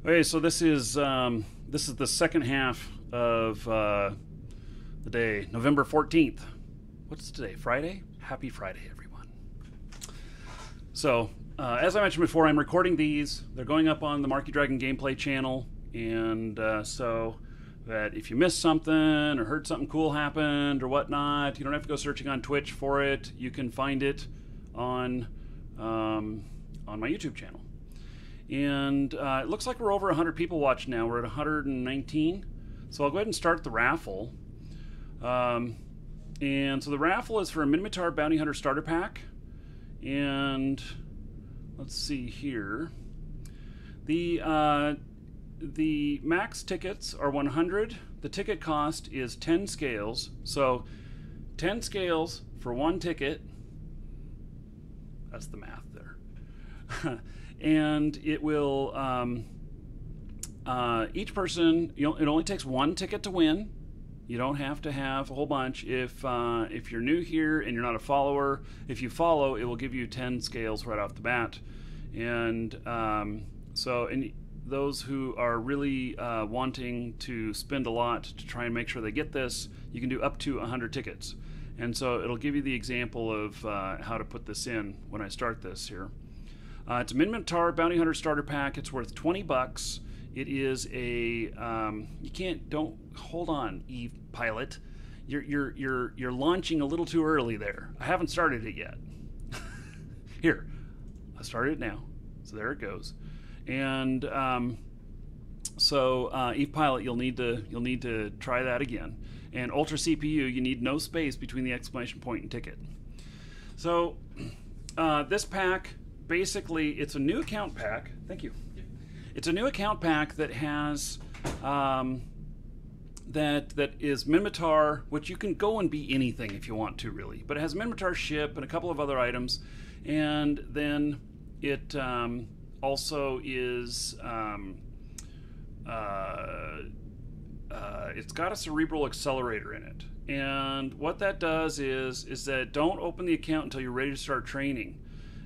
Okay, so this is the second half of the day, November 14th. What's today? Friday? Happy Friday, everyone. So, as I mentioned before, I'm recording these. They're going up on the Markee Dragon gameplay channel, and so that if you missed something or heard something cool happened or whatnot, you don't have to go searching on Twitch for it. You can find it on my YouTube channel. And it looks like we're over 100 people watching now. We're at 119. So I'll go ahead and start the raffle. And so the raffle is for a Minotaur Bounty Hunter Starter Pack. And let's see here. The max tickets are 100. The ticket cost is 10 scales. So 10 scales for one ticket. That's the math there. And it will, each person, it only takes one ticket to win. You don't have to have a whole bunch. If you're new here and you're not a follower, if you follow, it will give you 10 scales right off the bat. And and those who are really wanting to spend a lot to try and make sure they get this, you can do up to 100 tickets. And so it'll give you the example of how to put this in when I start this here. It's a Minotaur Bounty Hunter Starter Pack. It's worth $20. It is a hold on, Eve Pilot. You're launching a little too early there. I haven't started it yet. Here, I started it now. So there it goes. And Eve Pilot, you'll need to try that again. And Ultra CPU, you need no space between the exclamation point and ticket. So this pack, basically, it's a new account pack. Thank you. It's a new account pack that has that is Minotaur, which you can go and be anything if you want to, really. But it has Minotaur ship and a couple of other items, and then it also is it's got a cerebral accelerator in it. And what that does is that don't open the account until you're ready to start training.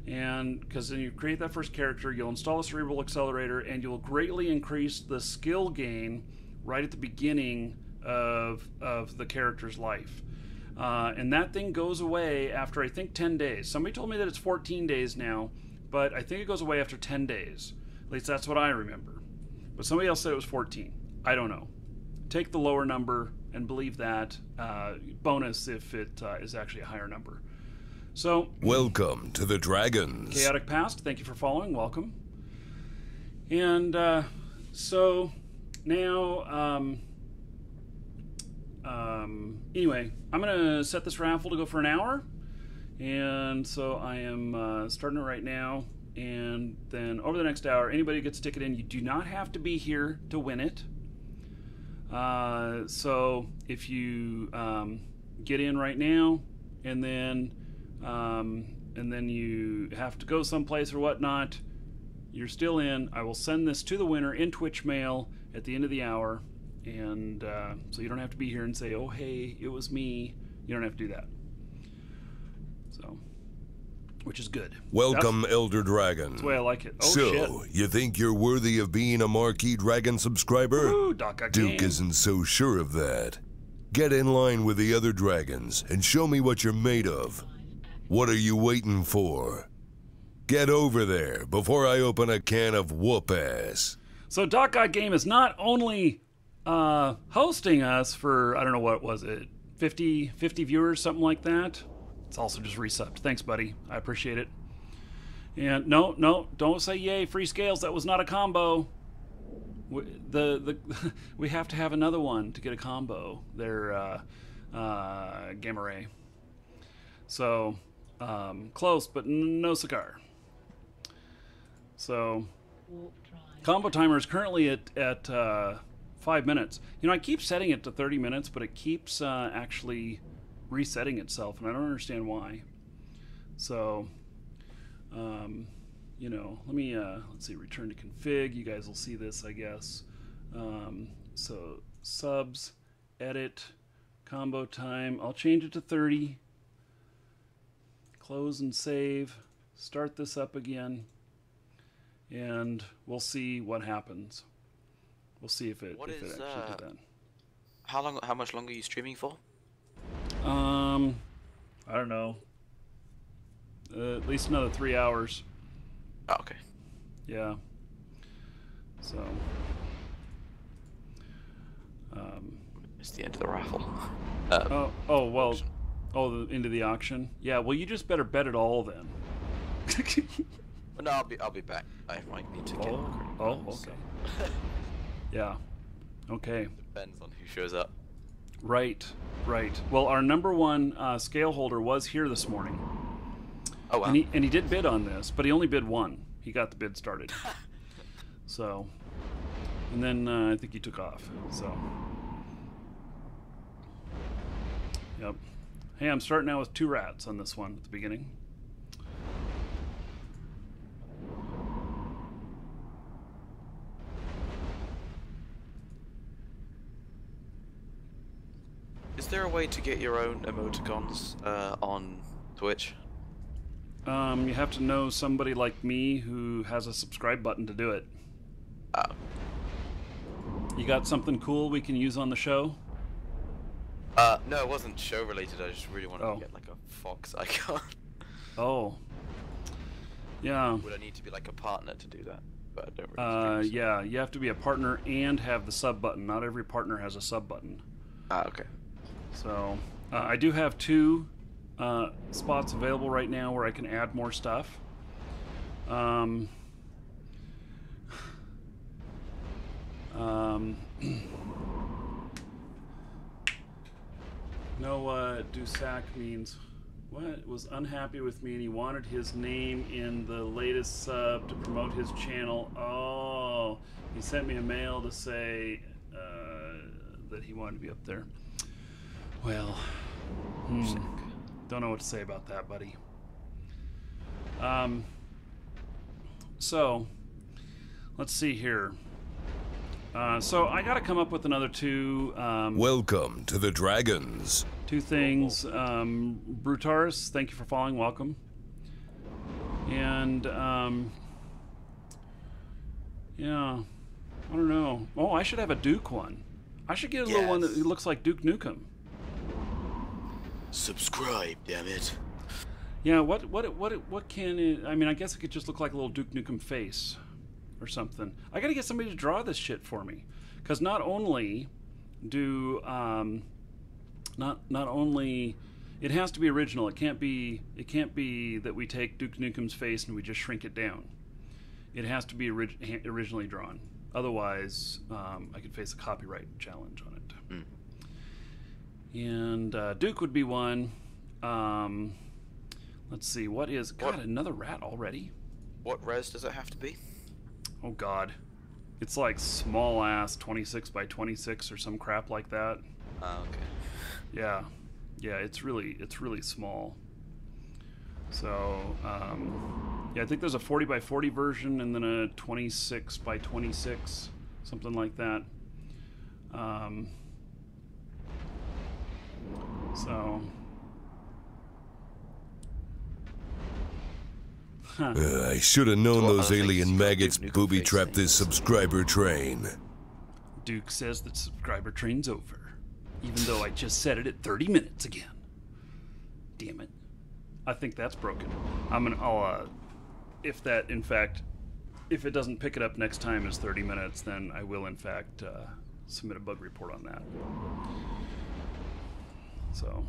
And because then you create that first character, you'll install a cerebral accelerator, and you'll greatly increase the skill gain right at the beginning of the character's life. And that thing goes away after, I think, 10 days. Somebody told me that it's 14 days now, but I think it goes away after 10 days. At least that's what I remember. But somebody else said it was 14. I don't know. Take the lower number and believe that. Bonus if it is actually a higher number. So, welcome to the Dragons. Chaotic Past, thank you for following. Welcome. And so now, anyway, I'm going to set this raffle to go for an hour. And so I am starting it right now. And then over the next hour, anybody who gets a ticket in, you do not have to be here to win it. So if you get in right now, and then you have to go someplace or whatnot, you're still in. I will send this to the winner in Twitch mail at the end of the hour, and so you don't have to be here and say, oh hey, it was me. You don't have to do that. So, which is good. Welcome, Elder Dragon. That's the way I like it. Oh, so, shit. You think you're worthy of being a Markee Dragon subscriber? Ooh, Duke isn't so sure of that. Get in line with the other dragons and show me what you're made of. What are you waiting for? Get over there before I open a can of whoop-ass. So Game is not only hosting us for, I don't know, what was it, 50 viewers, something like that. It's also just resubbed. Thanks, buddy. I appreciate it. And no, don't say yay, free scales. That was not a combo. We have to have another one to get a combo. They're Gamma Ray. So close, but no cigar. So combo timer is currently at 5 minutes. You know, I keep setting it to 30 minutes, but it keeps actually resetting itself, and I don't understand why. So, you know, let me, let's see, return to config. You guys will see this, I guess. So, subs, edit, combo time. I'll change it to 30. Close and save. Start this up again. And we'll see what happens. We'll see if it actually did that. How much longer are you streaming for? I don't know. At least another 3 hours. Oh, okay. Yeah. So. It's the end of the raffle. Into the auction. Yeah. Well, you just better bet it all then. Well, no, I'll be back. I might need to get. Okay. So. Yeah. Okay. Depends on who shows up. Right. Well, our number one scale holder was here this morning. Oh wow. And he did bid on this, but he only bid one. He got the bid started. So, and then I think he took off. So, yep. Hey, I'm starting out with 2 rats on this one at the beginning. Is there a way to get your own emoticons on Twitch? You have to know somebody like me who has a subscribe button to do it. Oh. You got something cool we can use on the show? No, it wasn't show related. I just really wanted to get like a fox icon. Oh. Yeah. Would I need to be like a partner to do that? But I don't really stream, so. Yeah, you have to be a partner and have the sub button. Not every partner has a sub button. Ah, okay. So, I do have 2 spots available right now where I can add more stuff. Know what Dusac means. What? Was unhappy with me and he wanted his name in the latest sub to promote his channel. Oh, he sent me a mail to say that he wanted to be up there. Well, don't know what to say about that, buddy. So, let's see here. So I got to come up with another 2. Welcome to the Dragons. 2 things. Brutaris, thank you for following. Welcome. And yeah, I don't know. Oh, I should have a Duke one. I should get a little one that looks like Duke Nukem. Subscribe, damn it. Yeah, what can it... I mean, I guess it could just look like a little Duke Nukem face or something. I gotta get somebody to draw this shit for me. Because not only do... not only... It has to be original. It can't be that we take Duke Nukem's face and we just shrink it down. It has to be originally drawn. Otherwise, I could face a copyright challenge on it. And Duke would be one. Let's see, what is... God, another rat already? What res does it have to be? Oh, God. It's like small-ass 26 by 26 or some crap like that. Oh, okay. Yeah. Yeah, it's really small. So, yeah, I think there's a 40 by 40 version and then a 26 by 26, something like that. So... I should have known those alien maggots booby-trapped this subscriber train. Duke says the subscriber train's over, even though I just said it at 30 minutes again. Damn it. I think that's broken. I'll if it doesn't pick it up next time as 30 minutes, then I will in fact submit a bug report on that. So,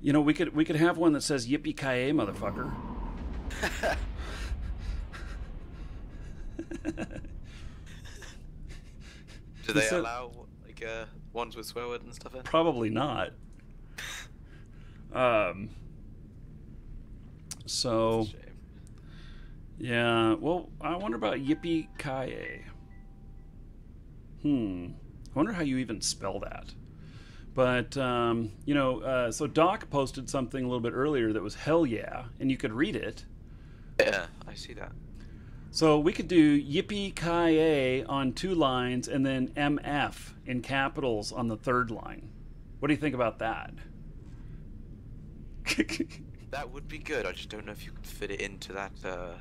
we could have one that says "Yippee-ki-yay, motherfucker." Do they allow like ones with swear words and stuff in? Probably not. So, yeah. Well, I wonder about Yippee-ki-yay. I wonder how you even spell that. But, so Doc posted something a little bit earlier that was hell yeah, and you could read it. Yeah, I see that. So we could do Yippee-ki-yay on 2 lines and then MF in capitals on the 3rd line. What do you think about that? That would be good. I just don't know if you could fit it into that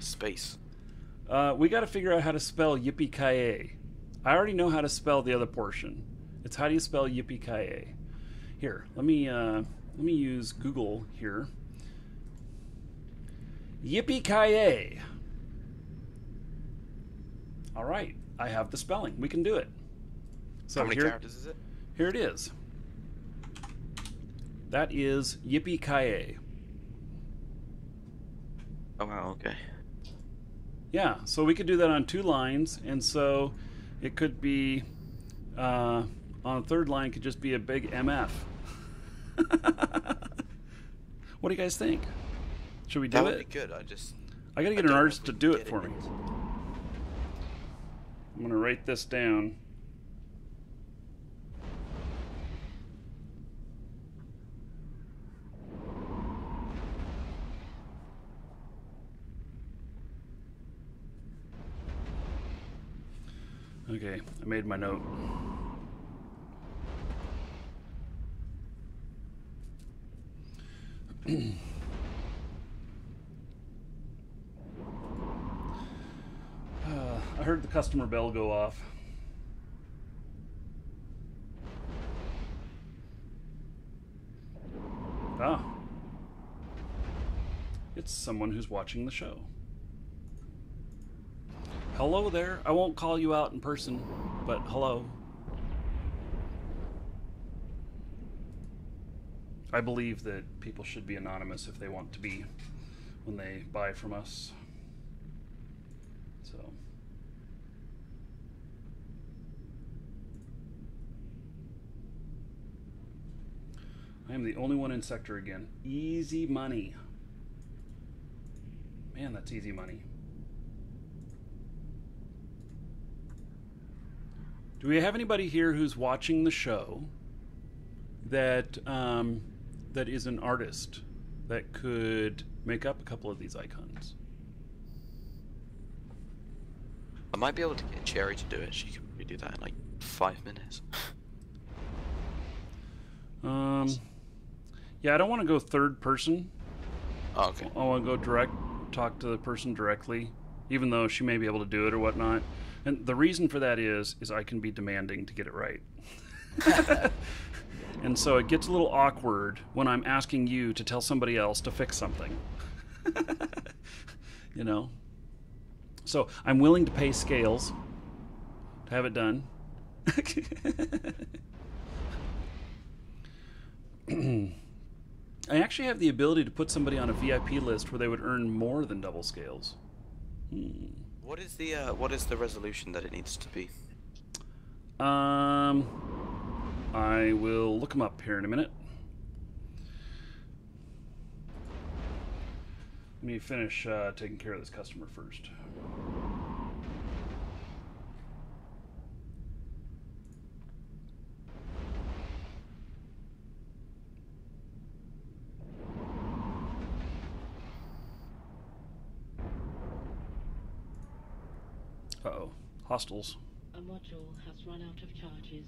space. We got to figure out how to spell yippee-ki-yay. I already know how to spell the other portion. It's how do you spell yippee-ki-yay? Here, let me use Google here. Yippee-ki-yay. All right, I have the spelling. We can do it. So how many characters is it? Here it is. That is yippee-ki-yay. Oh wow, okay. Yeah, so we could do that on 2 lines, and so it could be on a 3rd line could just be a big MF. What do you guys think? Should we do it? That would be good. I gotta get an artist to do it for me. I'm gonna write this down. Okay, I made my note. I heard the customer bell go off. Ah. It's someone who's watching the show. Hello there. I won't call you out in person, but hello. I believe that people should be anonymous if they want to be when they buy from us. So. I am the only one in sector again. Easy money. Man, that's easy money. Do we have anybody here who's watching the show that that is an artist that could make up a couple of these icons? I might be able to get Cherry to do it. She can probably do that in like 5 minutes. Yeah, I don't want to go 3rd person. Oh, okay. I want to go talk to the person directly, even though she may be able to do it or whatnot. And the reason for that is I can be demanding to get it right. And so it gets a little awkward when I'm asking you to tell somebody else to fix something. You know? So I'm willing to pay scales to have it done. I actually have the ability to put somebody on a VIP list where they would earn more than double scales. What is the resolution that it needs to be? I will look them up here in a minute. Let me finish taking care of this customer first. Uh-oh. Hostiles. A module has run out of charges.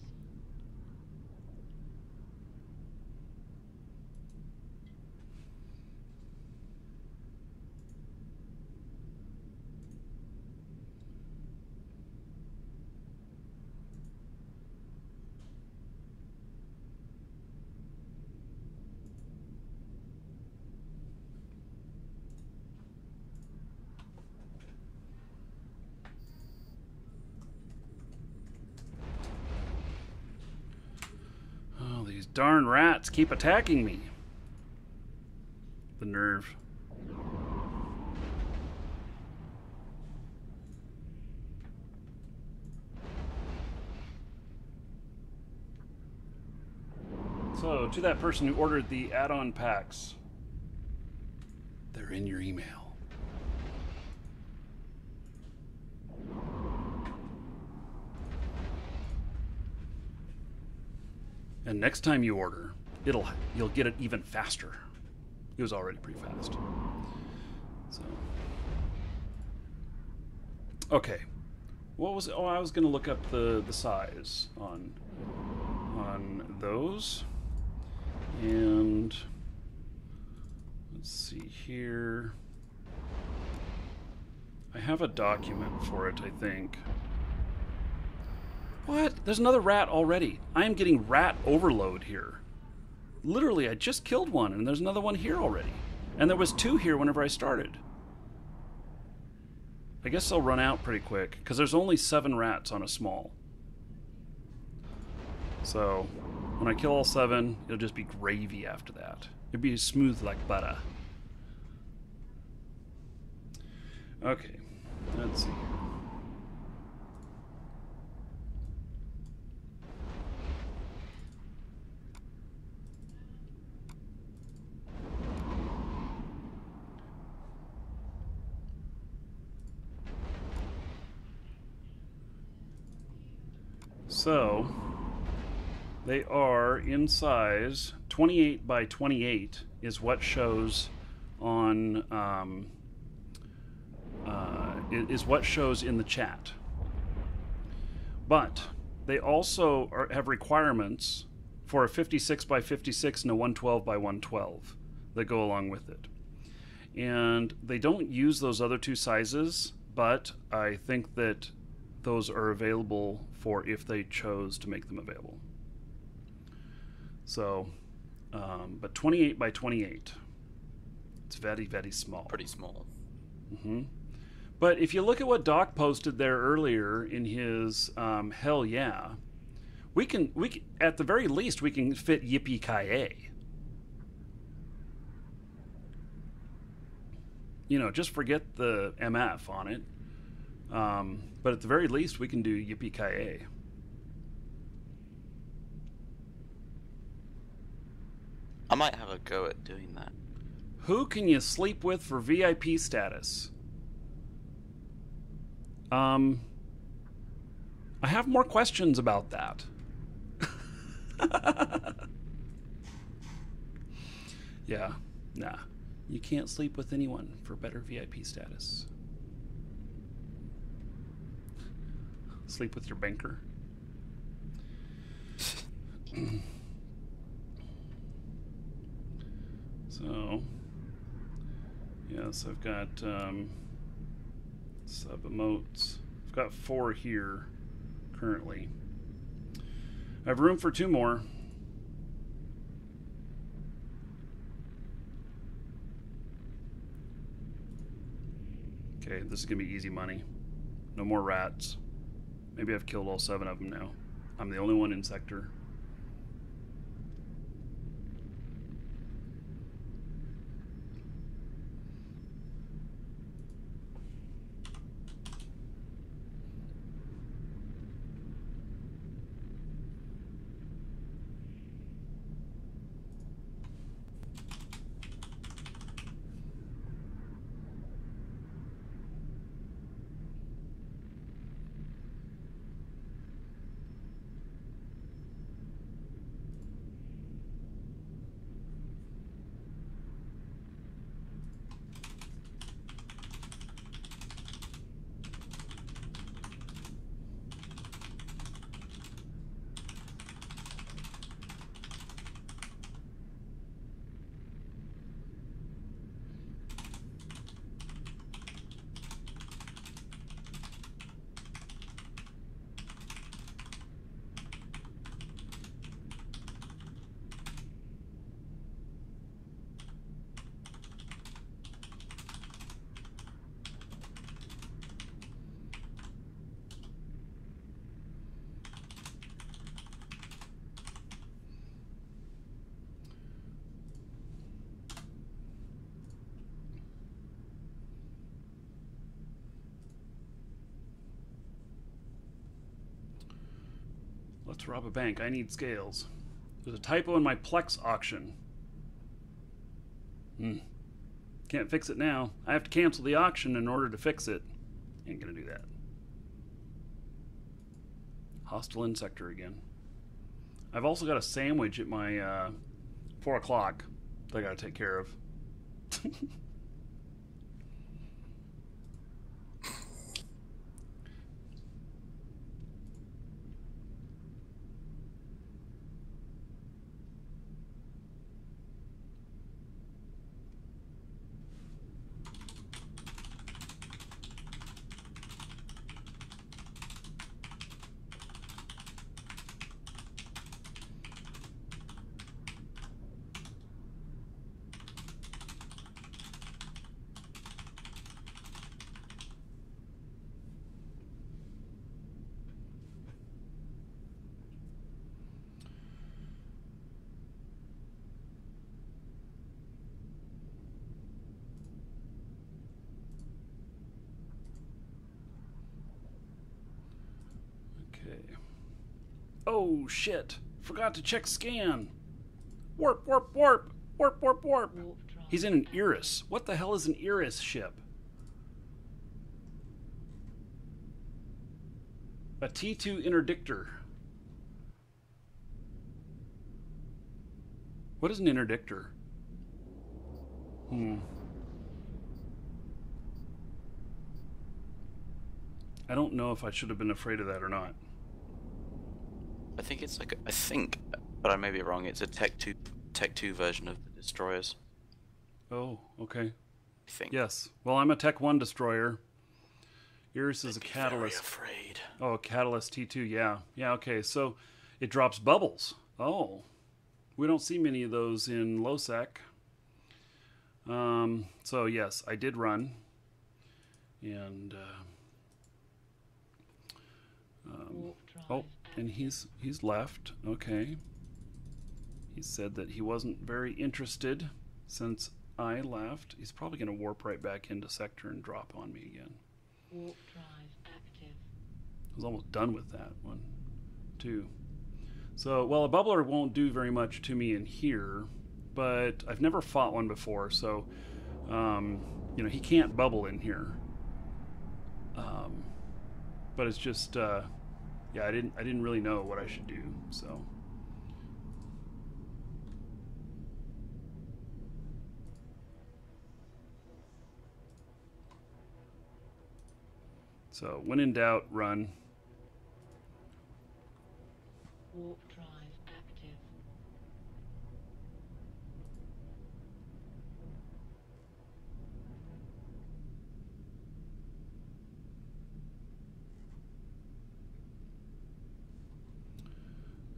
These darn rats keep attacking me. The nerve. So, to that person who ordered the add-on packs, they're in your email. And next time you order, you'll get it even faster. It was already pretty fast. So, okay. What was it? Oh, I was going to look up the size on those. And let's see here. I have a document for it, I think. What? There's another rat already. I am getting rat overload here. Literally, I just killed one, and there's another one here already. And there was 2 here whenever I started. I guess they'll run out pretty quick, because there's only 7 rats on a small. So, when I kill all 7, it'll just be gravy after that. It'll be smooth like butter. Okay, let's see. So, they are in size 28 by 28 is what shows on is what shows in the chat. But they also have requirements for a 56 by 56 and a 112 by 112 that go along with it. And they don't use those other 2 sizes, but I think that those are available for if they chose to make them available. So, but 28 by 28. It's very, very small. Pretty small. Mm-hmm. But if you look at what Doc posted there earlier in his hell yeah, we can at the very least we can fit Yippee-ki-yay. You know, just forget the MF on it. But at the very least, we can do Yippee-ki-yay. I might have a go at doing that. Who can you sleep with for VIP status? I have more questions about that. Yeah, nah. You can't sleep with anyone for better VIP status. Sleep with your banker. So, yes, I've got sub emotes. I've got 4 here currently. I have room for 2 more. Okay, this is gonna be easy money. No more rats. Maybe I've killed all 7 of them now. I'm the only one in sector. Let's rob a bank. I need scales. There's a typo in my Plex auction. Can't fix it now. I have to cancel the auction in order to fix it. Ain't gonna do that. Hostile in sector again. I've also got a sandwich at my 4 o'clock that I gotta take care of. Okay. Oh, shit. Forgot to check scan. Warp, warp, warp. Warp, warp, warp. He's in an Iris. What the hell is an Iris ship? A T2 interdictor. What is an interdictor? I don't know if I should have been afraid of that or not. I think it's like but I may be wrong. It's a Tech 2 version of the destroyers. Oh, okay. I think. Yes. Well, I'm a Tech 1 destroyer. Iris is a catalyst. Very afraid. Oh, catalyst T2. Yeah. Yeah. Okay. So it drops bubbles. Oh, we don't see many of those in LoSec. So yes, I did run, and oh, and he's left. Okay. He said that he wasn't very interested since I left. He's probably going to warp right back into sector and drop on me again. Warp drive active. I was almost done with that one, too. So, well, a bubbler won't do very much to me in here, but I've never fought one before, so, you know, he can't bubble in here. But it's just, yeah, I didn't really know what I should do, so. So, when in doubt, run. Warp drive active.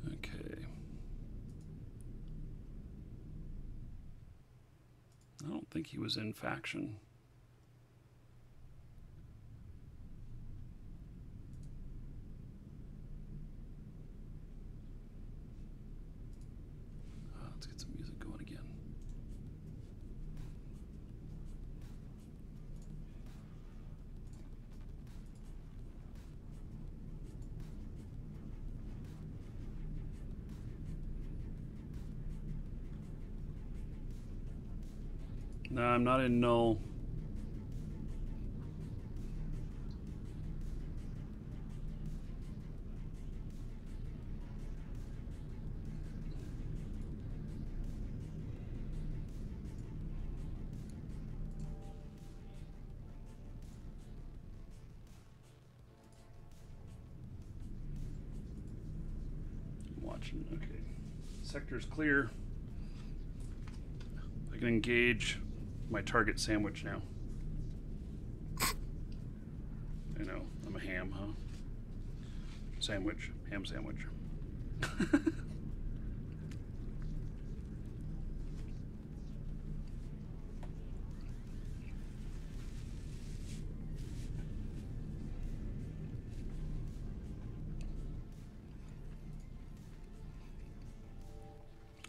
Okay. I don't think he was in faction. Let's get some music going again. No, I'm not in null. I'm watching. Okay. Sector's clear. I can engage my target sandwich now. I know, I'm a ham, huh? Sandwich, ham sandwich.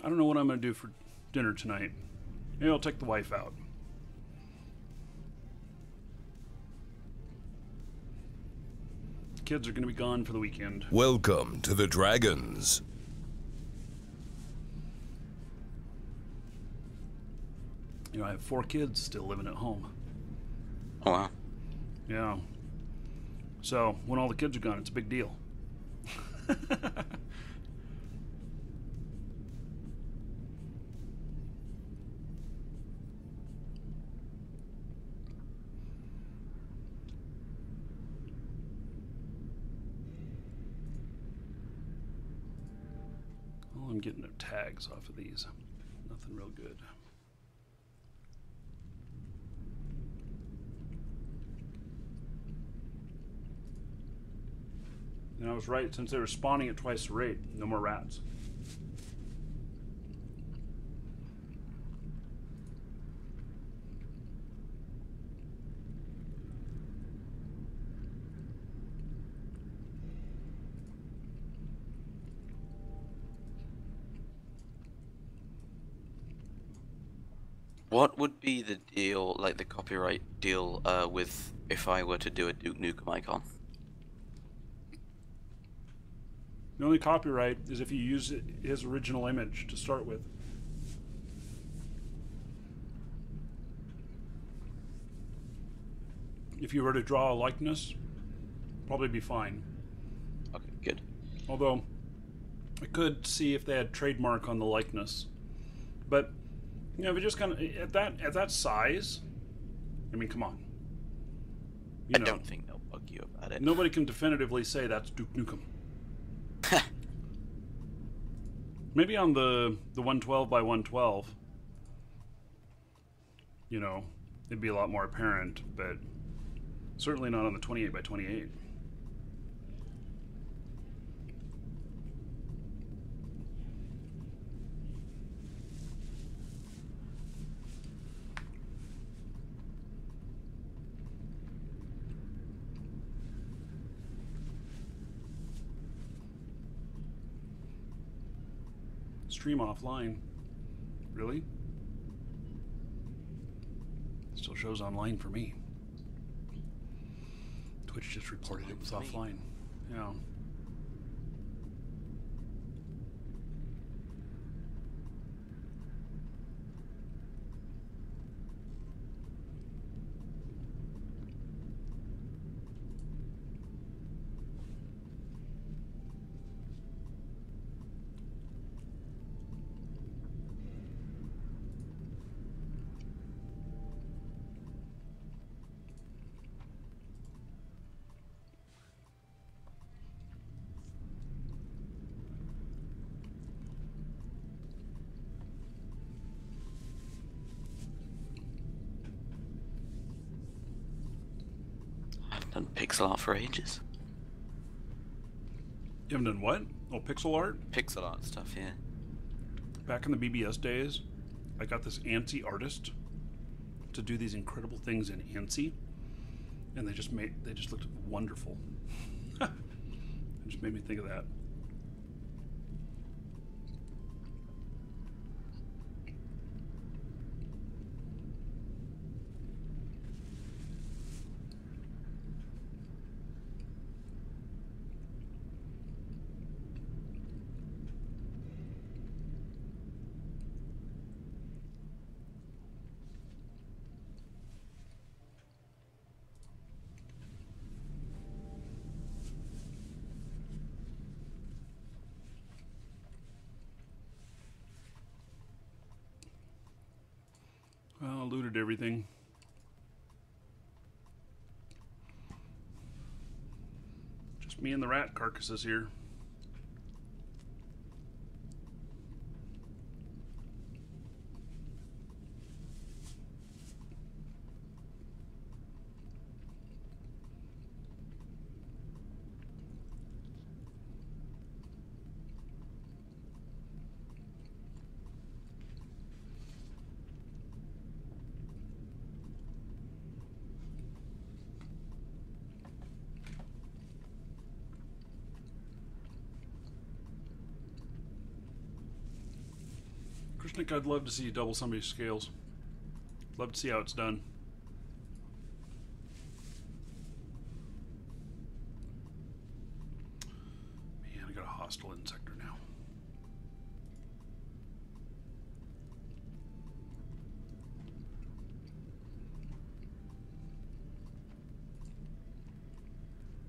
I don't know what I'm going to do for dinner tonight. Maybe I'll take the wife out. Kids are going to be gone for the weekend. Welcome to the Dragons. You know, I have 4 kids still living at home. Oh, wow. Yeah. So, when all the kids are gone, it's a big deal. I'm getting the tags off of these. Nothing real good. And I was right, since they were spawning at twice the rate, no more rats. What would be the deal, like the copyright deal, with if I were to do a Duke Nukem icon? The only copyright is if you use his original image to start with. If you were to draw a likeness, probably be fine. Okay, good. Although, I could see if they had trademark on the likeness. But, you know, if it just kind of, at that size, I mean, come on. I don't think they'll bug you about it. Nobody can definitively say that's Duke Nukem. Maybe on the 112 by 112, you know, it'd be a lot more apparent, but certainly not on the 28 by 28. Stream offline. Really? Still shows online for me. Twitch just reported it was offline. Yeah. Done pixel art for ages. You haven't done what? Oh, pixel art? Pixel art stuff, yeah. Back in the BBS days, I got this ANSI artist to do these incredible things in ANSI, and they just looked wonderful. It just made me think of that. Well, looted everything. Just me and the rat carcasses here. Krishnik, I'd love to see you double somebody's scales. Love to see how it's done. Man, I got a hostile insector now.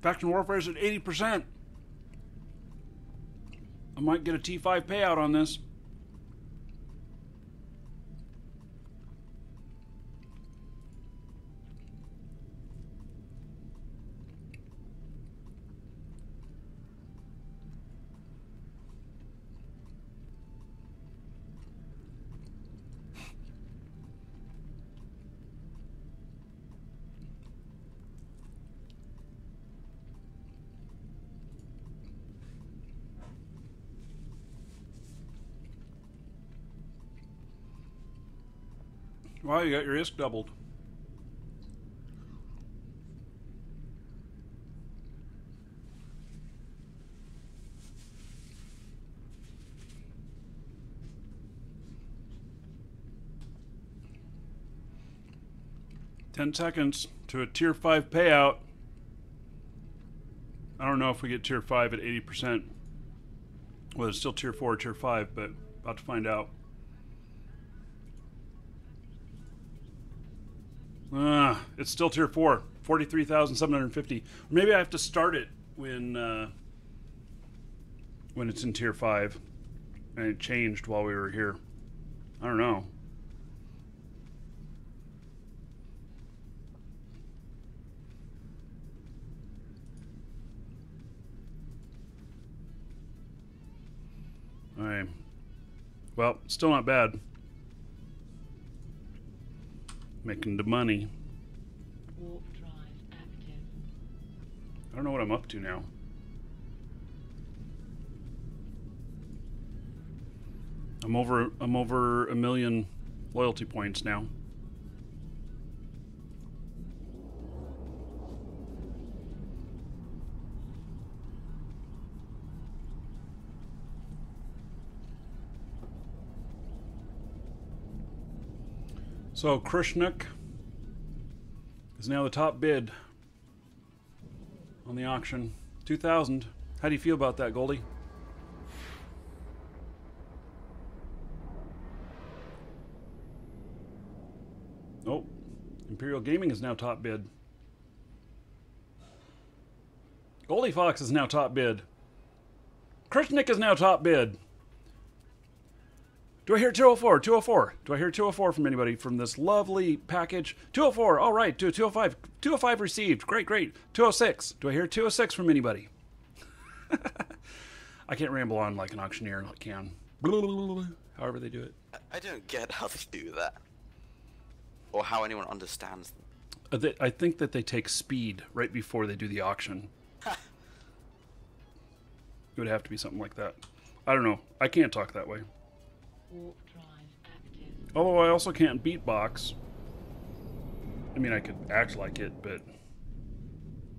Faction Warfare is at 80%. I might get a T5 payout on this. Wow, you got your ISK doubled. $10 to a tier 5 payout. I don't know if we get tier 5 at 80%. Well, it's still tier 4 or tier 5, but about to find out. It's still tier 4. 43,750. Maybe I have to start it when it's in tier 5. And it changed while we were here. I don't know. Alright. Well, still not bad. Making the money. Warp drive active. I don't know what I'm up to now. I'm over 1 million loyalty points now. So Krishnik is now the top bid on the auction. 2,000. How do you feel about that, Goldie? Oh, Imperial Gaming is now top bid. Goldie Fox is now top bid. Krishnik is now top bid. Do I hear 204? 204. Do I hear 204 from anybody from this lovely package? 204. All right. 205. 205 received. Great, great. 206. Do I hear 206 from anybody? I can't ramble on like an auctioneer can. However they do it. I don't get how they do that. Or how anyone understands them. I think that they take speed right before they do the auction. It would have to be something like that. I don't know. I can't talk that way. Warp drive active. Although I also can't beatbox. I mean, I could act like it, but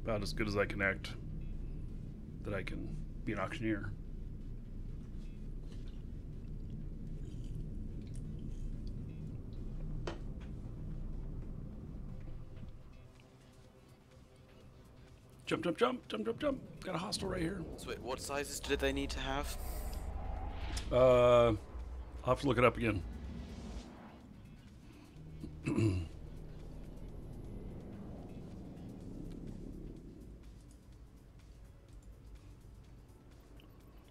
about as good as I can act that I can be an auctioneer. Jump, jump, jump, jump, jump, jump. Got a hostile right here. So wait, what sizes did they need to have? I'll have to look it up again.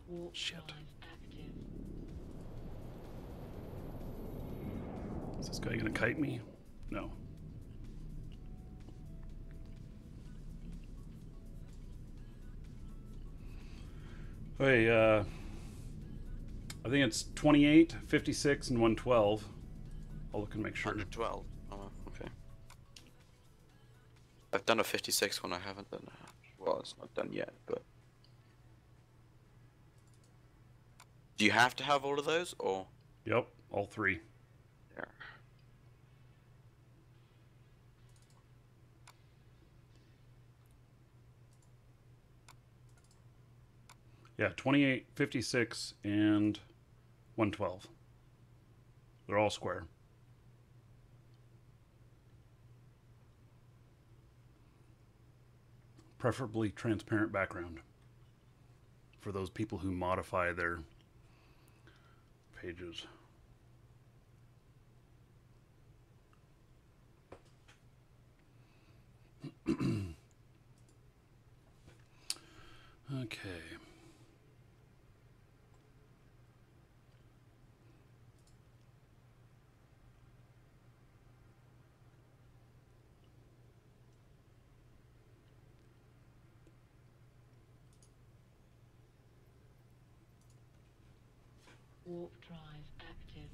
Warp Shit. drive active. Is this guy gonna kite me? No. Hey, I think it's 28, 56, and 112. I'll look and make sure. 112. Oh, okay. I've done a 56 one. I haven't done. Well, it's not done yet, but. Do you have to have all of those, or? Yep, all three. Yeah. Yeah, 28, 56, and 112. They're all square. Preferably transparent background for those people who modify their pages. Okay. Warp drive active.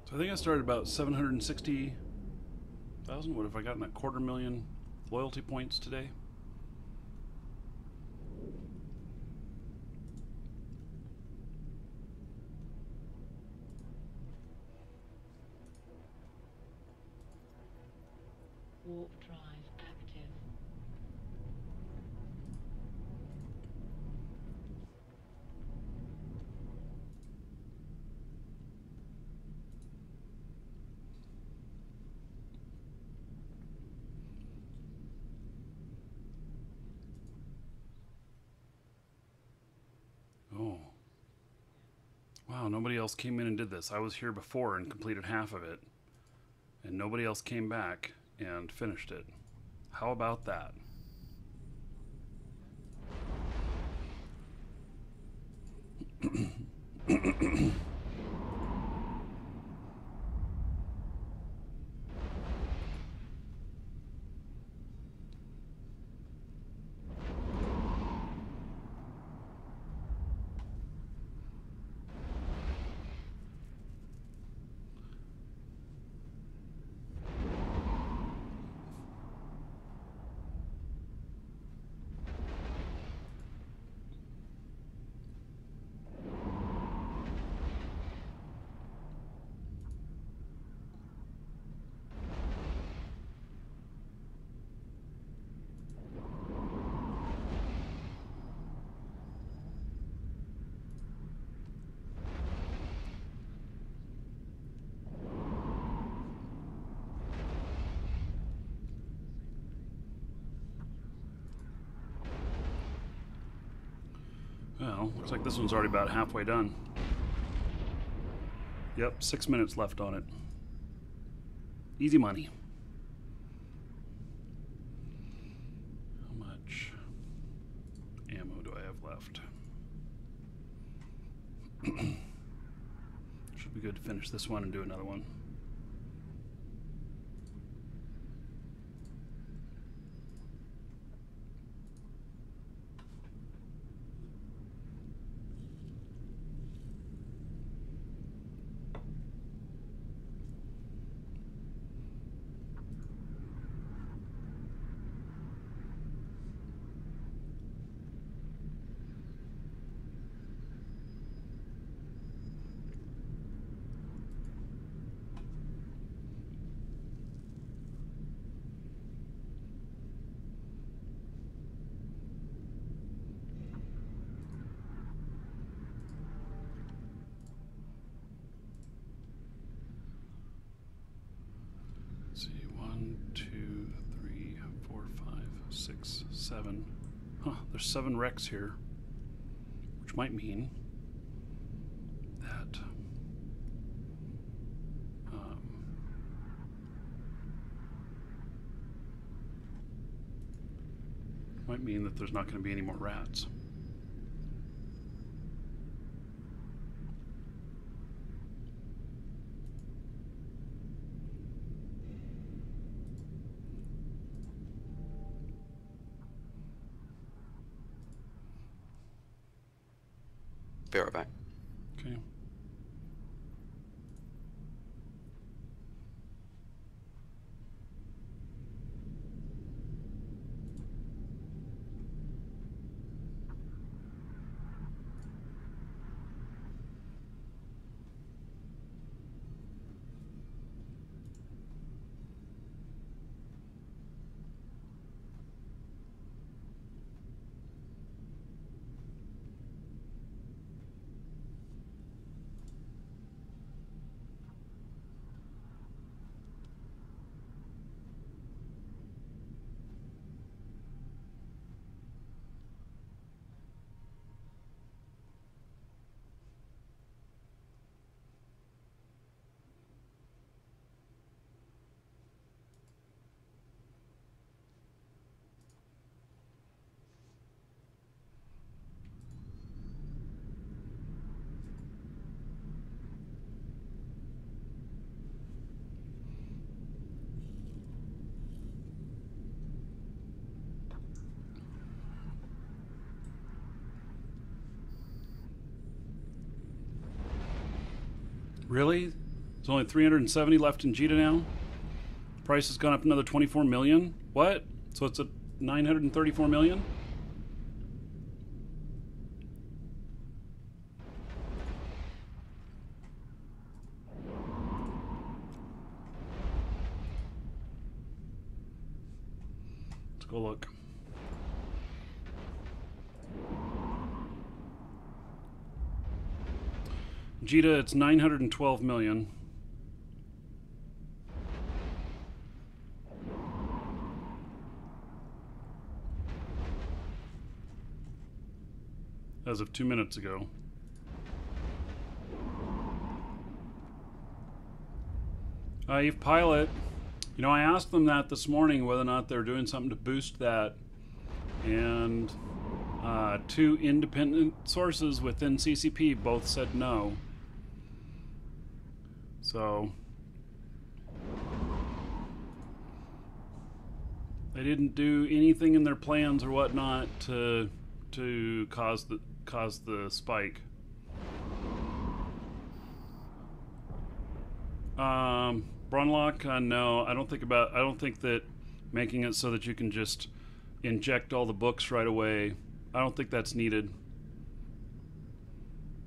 So I think I started about 760,000. What have I gotten? A 250,000 loyalty points today? Warp drive active. Oh. Wow, nobody else came in and did this. I was here before and completed half of it. And nobody else came back and finished it. How about that? Well, looks like this one's already about halfway done. Yep, 6 minutes left on it. Easy money. How much ammo do I have left? Should be good to finish this one and do another one. Let's see, 1, 2, 3, 4, 5, 6, 7. Huh, there's 7 wrecks here, which might mean that there's not going to be any more rats. Be right back. Okay. Really? There's only 370 left in Jita now? Price has gone up another 24 million? What? So it's a 934 million? Let's go look. Jita, it's 912 million. as of 2 minutes ago. Eve Pilot, you know, I asked them that this morning, whether or not they're doing something to boost that, and 2 independent sources within CCP both said no. So they didn't do anything in their plans or whatnot to cause the spike. Brunlock, no, I don't think that making it so that you can just inject all the books right away, I don't think that's needed.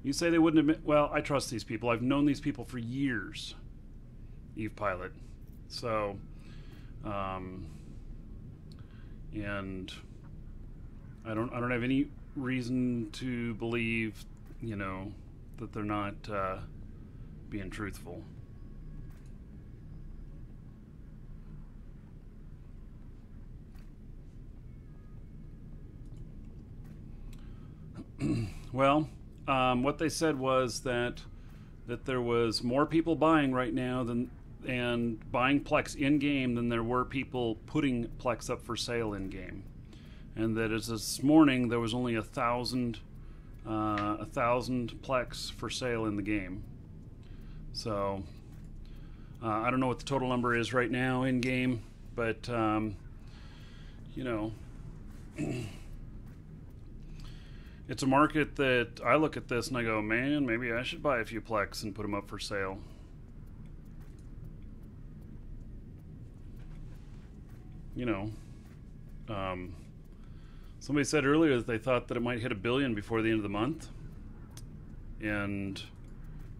You say they wouldn't admit, well, I trust these people. I've known these people for years, Eve Pilot. So, and I don't have any reason to believe, you know, that they're not being truthful. Well, what they said was that there was more people buying right now and buying Plex in game than there were people putting Plex up for sale in game, and that as this morning there was only 1,000 Plex for sale in the game. So I don't know what the total number is right now in game, but you know. It's a market that I look at this and I go, man, maybe I should buy a few Plex and put them up for sale. You know, somebody said earlier that they thought that it might hit 1 billion before the end of the month. And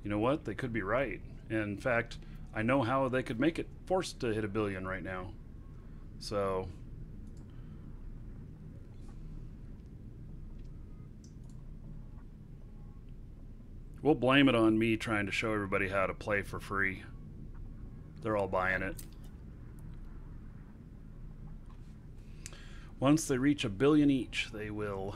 you know what? They could be right. And in fact, I know how they could make it forced to hit 1 billion right now. So we'll blame it on me trying to show everybody how to play for free. They're all buying it. Once they reach 1 billion each, they will.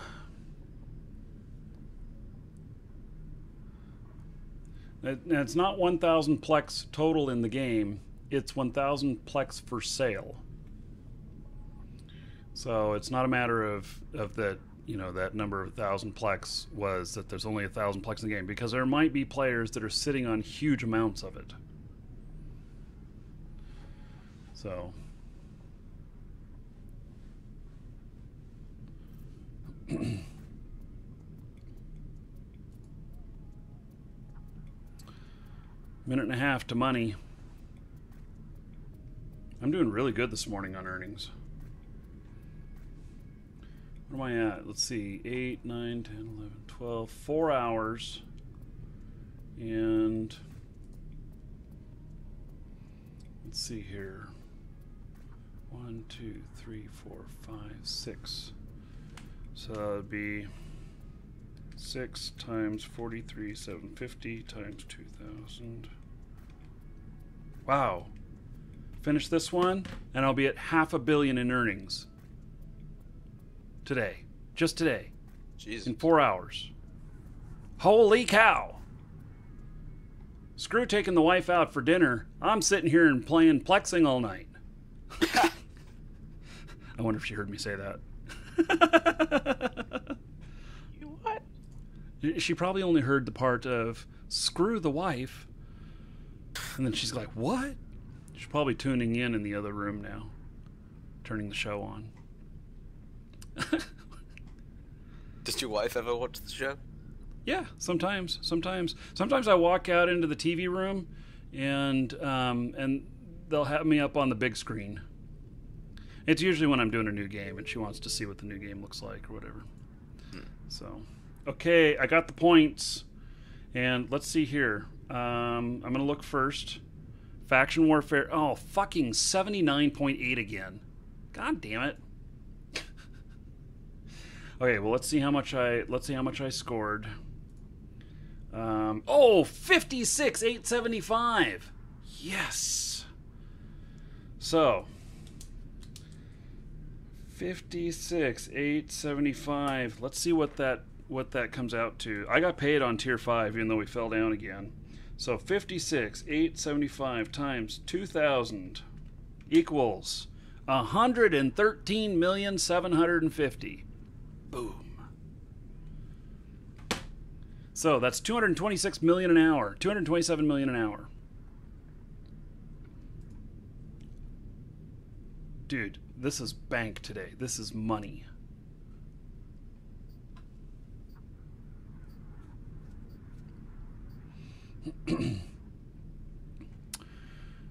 Now, it's not 1,000 Plex total in the game. It's 1,000 Plex for sale. So it's not a matter of that. You know, that number of 1,000 Plex was that there's only 1,000 Plex in the game, because there might be players that are sitting on huge amounts of it. So minute and a half to money. I'm doing really good this morning on earnings. What am I at? Let's see. 8, 9, 10, 11, 12. 4 hours. And let's see here. 1, 2, 3, 4, 5, 6. So that would be 6 times 43, 750 times 2,000. Wow. Finish this one, and I'll be at 500 million in earnings. Today. Just today. Jesus. In 4 hours. Holy cow. Screw taking the wife out for dinner. I'm sitting here and playing Plexing all night. I wonder if she heard me say that. You what? She probably only heard the part of screw the wife. And then she's like, what? She's probably tuning in the other room now. Turning the show on. Does your wife ever watch the show? Yeah, sometimes I walk out into the TV room, and they'll have me up on the big screen. It's usually when I'm doing a new game, and she wants to see what the new game looks like or whatever. So, okay, I got the points, and let's see here. I'm gonna look first. Faction warfare. Oh, fucking 79.8 again. God damn it. Okay, well, let's see how much I scored. 56,875. Yes. So 56,875. Let's see what what that comes out to. I got paid on tier 5 even though we fell down again. So 56,875 times 2,000 equals 113,750,000. Boom. So that's 226 million an hour, 227 million an hour. Dude, this is bank today. This is money.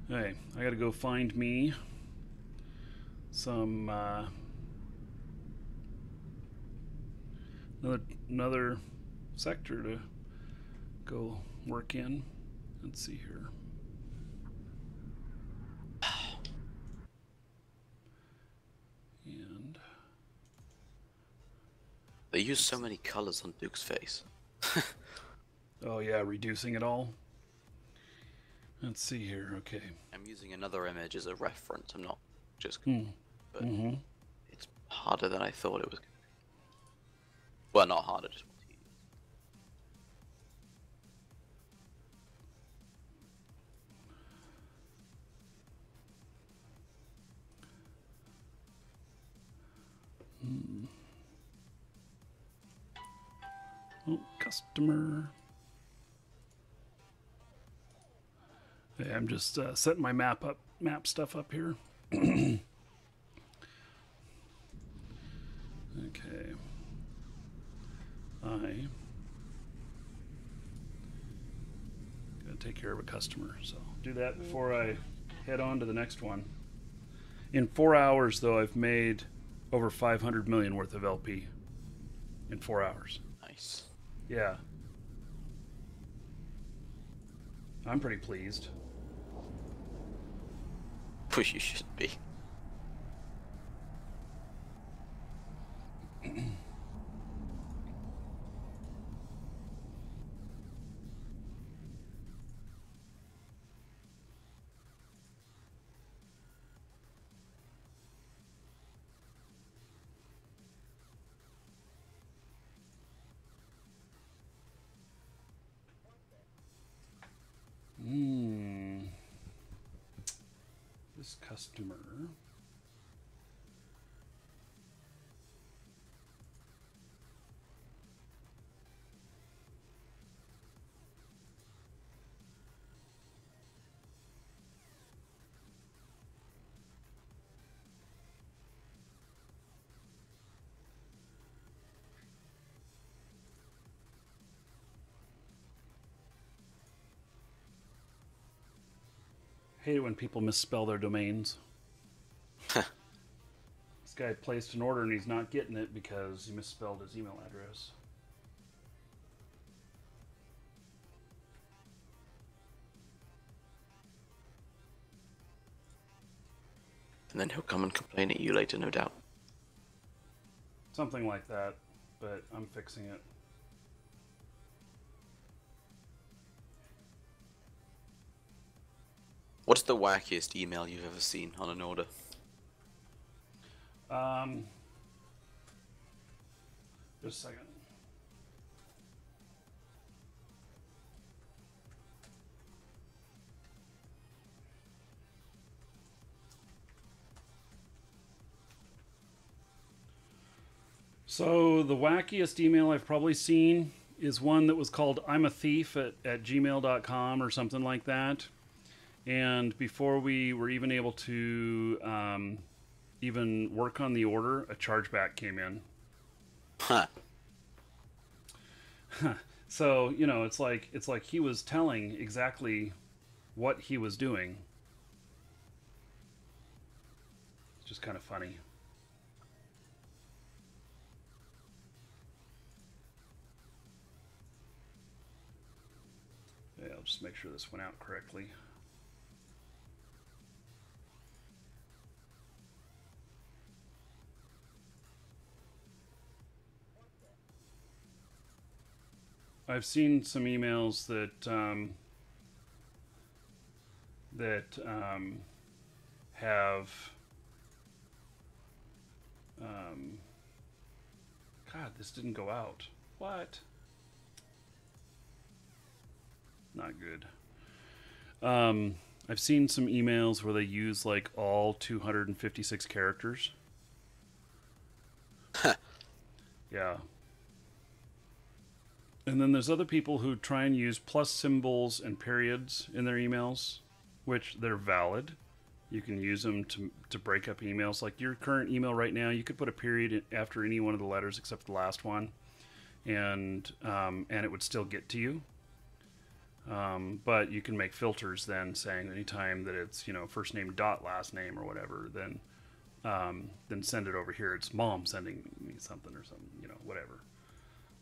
Hey, I gotta go find me some another sector to go work in. Let's see here. And they use so many colors on Duke's face. oh yeah, reducing it all. Let's see here. Okay. I'm using another image as a reference. I'm not just, but it's harder than I thought it was. Well, not harder, just more tedious. Oh, customer. Okay, I'm just setting my map stuff up here. Okay. I gotta take care of a customer, so do that before I head on to the next one. In 4 hours, though, I've made over 500 million worth of LP in 4 hours. Nice. Yeah. I'm pretty pleased. Push, you should be. This customer. Hate it when people misspell their domains. This guy placed an order and he's not getting it because he misspelled his email address. And then he'll come and complain at you later, no doubt. Something like that, but I'm fixing it. What's the wackiest email you've ever seen on an order? Just a second. So the wackiest email I've probably seen is one that was called "I'm a thief" at gmail.com or something like that. And before we were even able to even work on the order, a chargeback came in. Huh. So, you know, it's like he was telling exactly what he was doing. It's just kind of funny. Yeah, I'll just make sure this went out correctly. I've seen some emails that have God, this didn't go out. What? Not good. I've seen some emails where they use like all 256 characters. Yeah. And then there's other people who try and use plus symbols and periods in their emails, which they're valid. You can use them to break up emails. Like your current email right now, you could put a period after any one of the letters except the last one, and it would still get to you. But you can make filters then saying anytime that it's, you know, first name dot last name or whatever, then send it over here. It's mom sending me something or something, you know, whatever.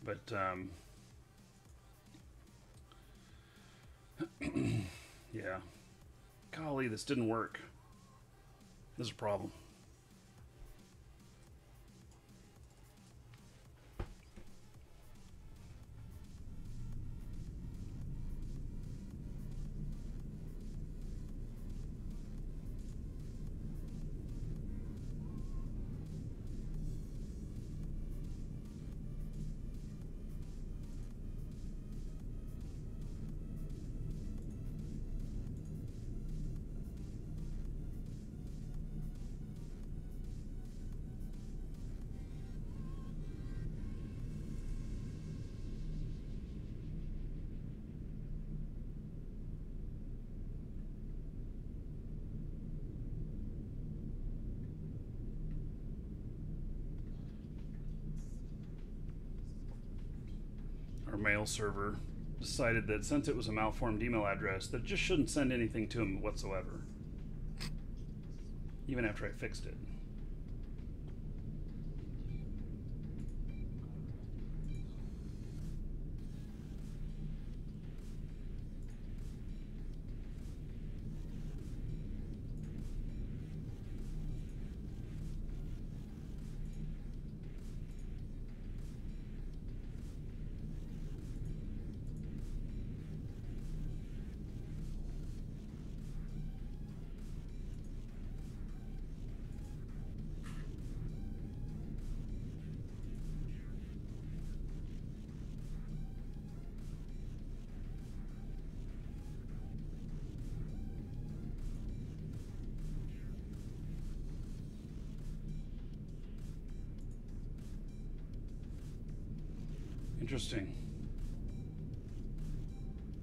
But yeah, golly, this didn't work. This is a problem. Our mail server decided that since it was a malformed email address, that it just shouldn't send anything to him whatsoever. Even after I fixed it. Interesting.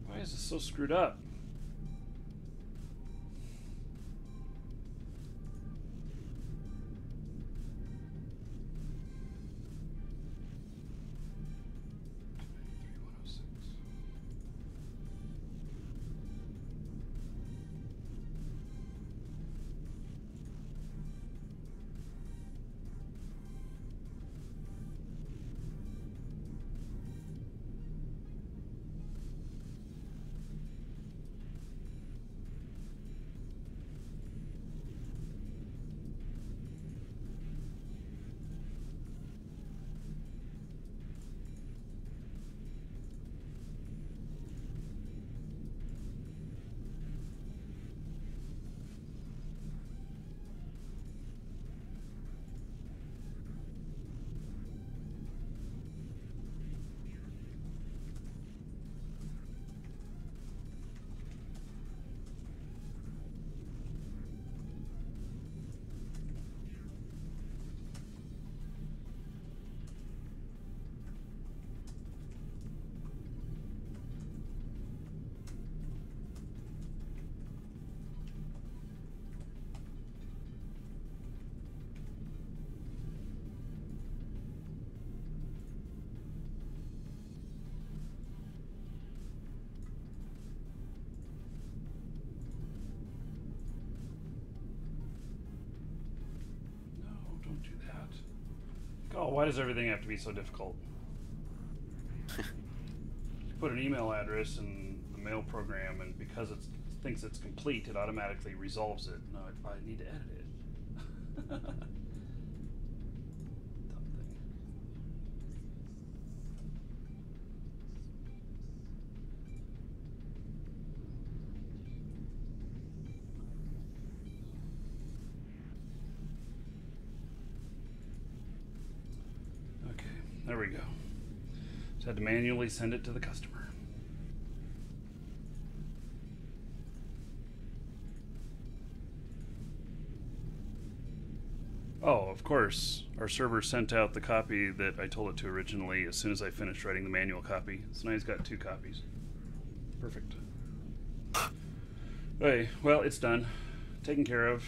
Why is this so screwed up? Oh, why does everything have to be so difficult? You put an email address in the mail program, and because it thinks it's complete, it automatically resolves it. No, I need to edit it. Dumb thing. Okay, there we go. Just had to manually send it to the customer. Oh, of course, our server sent out the copy that I told it to originally as soon as I finished writing the manual copy. So now he's got 2 copies. Perfect. Okay, well, it's done. Taken care of.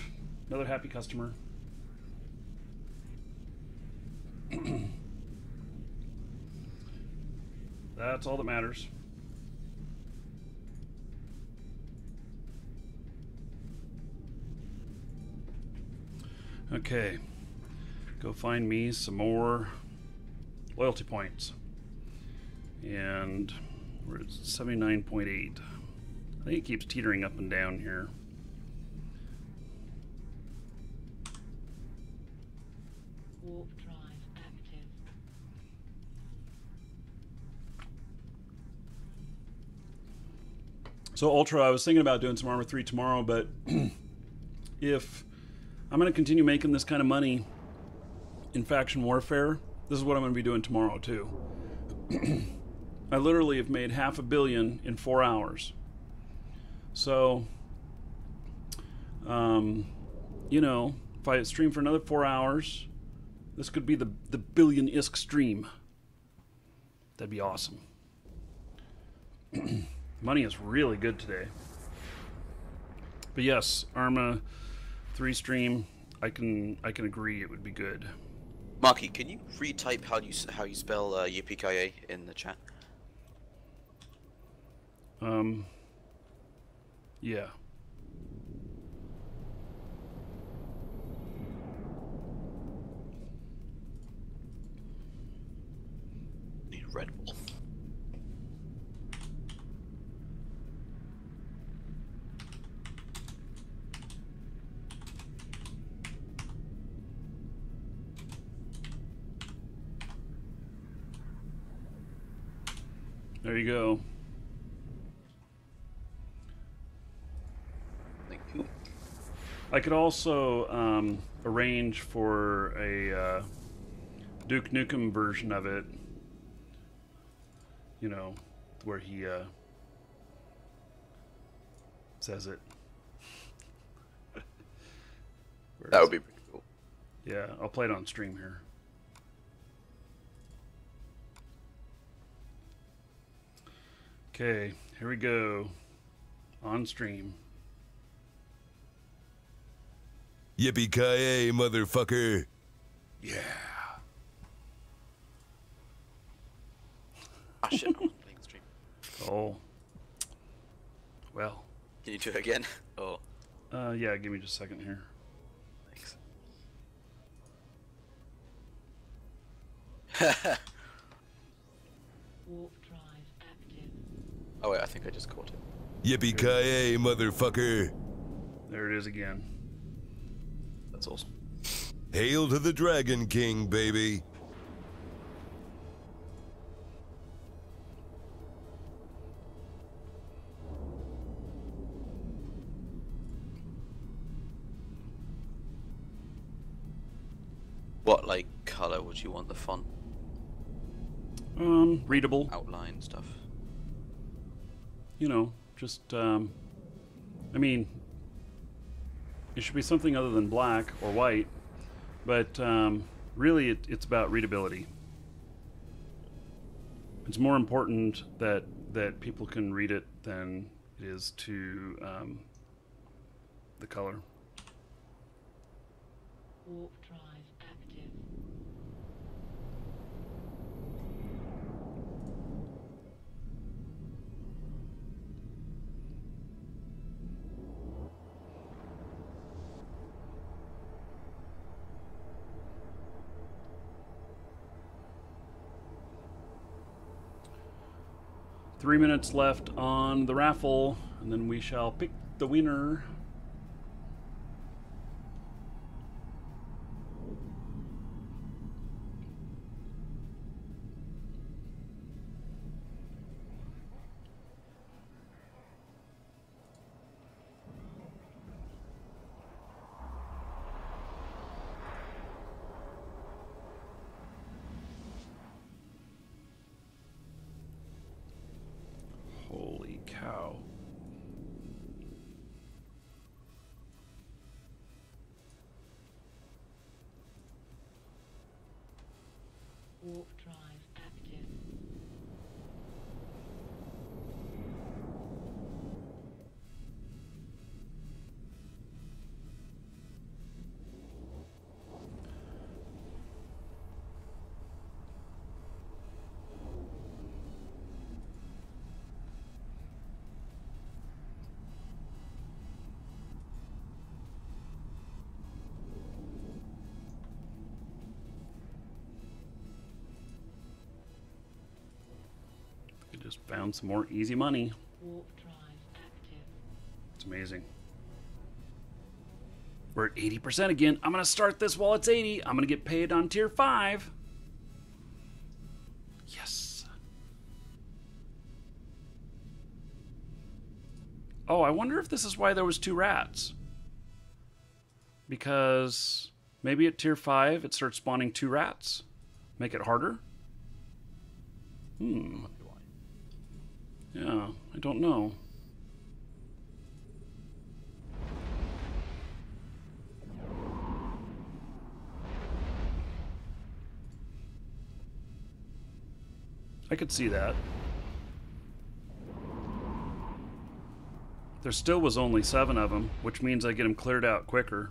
Another happy customer. That's all that matters. Okay, go find me some more loyalty points. And we're at 79.8. I think it keeps teetering up and down here. Warp drive active. So Ultra, I was thinking about doing some Armor 3 tomorrow, but if I'm going to continue making this kind of money in faction warfare, this is what I'm going to be doing tomorrow too. I literally have made $500 million in 4 hours. So, you know, if I stream for another 4 hours, this could be the billion-isk stream. That'd be awesome. Money is really good today. But yes, Arma 3 stream, I can agree it would be good. Markee, can you retype how you spell yippee in the chat? Yeah. Need Red Bull. There you go. Thank you. I could also arrange for a Duke Nukem version of it. You know, where he says it. That would be pretty cool. Yeah, I'll play it on stream here. Okay, here we go. On stream. Yippee-ki-yay, motherfucker. Yeah. Ah shit, I was playing stream. Oh. Well. Can you do it again? Oh, Yeah, give me just a second here. thanks. Warp drive active. Oh wait, I think I just caught it. Yippee-ki-yay, motherfucker. There it is again. That's awesome. Hail to the Dragon King, baby. What, like, color would you want the font? Readable. Outline stuff? You know, just, I mean, it should be something other than black or white, but really it's about readability. It's more important that people can read it than it is to the color. Warp drive active. Three minutes left on the raffle, and then we shall pick the winner. cow. Warp drive active. We just found some more easy money. Warp drive active. It's amazing. We're at 80% again. I'm going to start this while it's 80. I'm going to get paid on tier 5. Yes. Oh, I wonder if this is why there was 2 rats. Because maybe at tier 5 it starts spawning 2 rats. Make it harder? Yeah, I don't know. I could see that. There still was only 7 of them, which means I get them cleared out quicker.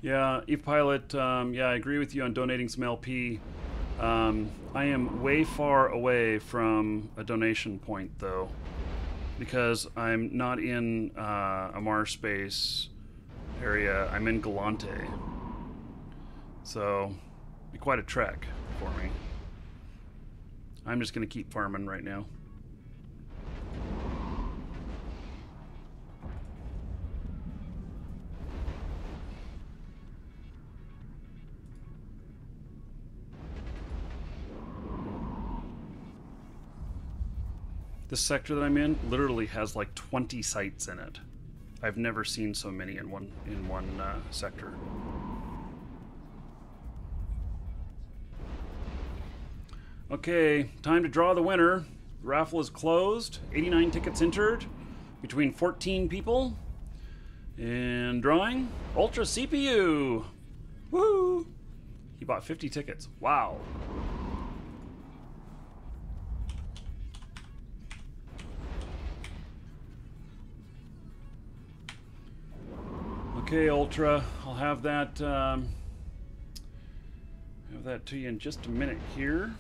Yeah, Eve Pilot, yeah, I agree with you on donating some LP. I am way far away from a donation point, though, because I'm not in a Mars space area. I'm in Galante. So, it'd be quite a trek for me. I'm just going to keep farming right now. This sector that I'm in literally has like 20 sites in it. I've never seen so many in one sector. Okay, time to draw the winner. The raffle is closed. 89 tickets entered between 14 people. And drawing Ultra CPU. Woo! He bought 50 tickets. Wow. Okay, Ultra, I'll have that to you in just a minute here.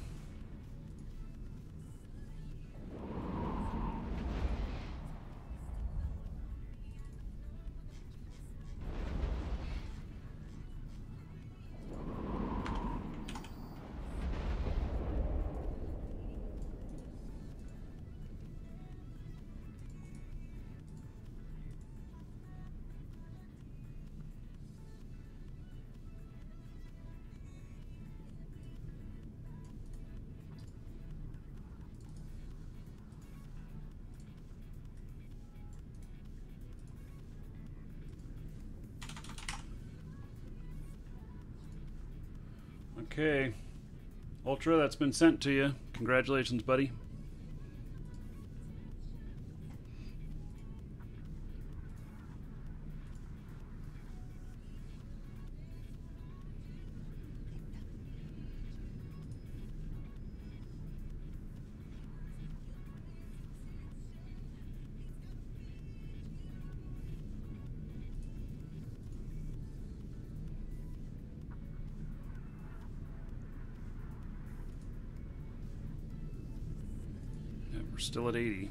Okay, Ultra, that's been sent to you. Congratulations, buddy. We're still at 80.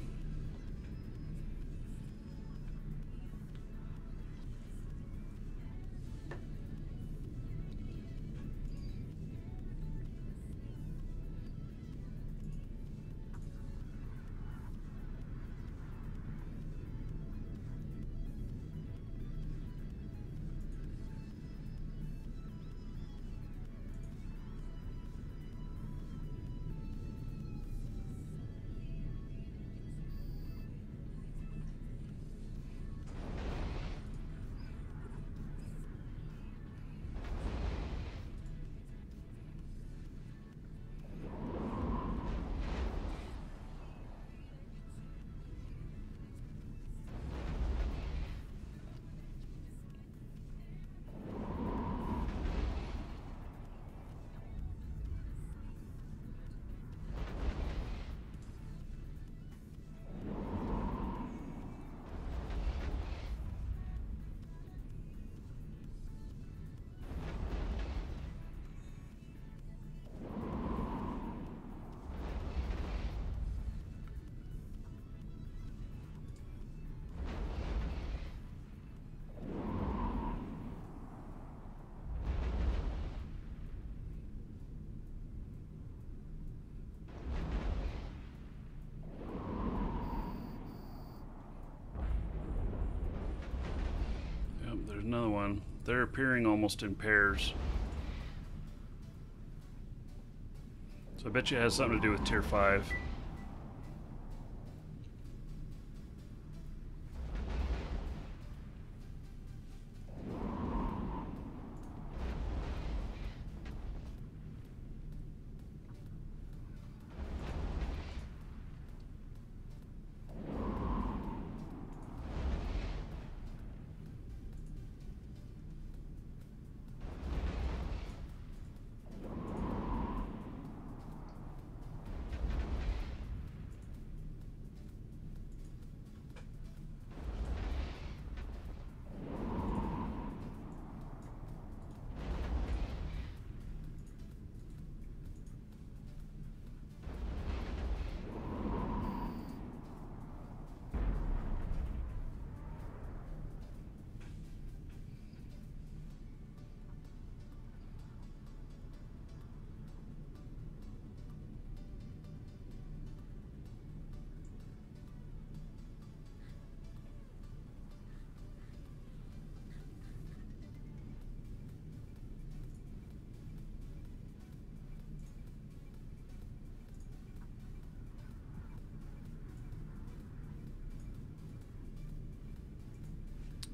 there's another one. They're appearing almost in pairs. So I bet you it has something to do with tier 5.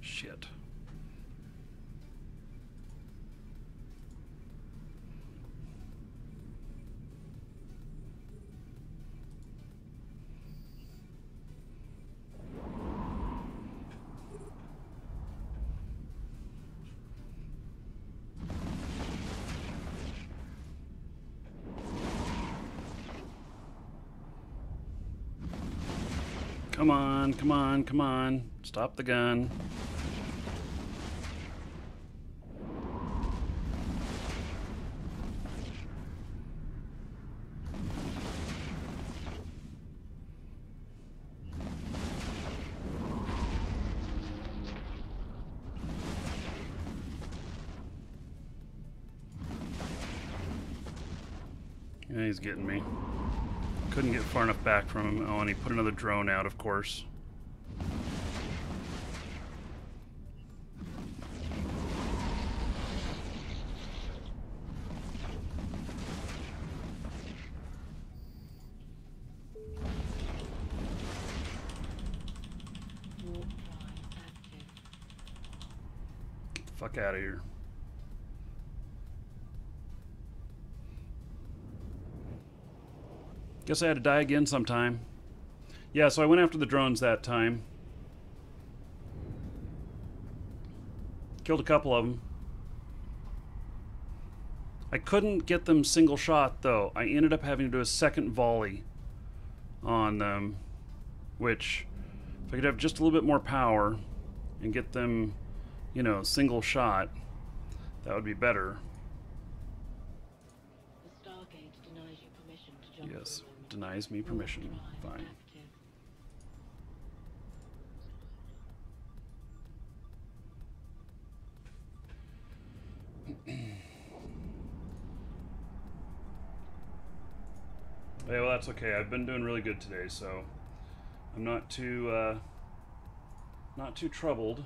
Shit. Come on, come on, come on. Stop the gun. Yeah, he's getting me. Couldn't get far enough back from him. Oh, and he put another drone out, of course. Warp drive active. Get the fuck out of here. Guess I had to die again sometime. Yeah, so I went after the drones that time. Killed a couple of them. I couldn't get them single shot, though. I ended up having to do a second volley on them, which, if I could have just a little bit more power and get them, you know, single shot, that would be better. The Stargate denies you permission to jump Yes, through them. denies me permission. Warp drive Fine. active. Yeah, well, that's okay. I've been doing really good today, so I'm not too troubled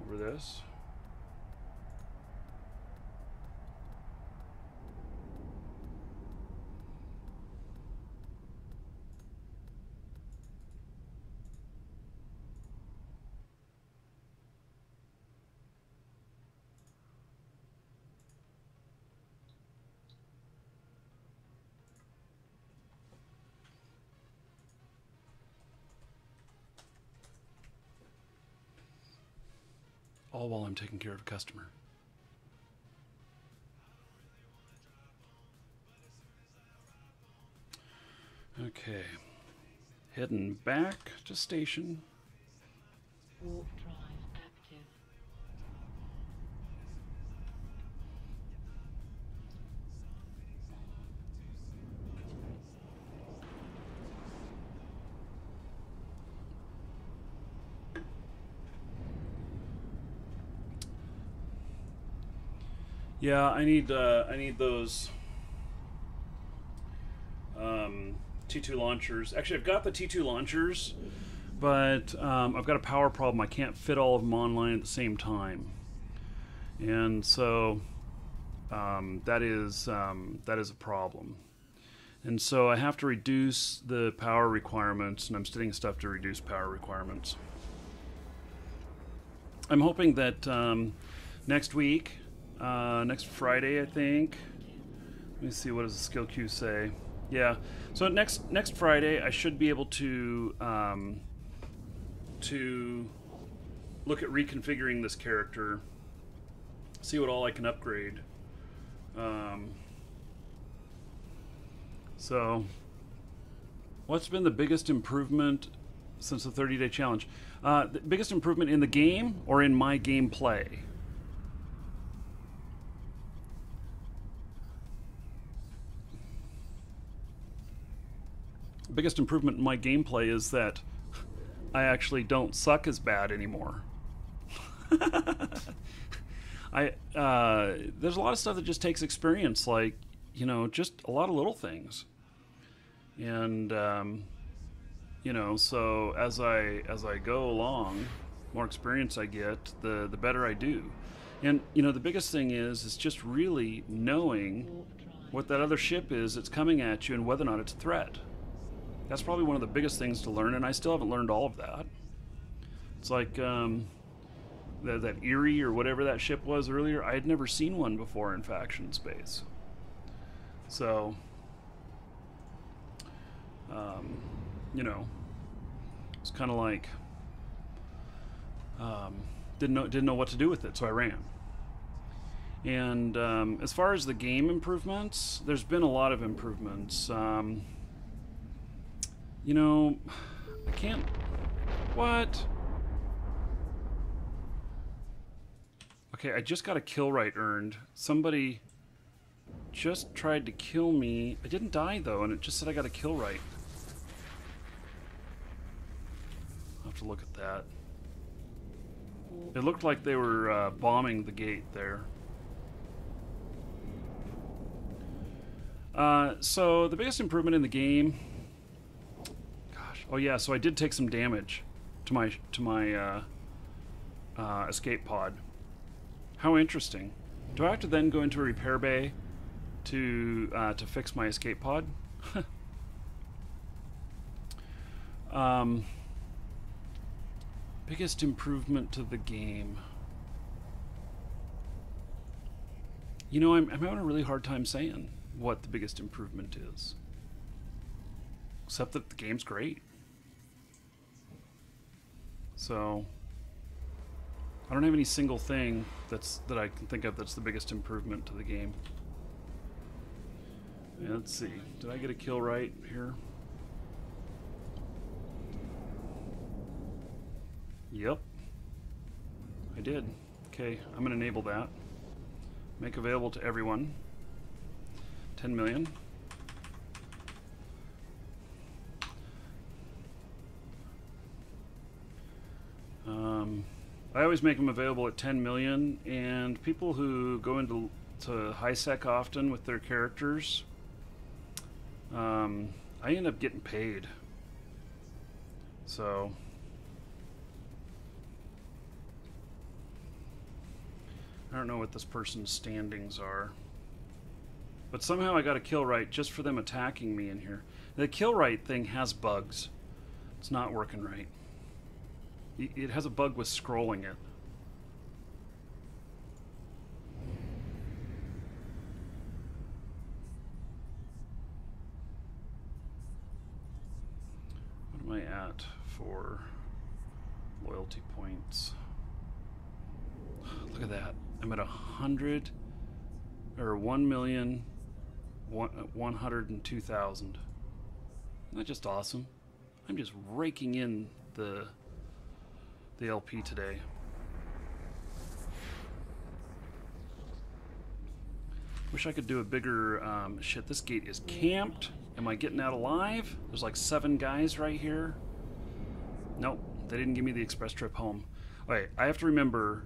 over this. All while I'm taking care of a customer. Okay. Heading back to station. Warp drive active. Yeah, I need those T2 launchers. Actually, I've got the T2 launchers, but I've got a power problem. I can't fit all of them online at the same time, and so that is a problem. And so I have to reduce the power requirements, and I'm studying stuff to reduce power requirements. I'm hoping that next week, next Friday, I think. Let me see, what does the skill queue say? Yeah, so next Friday, I should be able to look at reconfiguring this character, see what all I can upgrade. So, what's been the biggest improvement since the 30-day challenge? The biggest improvement in the game or in my gameplay? The biggest improvement in my gameplay is that I actually don't suck as bad anymore. There's a lot of stuff that just takes experience, like, you know, just a lot of little things. And you know, so as I go along, more experience I get, the better I do. And you know, the biggest thing is just really knowing what that other ship is that's coming at you and whether or not it's a threat. That's probably one of the biggest things to learn, and I still haven't learned all of that. It's like that Erie or whatever that ship was earlier. I had never seen one before in faction space. So, you know, it's kind of like didn't know what to do with it, so I ran. And as far as the game improvements, there's been a lot of improvements. You know, I can't. What? Okay, I just got a kill right earned. Somebody just tried to kill me. I didn't die though, and it just said I got a kill right. I'll have to look at that. It looked like they were bombing the gate there. So the biggest improvement in the game. Gosh, oh yeah. So I did take some damage to my escape pod. How interesting. Do I have to then go into a repair bay to fix my escape pod? Biggest improvement to the game. You know, I'm having a really hard time saying what the biggest improvement is. Except that the game's great. So I don't have any single thing that I can think of that's the biggest improvement to the game. Yeah, let's see. Did I get a kill right here? Yep. I did. Okay, I'm going to enable that. Make available to everyone. 10 million. I always make them available at 10 million, and people who go into high sec often with their characters, I end up getting paid. So I don't know what this person's standings are, but somehow I got a kill right just for them attacking me in here. The kill right thing has bugs. It's not working right. It has a bug with scrolling it. What am I at for loyalty points? Look at that. I'm at 100 or 1,102,000. Isn't that just awesome? I'm just raking in the LP today. Wish I could do a bigger shit. This gate is camped. Am I getting out alive? There's like 7 guys right here. Nope, they didn't give me the express trip home. Okay, I have to remember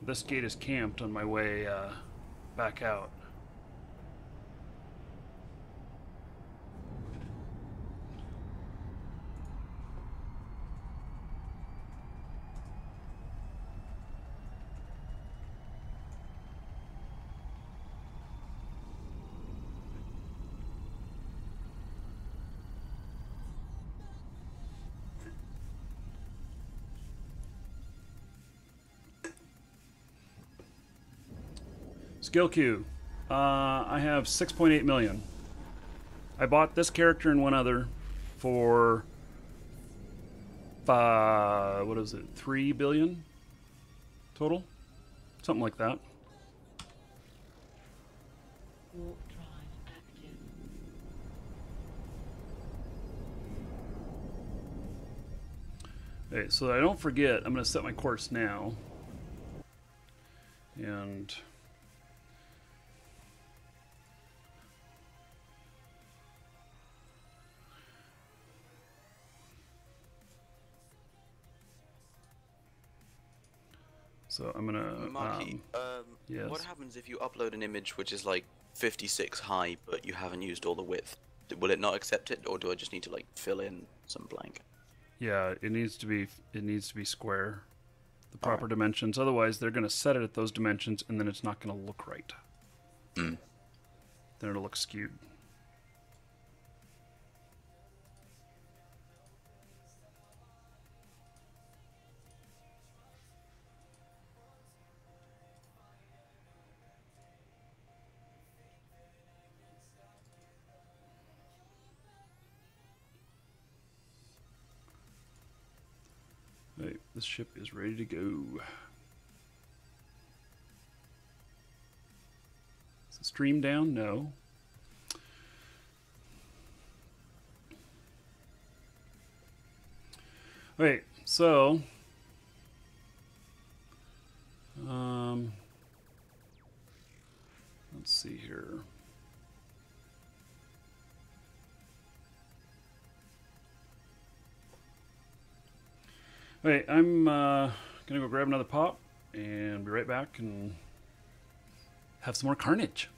this gate is camped on my way back out. Skill queue. I have 6.8 million. I bought this character and one other for what is it? 3 billion total, something like that. Warp drive active. Okay, so that I don't forget, I'm going to set my course now. And so I'm going to Markee, yes. what happens if you upload an image which is like 56 high, but you haven't used all the width? Will it not accept it, or do I just need to like fill in some blank? Yeah, it needs to be square, the proper dimensions. Otherwise, they're going to set it at those dimensions, and then it's not going to look right. Mm. Then it'll look skewed. Right, this ship is ready to go. Is the stream down? No. Okay, so let's see here. Okay, I'm gonna go grab another pop and be right back and have some more carnage.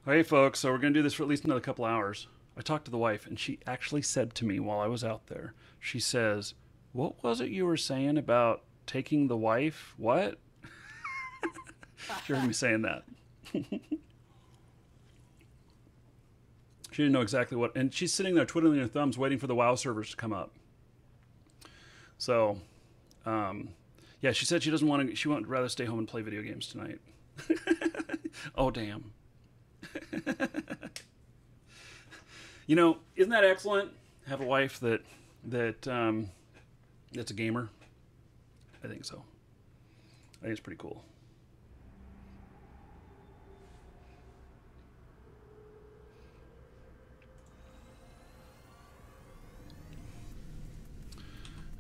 Hey, folks, so we're going to do this for at least another couple hours. I talked to the wife, and she actually said to me while I was out there, she says, what was it you were saying about taking the wife? What? She heard me saying that. She didn't know exactly what, and she's sitting there twiddling her thumbs waiting for the WoW servers to come up. So, yeah, she said she doesn't want to, she would rather stay home and play video games tonight. Oh, damn. You know, isn't that excellent? Have a wife that's a gamer. I think so. I think it's pretty cool.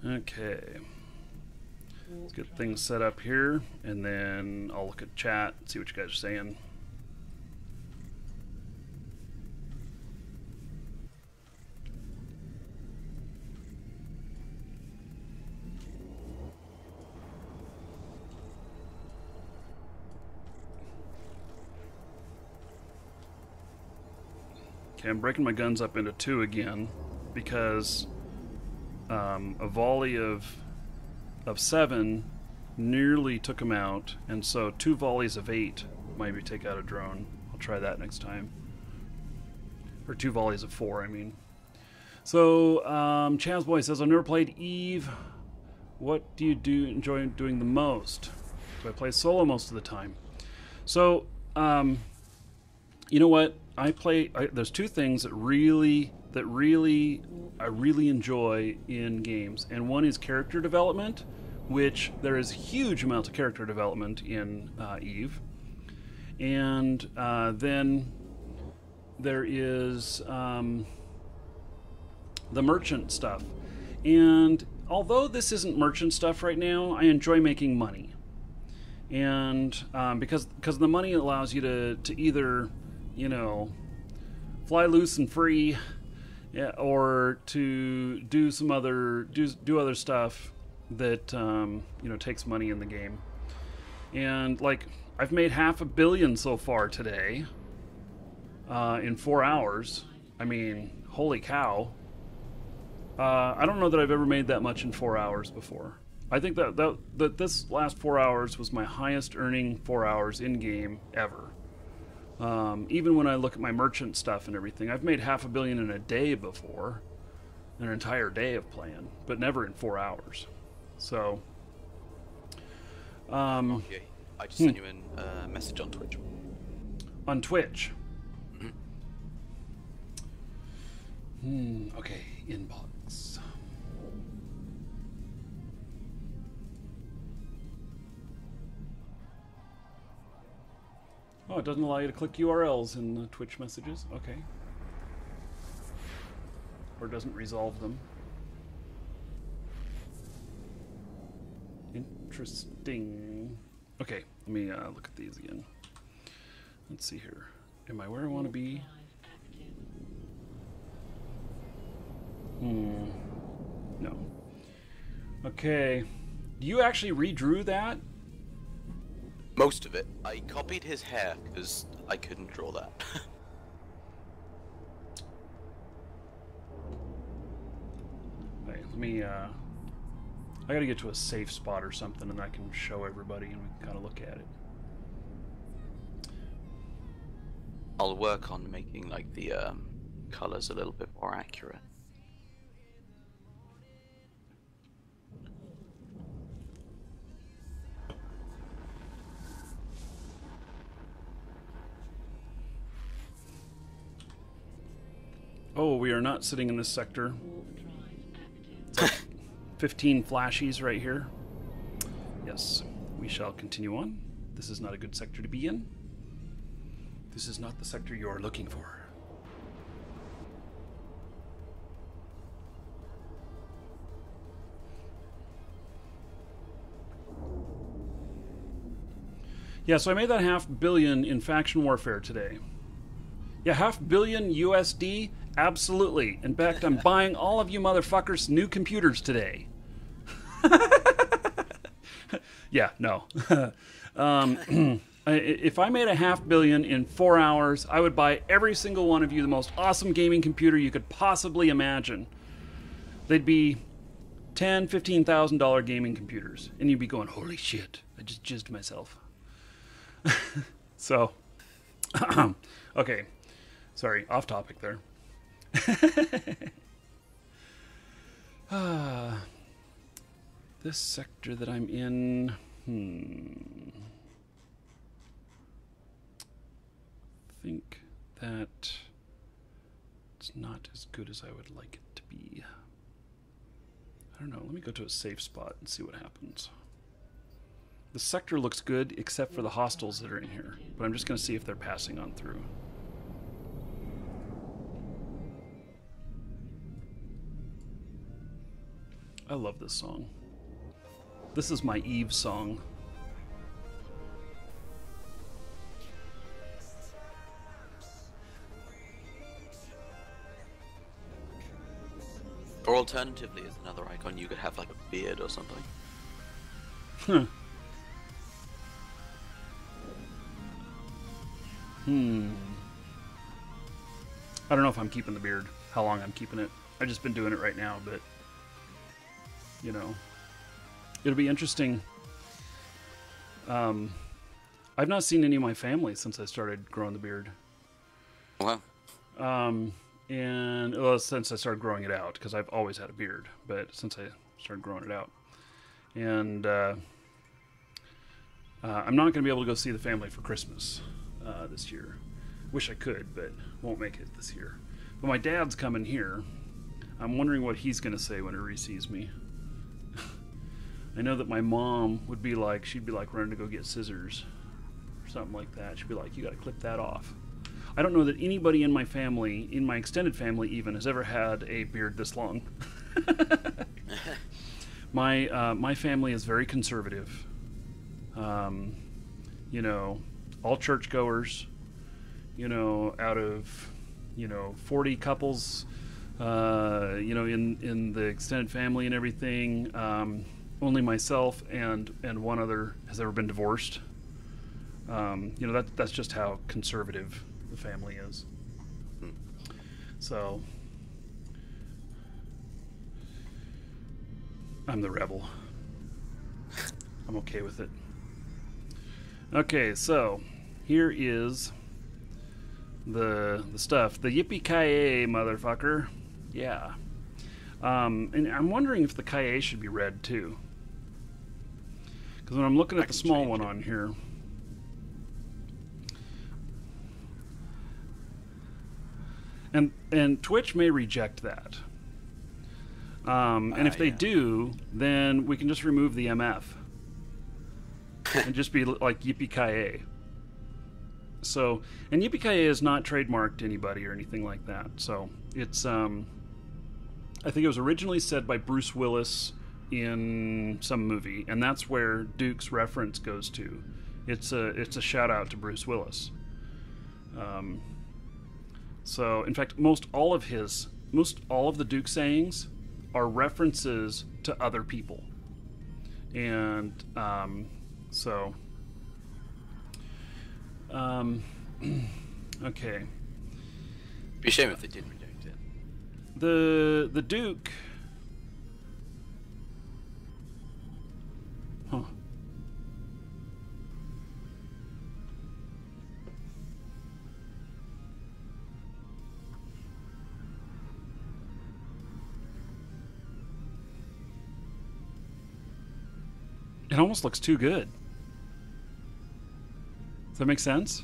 Okay. Let's get things set up here, and then I'll look at chat, see what you guys are saying. Okay, I'm breaking my guns up into 2 again, because a volley of 7 nearly took him out, and so 2 volleys of 8 maybe take out a drone. I'll try that next time. Or 2 volleys of 4, I mean. So, Chaz Boy says, I've never played Eve. What do you enjoy doing the most? Do I play solo most of the time? So, you know what? There's 2 things that I really enjoy in games, and one is character development, which there is huge amounts of character development in Eve, and then there is the merchant stuff. And although this isn't merchant stuff right now, I enjoy making money, and because the money allows you to either, you know, fly loose and free, yeah, or to do some other other stuff that you know, takes money in the game. And like, I've made $500 million so far today in 4 hours. I mean, holy cow! I don't know that I've ever made that much in 4 hours before. I think that this last 4 hours was my highest earning 4 hours in game ever. Even when I look at my merchant stuff and everything, I've made $500 million in a day before, an entire day of playing, but never in 4 hours. So, Okay, I just sent you a message on Twitch. On Twitch. Mm-hmm. Okay, inbox. Oh, it doesn't allow you to click URLs in the Twitch messages? Okay. Or doesn't resolve them. Interesting. Okay, let me look at these again. Let's see here. Am I where I want to be? No. Okay. You actually redrew that? Most of it. I copied his hair because I couldn't draw that. Okay, let me, I gotta get to a safe spot or something, and I can show everybody and we can kind of look at it. I'll work on making like the colors a little bit more accurate. Oh, we are not sitting in this sector. It's like 15 flashies right here. Yes, we shall continue on. This is not a good sector to be in. This is not the sector you are looking for. Yeah, so I made that $500 million in faction warfare today. Yeah, $500 million USD? Absolutely. In fact, I'm buying all of you motherfuckers new computers today. Yeah, no. If I made $500 million in 4 hours, I would buy every single one of you the most awesome gaming computer you could possibly imagine. They'd be $10,000, $15,000 gaming computers, and you'd be going, "Holy shit! I just jizzed myself." So, okay, sorry, off topic there. This sector that I'm in, I think that it's not as good as I would like it to be. I don't know, let me go to a safe spot and see what happens. The sector looks good except for the hostiles that are in here, but I'm just going to see if they're passing on through. I love this song. This is my Eve song. Or alternatively, as another icon, you could have like a beard or something. Huh. I don't know if I'm keeping the beard, how long I'm keeping it. I've just been doing it right now, but, you know, it'll be interesting. I've not seen any of my family since I started growing the beard. Wow. And well, since I started growing it out, because I've always had a beard, but since I started growing it out. And I'm not going to be able to go see the family for Christmas this year. Wish I could, but won't make it this year. But my dad's coming here. I'm wondering what he's going to say when he sees me. I know that my mom would be like, she'd be like running to go get scissors or something like that. She'd be like, "You got to clip that off." I don't know that anybody in my family, in my extended family even, has ever had a beard this long. My family is very conservative. You know, all churchgoers. You know, out of 40 couples, you know, in the extended family and everything, only myself and one other has ever been divorced. You know, that's just how conservative the family is. So I'm the rebel. I'm okay with it. Okay, so here is the stuff. The yippee-ki-yay, motherfucker. Yeah. And I'm wondering if the ki should be red too. Because when I'm looking at the small one on here, and Twitch may reject that. And if they do, then we can just remove the MF and just be like yippee-ki-yay. So, and yippee-ki-yay is not trademarked to anybody or anything like that. So it's I think it was originally said by Bruce Willis in some movie, and that's where Duke's reference goes to. It's a shout out to Bruce Willis. So in fact, most all of the Duke sayings are references to other people, and so okay. Be a shame if they did reject it. The Duke. Huh. It almost looks too good. Does that make sense?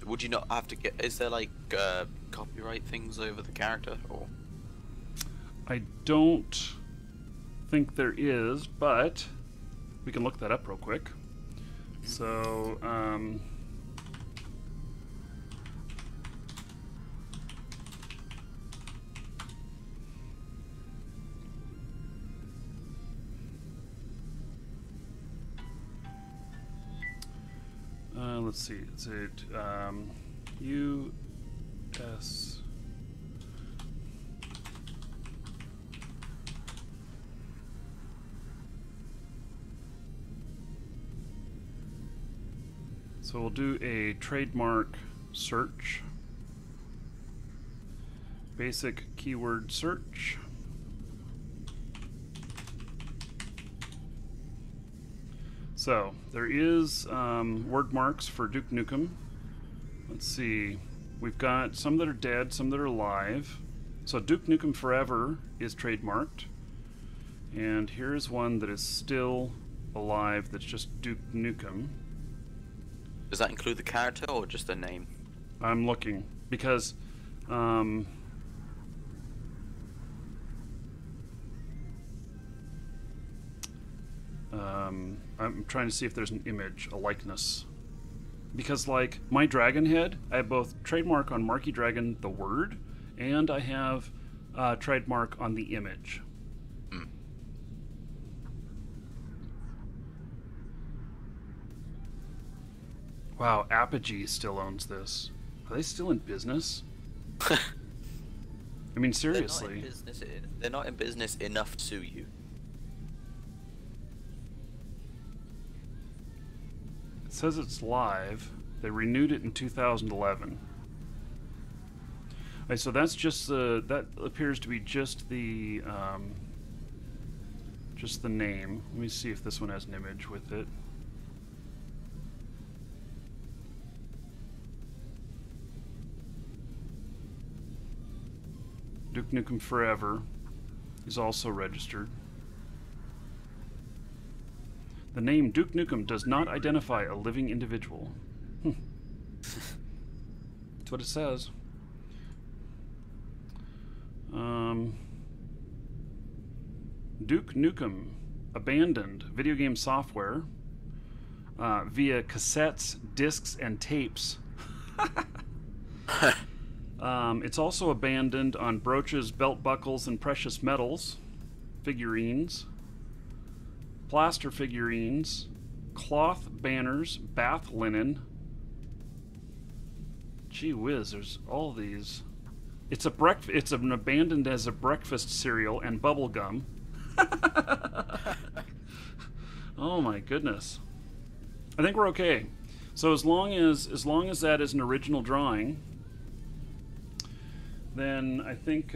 Would you not have to get? Is there like copyright things over the character, or? I don't think there is, but we can look that up real quick. So, let's see. Is it US? So we'll do a trademark search. Basic keyword search. So there is word marks for Duke Nukem. Let's see. We've got some that are dead, some that are alive. So Duke Nukem Forever is trademarked. And here's one that is still alive that's just Duke Nukem. Does that include the character or just the name? I'm looking because I'm trying to see if there's an image, a likeness. Because like my dragon head, I have both trademark on Markee Dragon, the word, and I have trademark on the image. Wow, Apogee still owns this. Are they still in business? I mean, seriously. They're not in business enough to sue you. It says it's live. They renewed it in 2011. Alright, so that's just the that appears to be just the name. Let me see if this one has an image with it. Duke Nukem Forever is also registered. The name Duke Nukem does not identify a living individual. That's what it says. Duke Nukem abandoned video game software via cassettes, discs, and tapes. It's also abandoned on brooches, belt buckles, and precious metals, figurines, plaster figurines, cloth banners, bath linen. Gee whiz, there's all these. It's an abandoned as a breakfast cereal and bubble gum. Oh my goodness. I think we're okay. So as long as that is an original drawing, then I think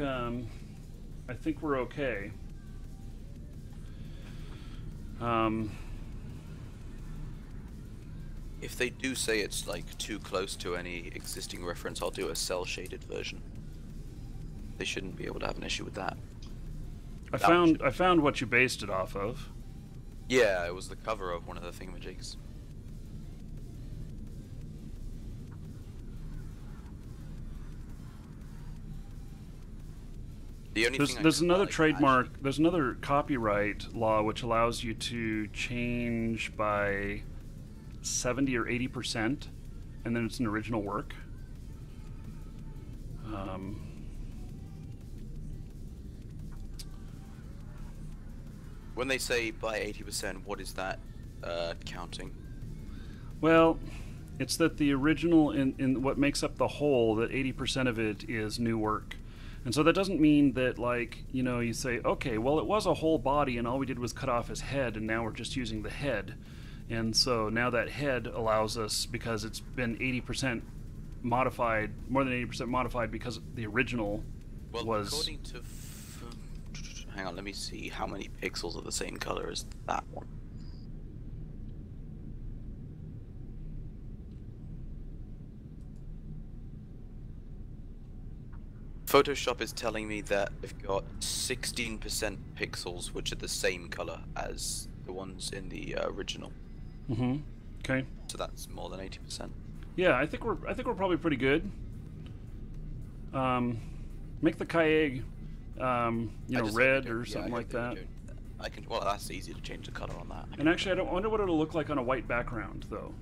we're okay. If they do say it's like too close to any existing reference, I'll do a cell shaded version. They shouldn't be able to have an issue with that. I found what you based it off of. Yeah, it was the cover of one of the thingamajigs. There's another trademark. There's another copyright law which allows you to change by 70 or 80%, and then it's an original work. When they say by 80%, what is that counting? Well, it's that the original in what makes up the whole, that 80% of it is new work. And so that doesn't mean that, like, you know, you say, okay, well, it was a whole body and all we did was cut off his head and now we're just using the head. And so now that head allows us, because it's been 80% modified, more than 80% modified because the original was... according to... hang on, let me see how many pixels are the same color as that one. Photoshop is telling me that they've got 16% pixels, which are the same color as the ones in the original. Mm-hmm. Okay. So that's more than 80%. Yeah, I think we're probably pretty good. Make the Kaeg, red or something like that. I can. Well, that's easy to change the color on that. And actually, I wonder what it'll look like on a white background, though.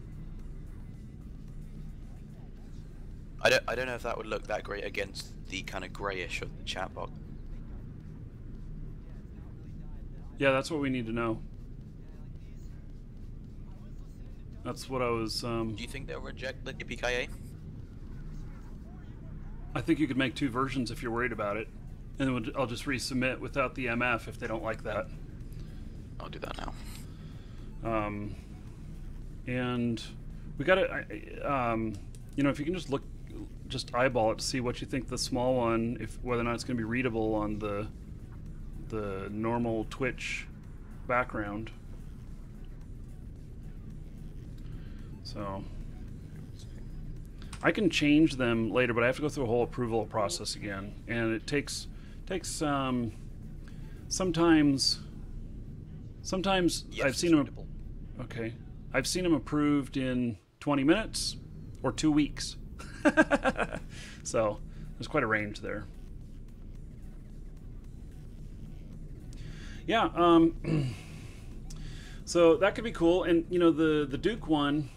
I don't know if that would look that great against the kind of grayish of the chat box. Yeah, that's what we need to know. That's what I was. Do you think they'll reject the yippee I think you could make 2 versions if you're worried about it, and then I'll just resubmit without the MF if they don't like that. I'll do that now. And we got to, you know, if you can just eyeball it to see what you think the small one, whether or not it's going to be readable on the normal Twitch background. So I can change them later, but I have to go through a whole approval process again, and it takes sometimes Yes, I've seen them. readable. Okay, I've seen them approved in 20 minutes or 2 weeks. So there's quite a range there. Yeah. So that could be cool, and you know the Duke one.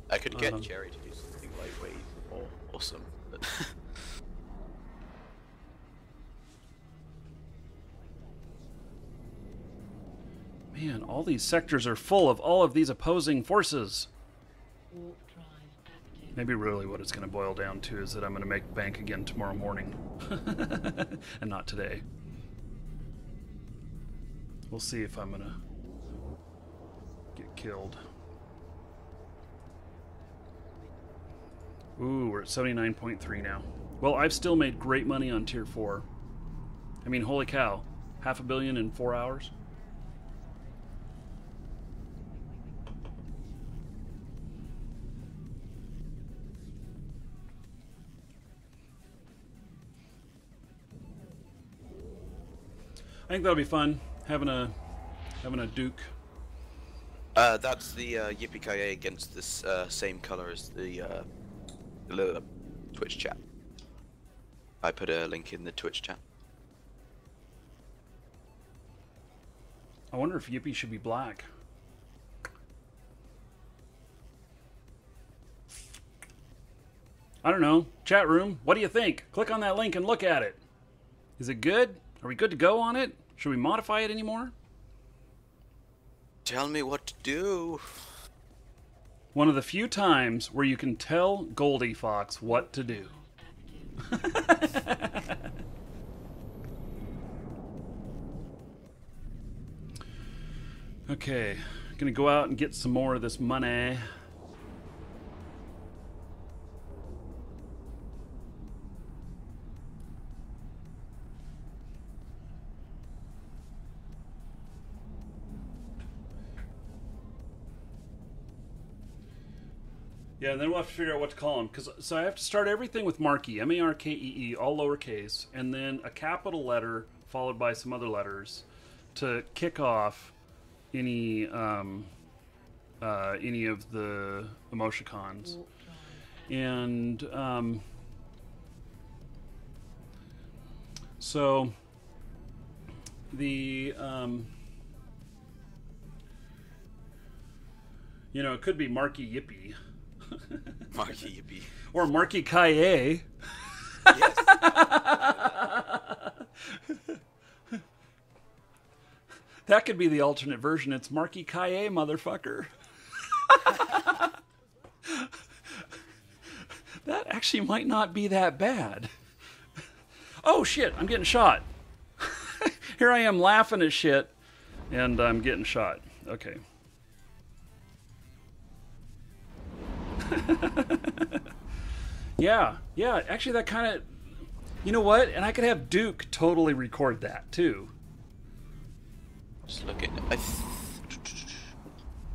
I could get Jerry to do something lightweight or awesome. But Man, all these sectors are full of all of these opposing forces. Warp drive active. Maybe really what it's going to boil down to is that I'm going to make bank again tomorrow morning. And not today. We'll see if I'm going to get killed. Ooh, we're at 79.3 now. Well, I've still made great money on Tier 4. I mean, holy cow. $500 million in 4 hours? I think that'll be fun, having a Duke. that's the yippee against this same color as the Twitch chat. I put a link in the Twitch chat. I wonder if Yippee should be black. I don't know. Chat room, what do you think? Click on that link and look at it. Is it good? Are we good to go on it? Should we modify it anymore? Tell me what to do. One of the few times where you can tell Goldie Fox what to do. Okay, gonna go out and get some more of this money. Yeah, and then we'll have to figure out what to call them. So I have to start everything with Markee, M-A-R-K-E-E, all lowercase, and then a capital letter followed by some other letters to kick off any of the emoticons. Warp drive. And so the you know, it could be Markee Yippee. Markee yippee. Or Markee Kaye. Yes. That could be the alternate version. It's Markee Kaye, motherfucker. That actually might not be that bad. Oh shit, I'm getting shot. Here I am laughing at shit, and I'm getting shot. Okay. Yeah, actually that kind of, you know what? And I could have Duke totally record that too. Just look at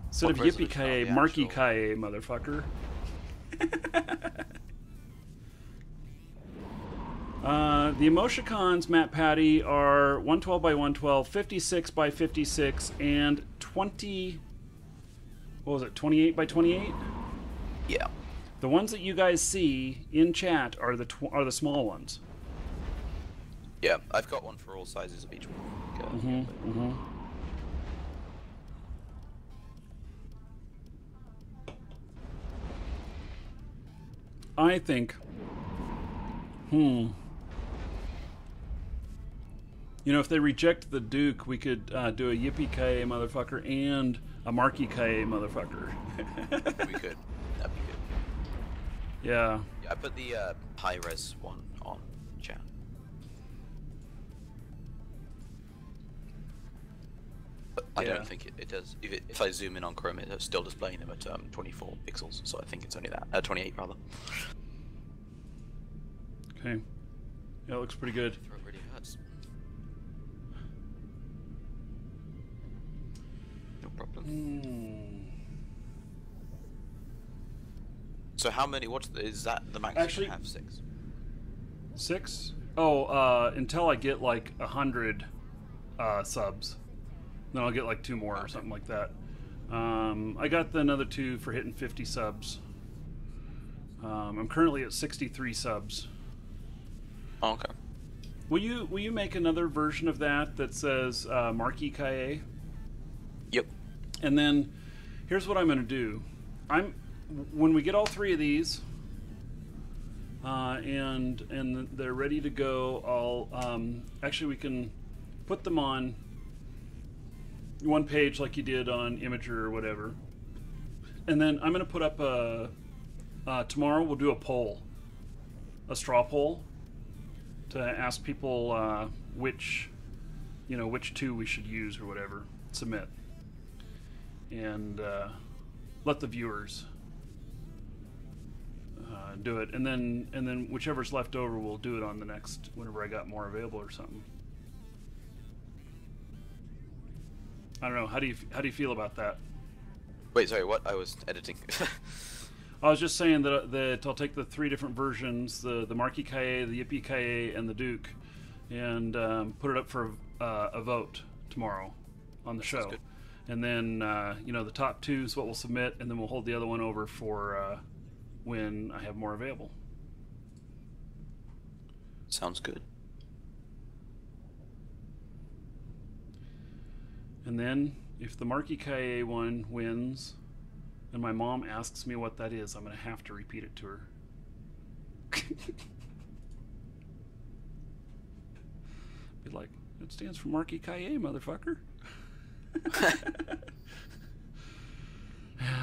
Instead of What Yippee resolution Kaye, are the Markee actual- Kaye, motherfucker. The emoticons, Matt Patty, are 112 by 112, 56 by 56, and 20. What was it? 28 by 28. Yeah. The ones that you guys see in chat are the small ones. Yeah, I've got one for all sizes of each one. Okay. I think, you You know, if they reject the Duke, we could do a Yippee-ki-yay motherfucker and a Markee-ki-yay motherfucker. We could. That'd be good. Yeah. Yeah, I put the high-res one on chat. But I Yeah. don't think it does. If I zoom in on Chrome, it's still displaying them at 24 pixels, so I think it's only that. 28 rather. Okay. Yeah, it looks pretty good. Throat really hurts. No problem. So how many? Is that the max? Actually- you can have 6. 6? Oh, until I get like 100 subs. Then I'll get like 2 more or something like that. I got another 2 for hitting 50 subs. I'm currently at 63 subs. Oh, okay. Will you make another version of that says Markee-ki-yay? Yep. And then here's what I'm going to do. When we get all 3 of these and they're ready to go, I'll actually we can put them on one page like you did on Imager or whatever. And then I'm going to put up tomorrow we'll do a poll, a straw poll, to ask people which 2 we should use or whatever. Submit and let the viewers do it, and then whichever's left over, we'll do it on the next whenever I got more available or something. I don't know. How do you feel about that? Wait, sorry. What? I was editing. I was just saying that I'll take the 3 different versions, the Markee-ki-yay, the Yippee-ki-yay, and the Duke, and put it up for a vote tomorrow on the show. good. And then the top 2 is what we'll submit, and then we'll hold the other one over for when I have more available. Sounds good. And then if the Markee-ki-yay one wins, and my mom asks me what that is, I'm going to have to repeat it to her. Be like, it stands for Markee-ki-yay, motherfucker.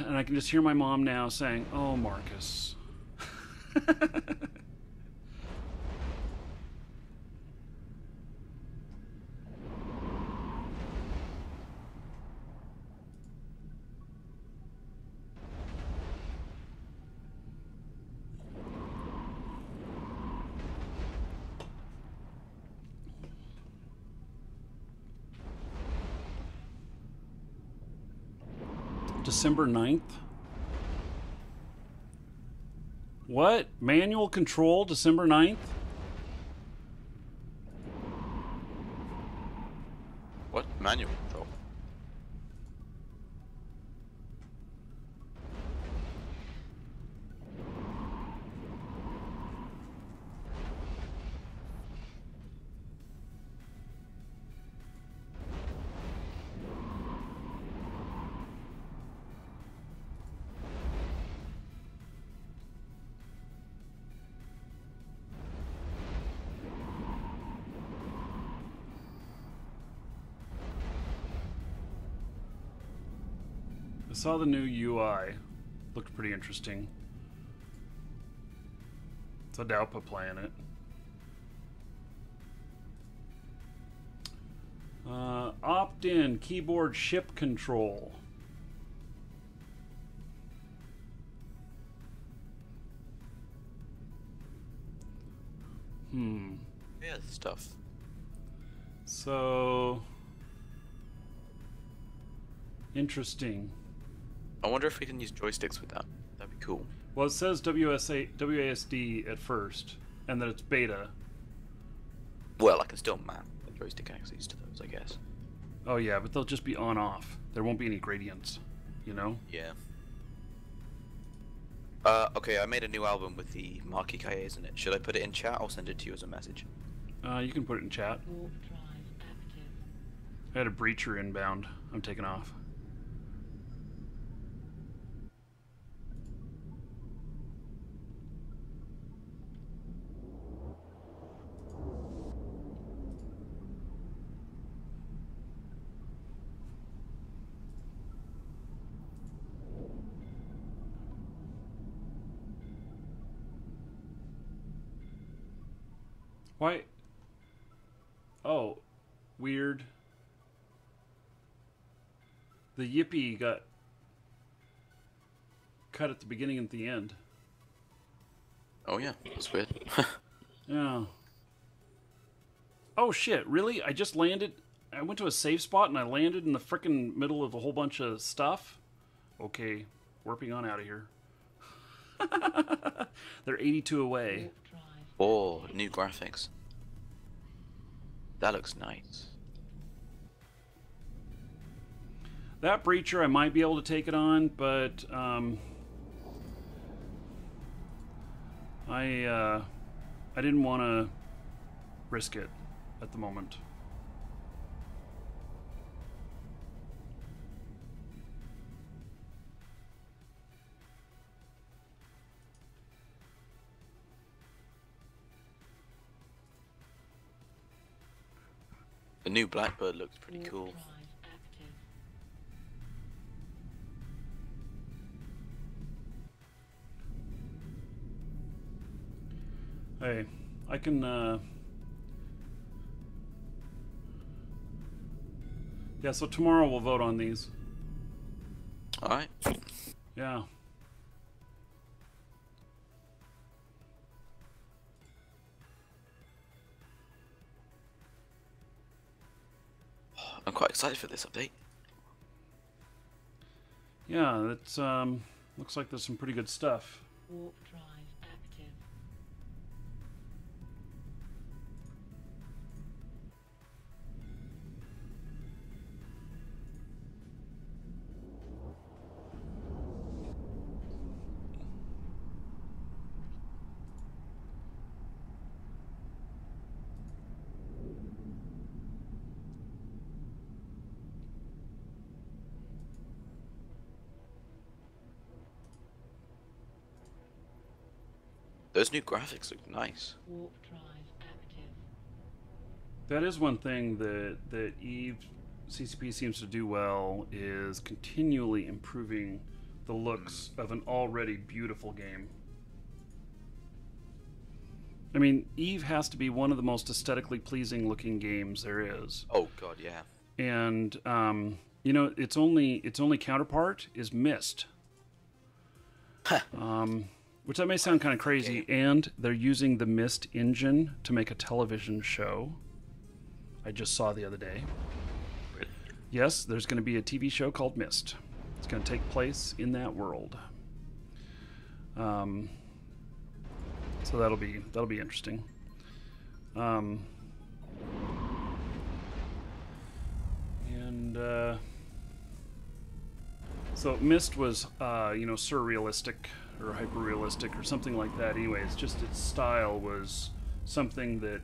And I can just hear my mom now saying, "Oh, Marcus." December 9th? What? Manual control December 9th? What? Manual control. I saw the new UI. Looked pretty interesting. It's a Daupa playing it. Opt-in keyboard ship control. Yeah, stuff. So interesting. I wonder if we can use joysticks with that. That'd be cool. Well, it says WASD at first, and that it's beta. Well, I can still map the joystick axes to those, I guess. Oh yeah, but they'll just be on-off. There won't be any gradients, you know? Yeah. Okay, I made a new album with the Markee-ki-yays in it. Should I put it in chat or send it to you as a message? You can put it in chat. Warp drive active. I had a breacher inbound. I'm taking off. Why? Oh, weird. The yippee got cut at the beginning and at the end. Oh yeah, that's weird. Yeah. Oh shit, really? I just landed... I went to a safe spot and I landed in the frickin' middle of a whole bunch of stuff? Okay, warping on out of here. They're 82 away. Warp drive. Oh, new graphics. That looks nice. That breacher, I might be able to take it on, but I didn't want to risk it at the moment. The new Blackbird looks pretty Warp cool. drive active. Hey, I can, yeah, so tomorrow we'll vote on these. Alright. Yeah. I'm quite excited for this update. Yeah, it's, looks like there's some pretty good stuff. Warp drive active. Those new graphics look nice. Warp drive active. That is one thing that Eve CCP seems to do well, is continually improving the looks of an already beautiful game. I mean, Eve has to be one of the most aesthetically pleasing looking games there is. Oh god, yeah. And you know, its only counterpart is Myst. Which that may sound kind of crazy, and they're using the Myst engine to make a television show. I just saw the other day. Really? Yes, there's going to be a TV show called Myst. It's going to take place in that world. So that'll be interesting. So Myst was you know, surrealistic or hyper-realistic or something like that. Anyways, just its style was something that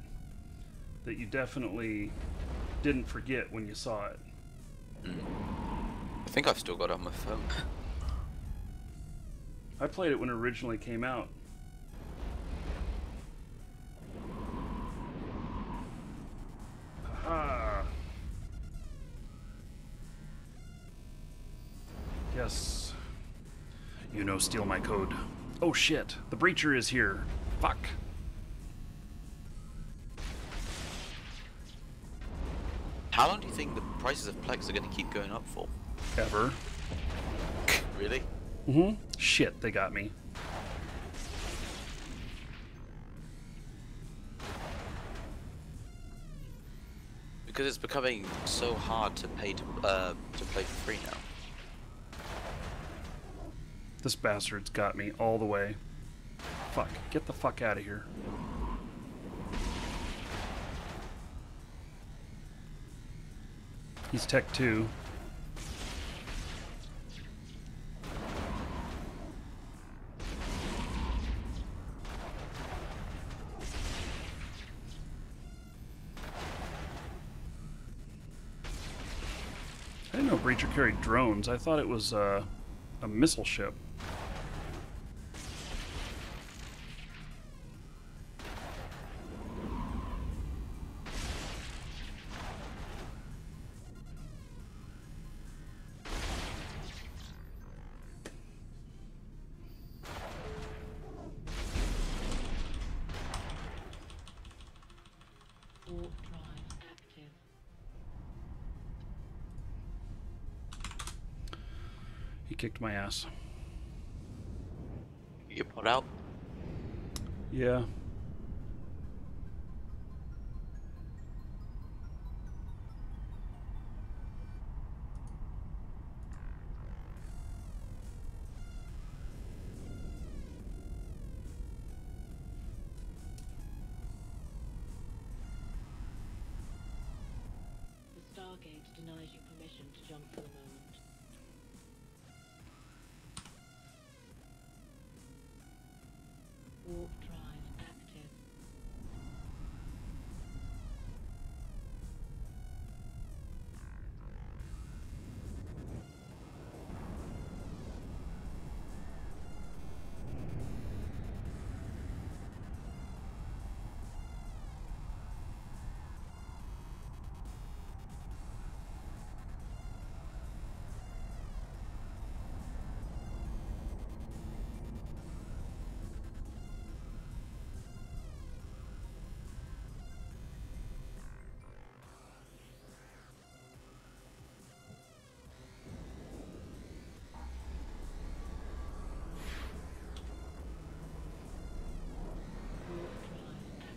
you definitely didn't forget when you saw it. I think I've still got it on my phone. I played it when it originally came out. Aha! Yes. You know, steal my code. Oh shit, the breacher is here. Fuck. How long do you think the prices of Plex are going to keep going up for? Ever. Really? Mm-hmm. Shit, they got me. Because it's becoming so hard to pay to play for free now. This bastard's got me all the way. Fuck. Get the fuck out of here. He's Tech 2. I didn't know Breacher carried drones. I thought it was a missile ship. kicked my ass. You get put out. Yeah. The Stargate denies you permission to jump for the moment. Warp drive active.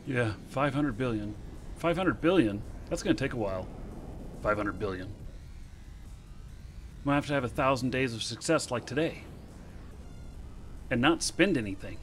Yeah, 500 billion. 500 billion? That's going to take a while. 500 billion. Might have 1,000 days of success like today. And not spend anything.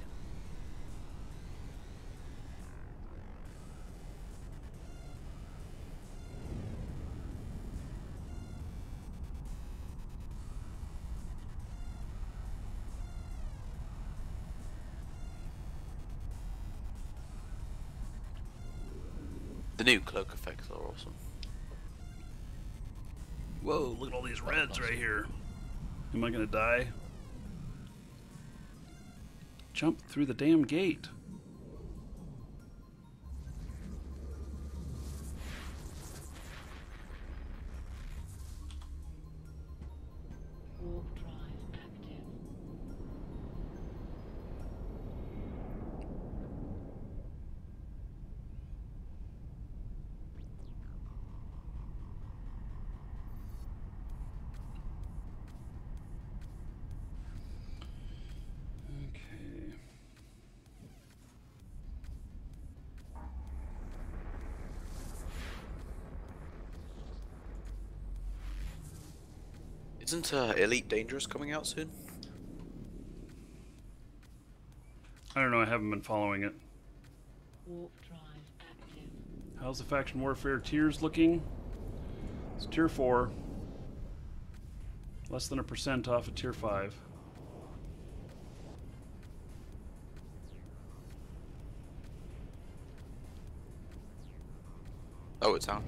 The new cloak effects are awesome. Whoa, look at all these reds right here. Am I going to die? Jump through the damn gate. Warp drive active. Okay. Isn't Elite Dangerous coming out soon? I don't know, I haven't been following it. Warp drive active. How's the Faction Warfare tiers looking? It's tier 4. Less than 1% off of tier 5. Oh, it's out.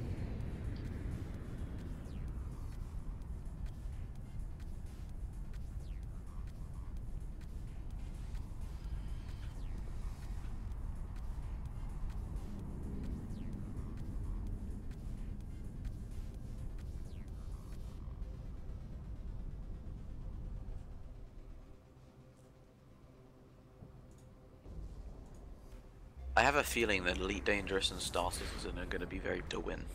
I have a feeling that Elite Dangerous and Star Citizen are going to be very to win.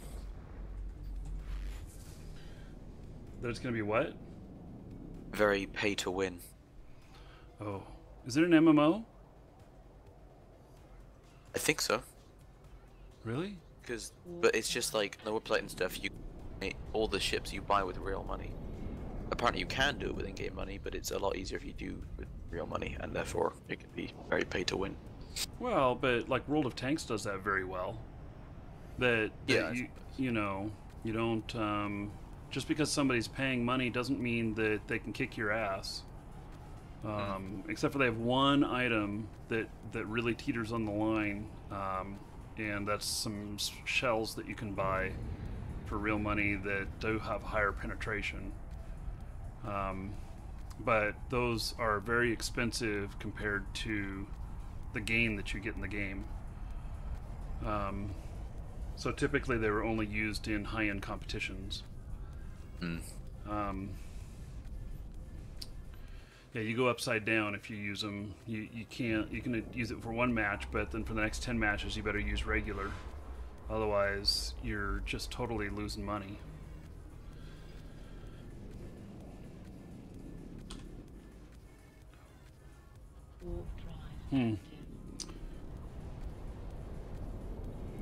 There's going to be what? Very pay to win. Oh. Is it an MMO? I think so. Really? But it's just like the website and stuff. You all the ships you buy with real money. Apparently, you can do it with in-game money, but it's a lot easier if you do with real money, and therefore it can be very pay to win. Well, but like World of Tanks does that very well. That Yeah, you know, you don't just because somebody's paying money doesn't mean that they can kick your ass. Except for they have one item that really teeters on the line, and that's some shells that you can buy for real money that do have higher penetration. But those are very expensive compared to the gain that you get in the game. So typically they were only used in high-end competitions. Yeah, you go upside down if you use them. You can't. You can use it for one match, but then for the next 10 matches, you better use regular. Otherwise, you're just totally losing money. Hmm.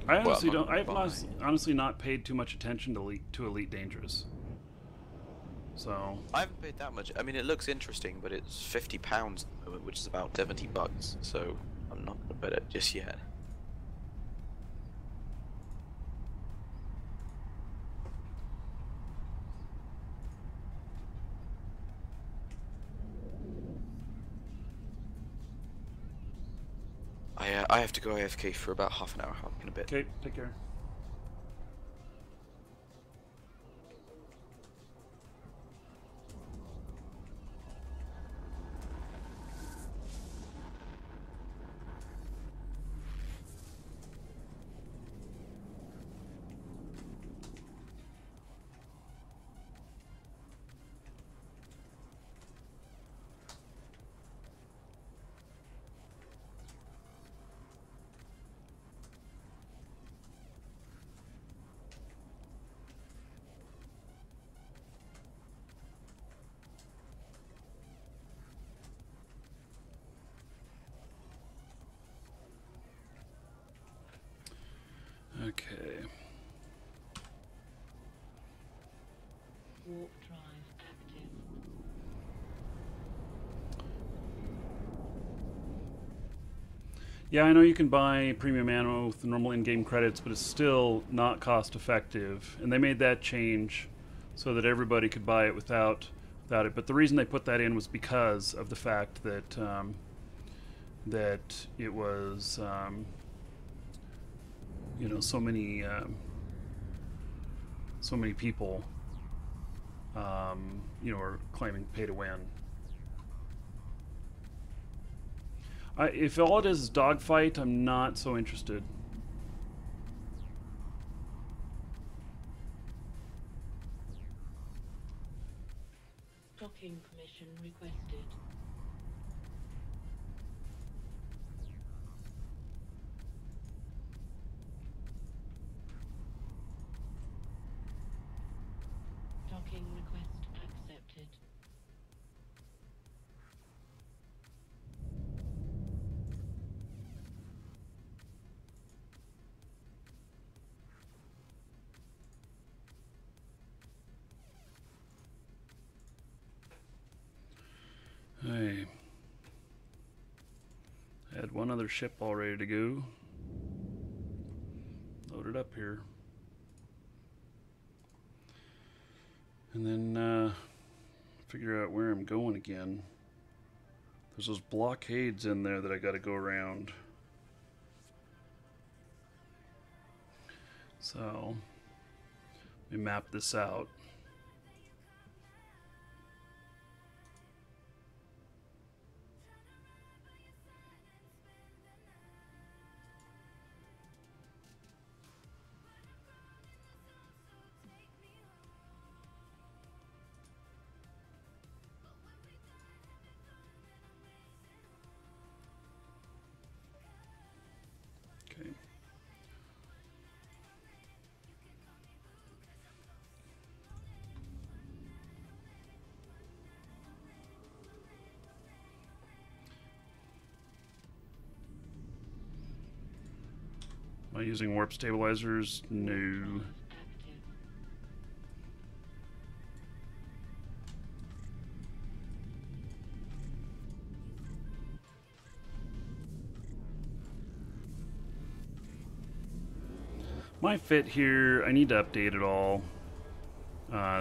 Well, I honestly I'm not don't. I've gonna honestly not paid too much attention to Elite Dangerous. So I haven't paid that much. I mean, it looks interesting, but it's £50 at the moment, which is about $70. So I'm not gonna bet it just yet. I have to go AFK for about half an hour. I'll be in a bit. okay, take care. Okay. Warp drive active. Yeah, I know you can buy premium ammo with normal in-game credits, but it's still not cost-effective. And they made that change so that everybody could buy it without it. But the reason they put that in was because of the fact that that it was you know, so many people you know, are claiming pay to win. If all it is dogfight, I'm not so interested. Docking permission requested. Docking request accepted. Hey. I had one other ship all ready to go. Loaded up here. And then figure out where I'm going again. There's those blockades in there that I gotta go around. So, let me map this out. Okay. Am I using warp stabilizers? No. Active. My fit here, I need to update it all.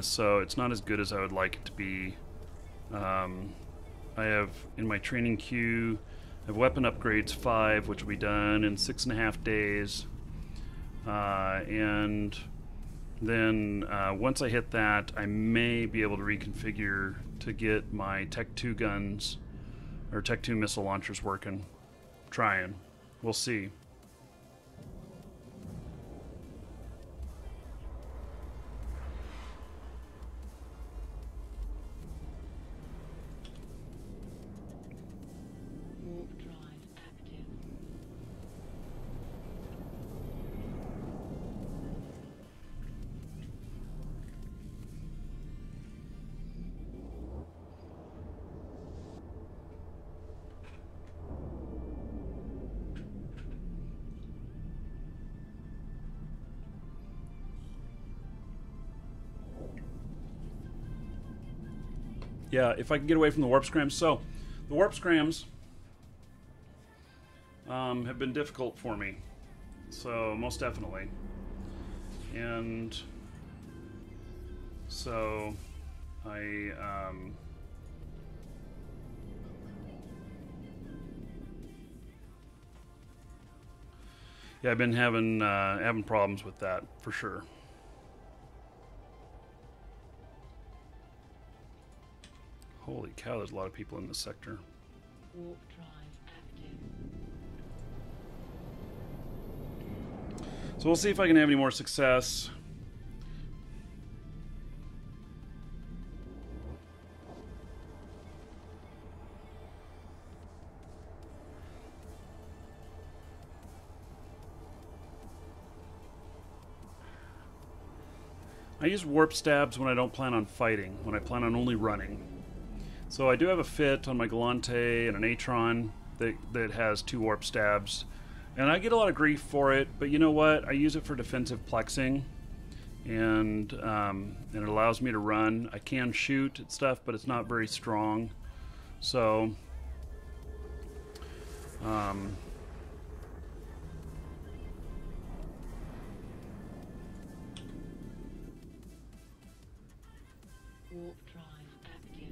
So it's not as good as I would like it to be. I have in my training queue, I have weapon upgrades 5, which will be done in 6.5 days. And then once I hit that, I may be able to reconfigure to get my Tech 2 guns or Tech 2 missile launchers working. Trying. We'll see. Warp drive active. Yeah, if I can get away from the warp scrams. So, the warp scrams have been difficult for me. So, most definitely. And so, I, yeah, I've been having problems with that for sure. Holy cow, there's a lot of people in this sector. Warp drive active. So we'll see if I can have any more success. I use warp stabs when I don't plan on fighting, when I plan on only running. So I do have a fit on my Galante and an Atron that has 2 warp stabs. And I get a lot of grief for it, but you know what? I use it for defensive plexing. And it allows me to run. I can shoot at stuff, but it's not very strong. So... Warp drive active.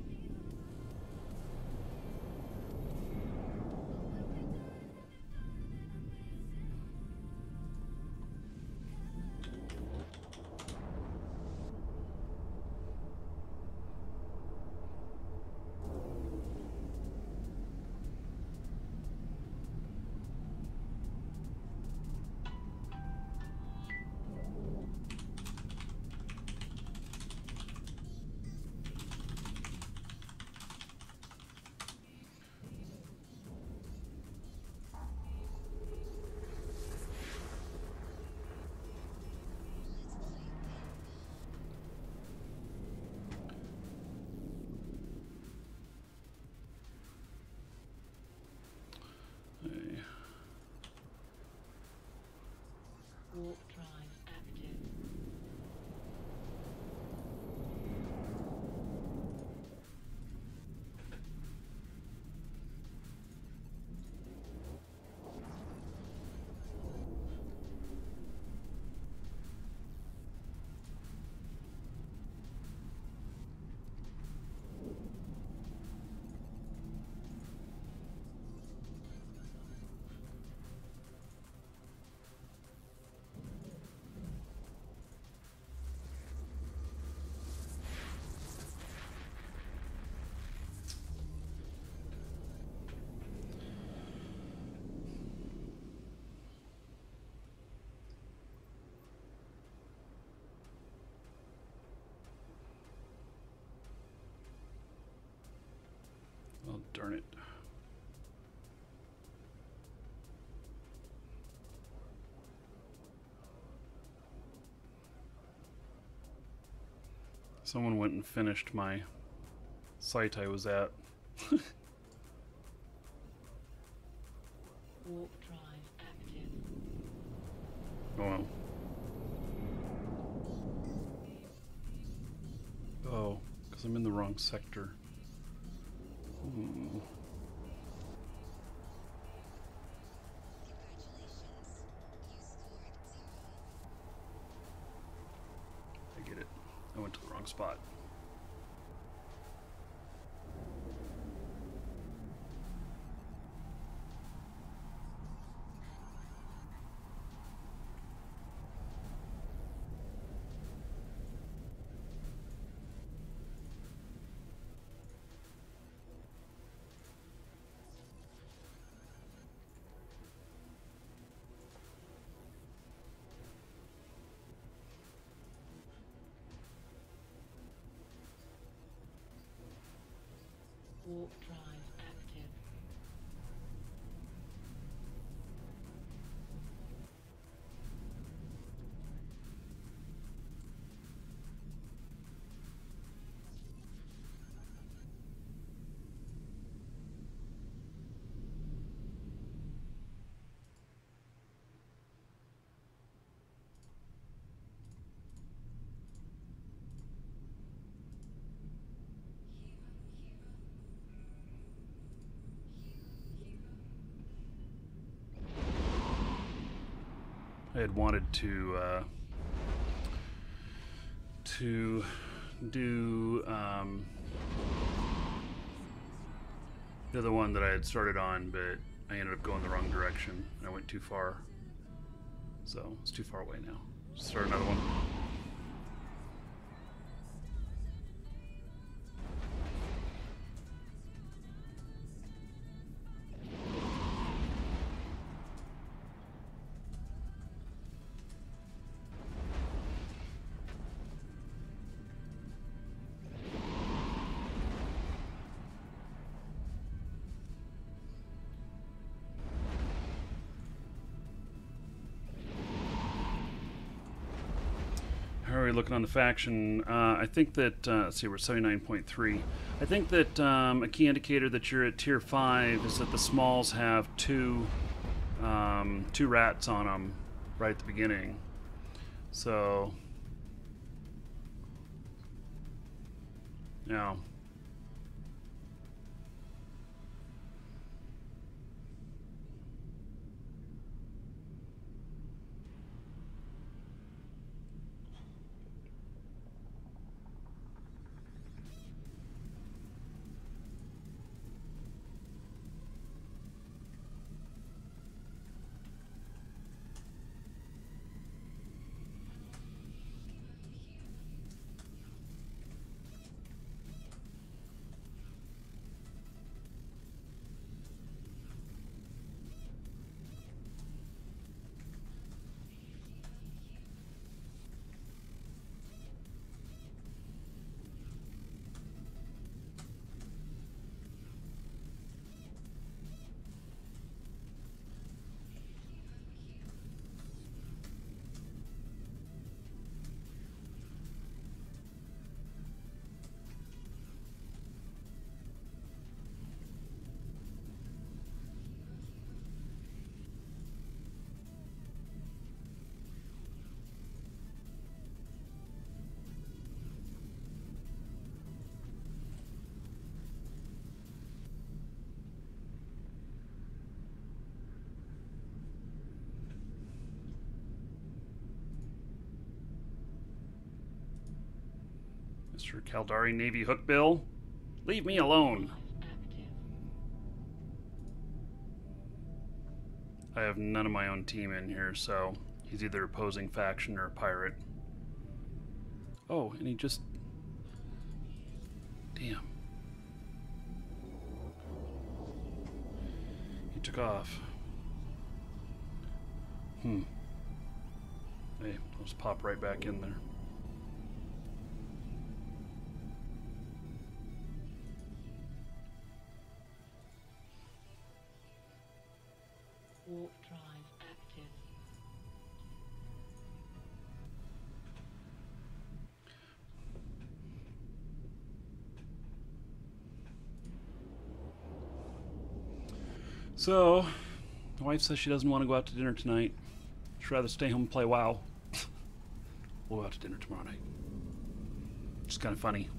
Warp drive active. Oh, darn it. Someone went and finished my site I was at. Warp drive active. Oh no. Oh, because I'm in the wrong sector. Hmm. I get it. I went to the wrong spot. I had wanted to do the other one that I had started on, but I ended up going the wrong direction and I went too far. So it's too far away now. Start another one. How are we looking on the faction? I think that, let's see, we're 79.3. I think that a key indicator that you're at tier 5 is that the smalls have two rats on them right at the beginning. So, yeah. Mr. Caldari Navy Hookbill, leave me alone. I have none of my own team in here, so he's either opposing faction or a pirate. Oh, and he just... Damn. He took off. Hey, let's pop right back in there. Warp drive active. So, my wife says she doesn't want to go out to dinner tonight. She'd rather stay home and play WoW. We'll go out to dinner tomorrow night. It's kind of funny.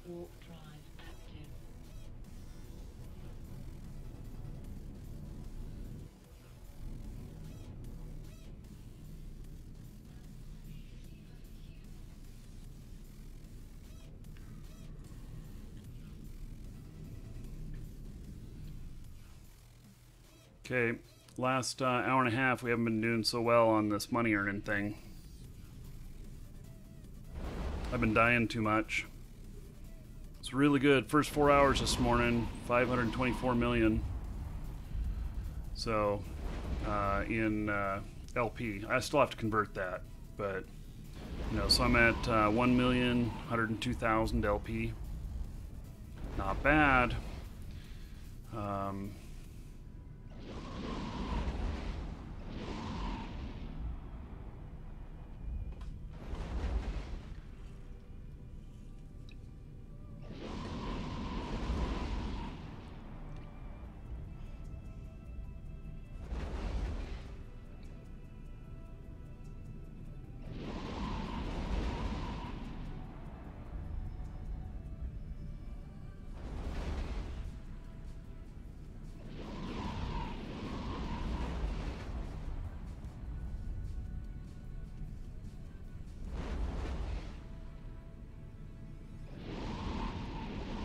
Warp drive active. Okay, last hour and a half we haven't been doing so well on this money earning thing. I've been dying too much. It's really good. First 4 hours this morning, 524 million. So, in LP, I still have to convert that, but you know, so I'm at 1,102,000 LP. Not bad.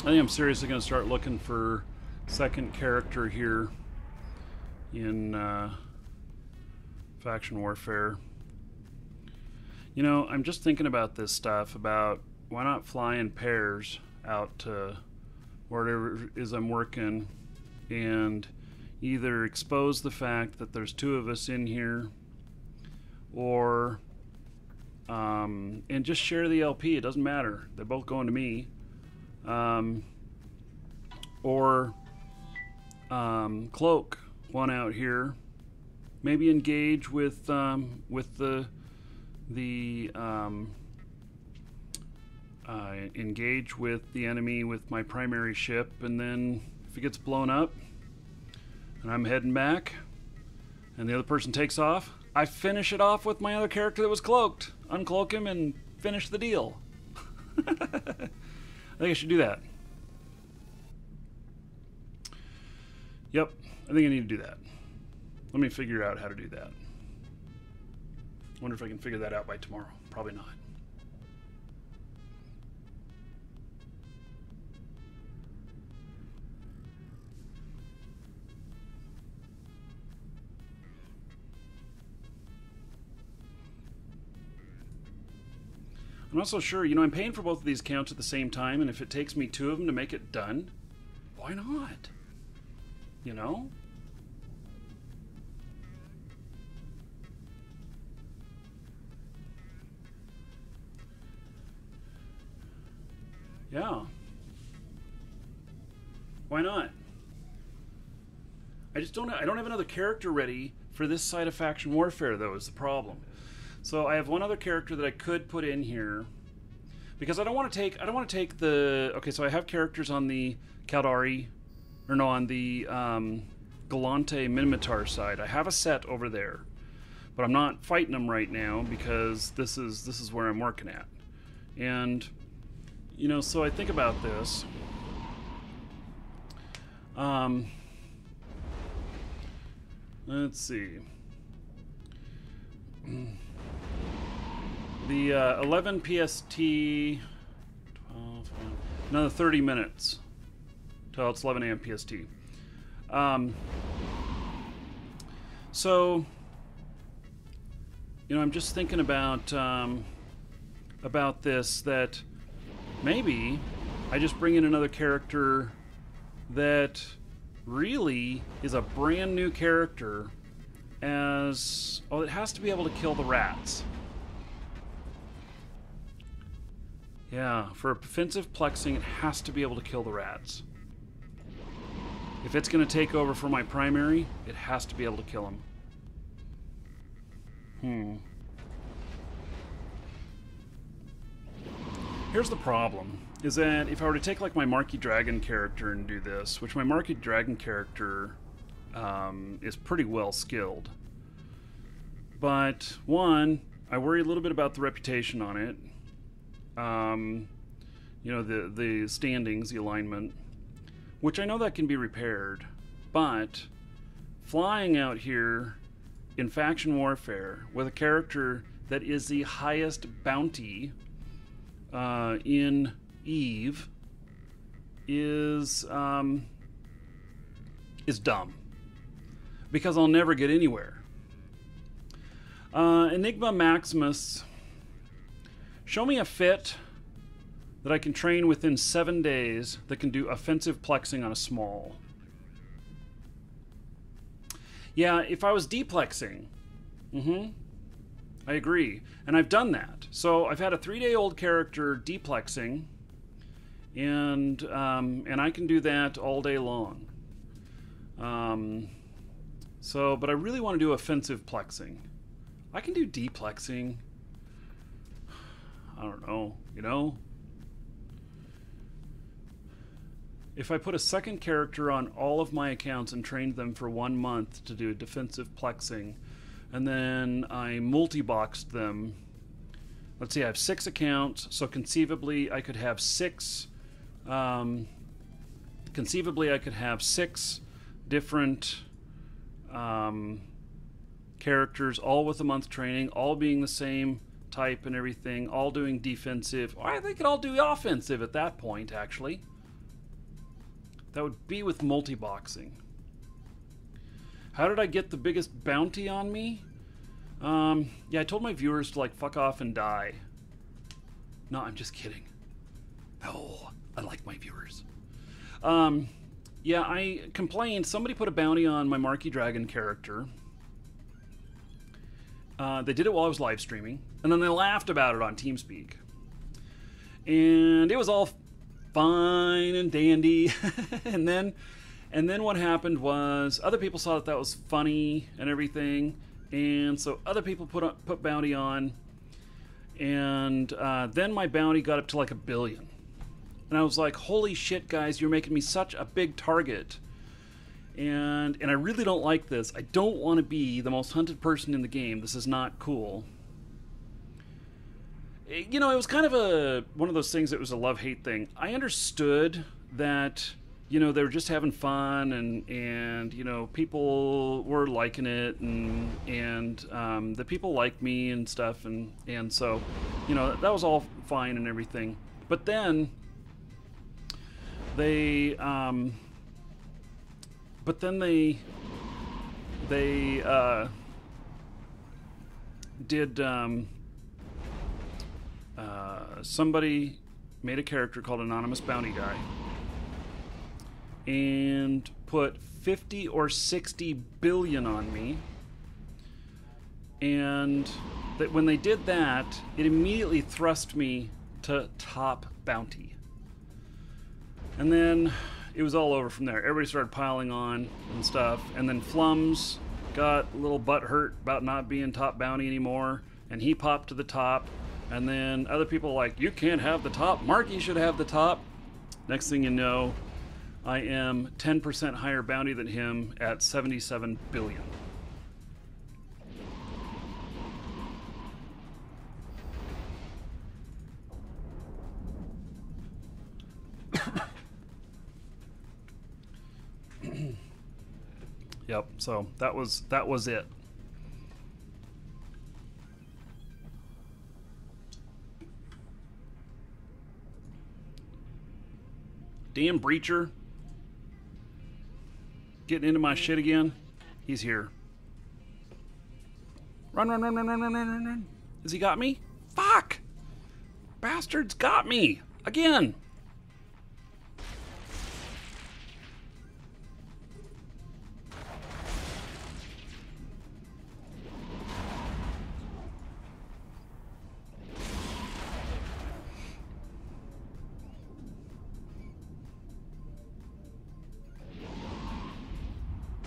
think I'm seriously going to start looking for second character here in Faction Warfare. You know, I'm just thinking about this stuff, about why not fly in pairs out to wherever it is I'm working and either expose the fact that there's two of us in here, or and just share the LP. It doesn't matter. They're both going to me. Or cloak one out here. Maybe engage with the engage with the enemy with my primary ship, and then if it gets blown up and I'm heading back and the other person takes off, I finish it off with my other character that was cloaked. Uncloak him and finish the deal. I think I should do that. Yep, I think I need to do that. Let me figure out how to do that. Wonder if I can figure that out by tomorrow. Probably not. I'm not so sure. You know, I'm paying for both of these accounts at the same time, and if it takes me 2 of them to make it done, why not? You know? Yeah. Why not? I don't have another character ready for this side of Faction Warfare, though, is the problem. So I have one other character that I could put in here, because I don't want to take the, okay, so I have characters on the Caldari, or no, on the Galante Minotaur side. I have a set over there, but I'm not fighting them right now because this is where I'm working at. And you know, so I think about this. Let's see. The 11 PST, 12, another 30 minutes till it's 11 a.m. PST. So, you know, I'm just thinking about this, that maybe I just bring in another character that really is a brand new character, as, oh, it has to be able to kill the rats. Yeah, for offensive plexing, it has to be able to kill the rats. If it's going to take over for my primary, it has to be able to kill them. Here's the problem, is that if I were to take like my Markee Dragon character and do this, which my Markee Dragon character is pretty well skilled, but one, I worry a little bit about the reputation on it. You know, the standings, the alignment, which I know that can be repaired, but flying out here in Faction Warfare with a character that is the highest bounty in Eve is dumb, because I'll never get anywhere. Enigma Maximus, show me a fit that I can train within 7 days that can do offensive plexing on a small. Yeah, if I was deplexing, I agree. And I've done that. So I've had a 3-day-old character deplexing, and I can do that all day long. But I really want to do offensive plexing. I can do deplexing. I don't know, you know? If I put a second character on all of my accounts and trained them for 1 month to do defensive plexing, and then I multi-boxed them, let's see, I have 6 accounts, so conceivably I could have 6 different characters, all with a month training, all being the same type and everything, all doing defensive. Or they could all do offensive at that point, actually. That would be with multi-boxing. How did I get the biggest bounty on me? Yeah, I told my viewers to like fuck off and die. No, I'm just kidding. No, I like my viewers. Yeah, I complained. Somebody put a bounty on my Markee Dragon character. They did it while I was live streaming, and then they laughed about it on TeamSpeak. And it was all fine and dandy. and then what happened was other people saw that that was funny and everything, and so other people put bounty on, and then my bounty got up to like 1 billion. And I was like, holy shit, guys, you're making me such a big target. And I really don't like this. I don't want to be the most hunted person in the game. This is not cool. You know, it was kind of one of those things that was a love-hate thing. I understood that, you know, they were just having fun and you know, people were liking it and the people liked me and stuff and so, you know, that was all fine and everything. But then they did somebody made a character called Anonymous Bounty Guy and put 50 or 60 billion on me, and that when they did that, it immediately thrust me to top bounty. And then it was all over from there. Everybody started piling on and stuff. And then Flums got a little butthurt about not being top bounty anymore. And he popped to the top. And then other people were like, you can't have the top. Markee should have the top. Next thing you know, I am 10% higher bounty than him at 77 billion. Yep, so that was it. Damn Breacher. Getting into my shit again. He's here. Run, run, run, run, run, run, run, run, run. Has he got me? Fuck! Bastard's got me! Again!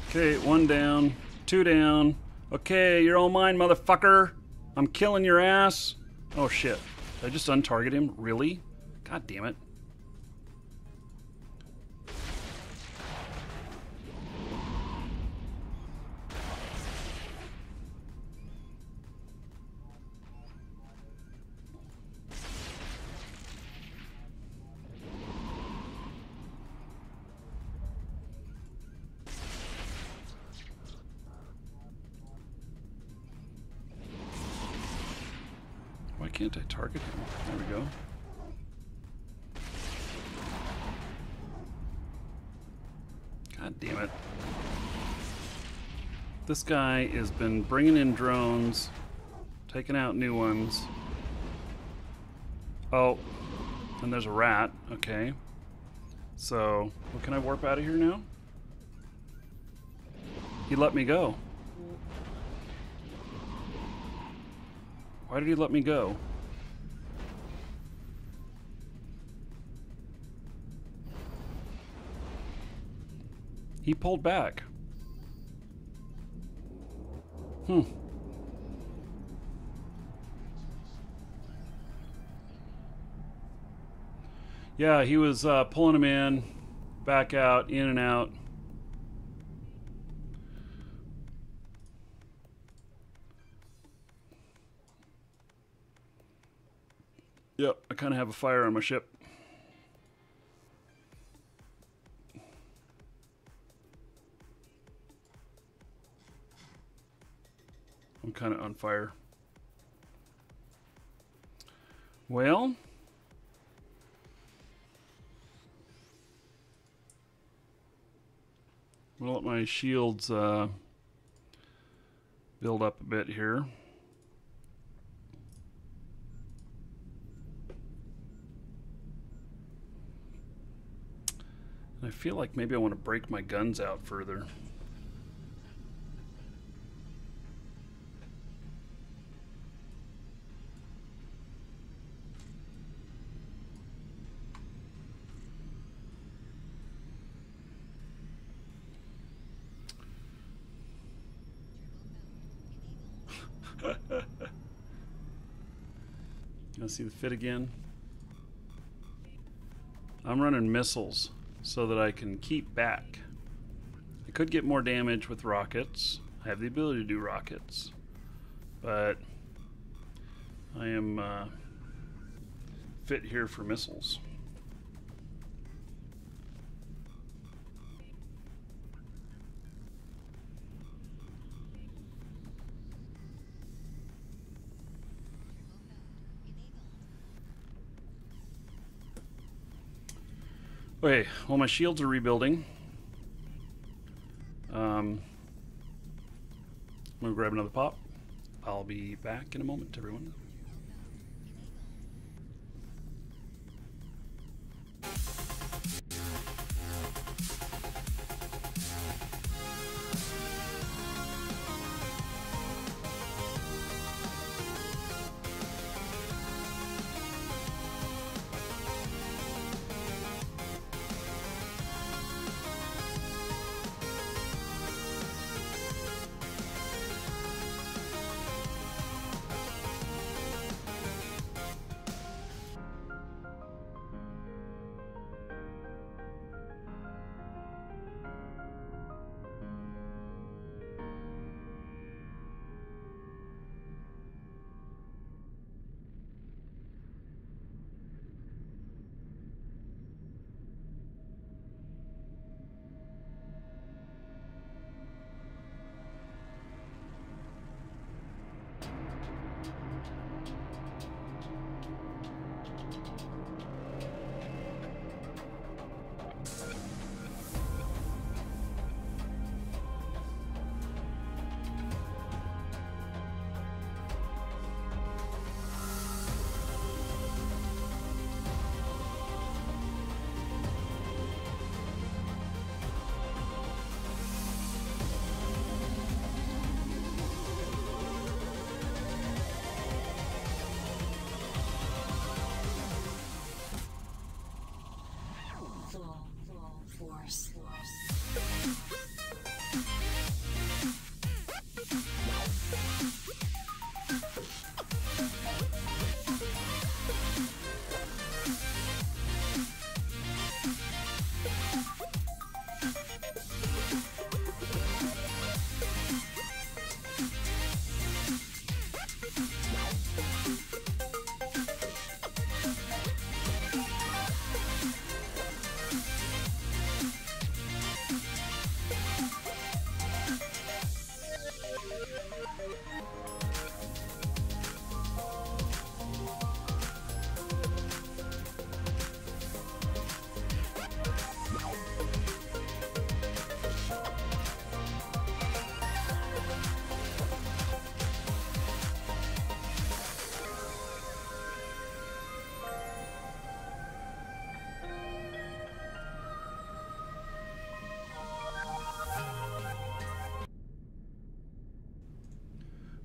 Okay, 1 down, 2 down. Okay, you're all mine, motherfucker. I'm killing your ass. Oh shit. Did I just untarget him? Really? God damn it. Why can't I target him? There we go. God damn it. This guy has been bringing in drones, taking out new ones. Oh, and there's a rat. Okay. So, well, can I warp out of here now? He let me go. Why did he let me go? He pulled back. Yeah, he was pulling him in, back out, in and out. Yep, I kind of have a fire on my ship. I'm kind of on fire. Well, gonna let my shields build up a bit here. And I feel like maybe I want to break my guns out further. You want to see the fit again? I'm running missiles so that I can keep back. I could get more damage with rockets. I have the ability to do rockets. But I am fit here for missiles. Okay, well, my shields are rebuilding. I'm gonna grab another pop. I'll be back in a moment, everyone. Force.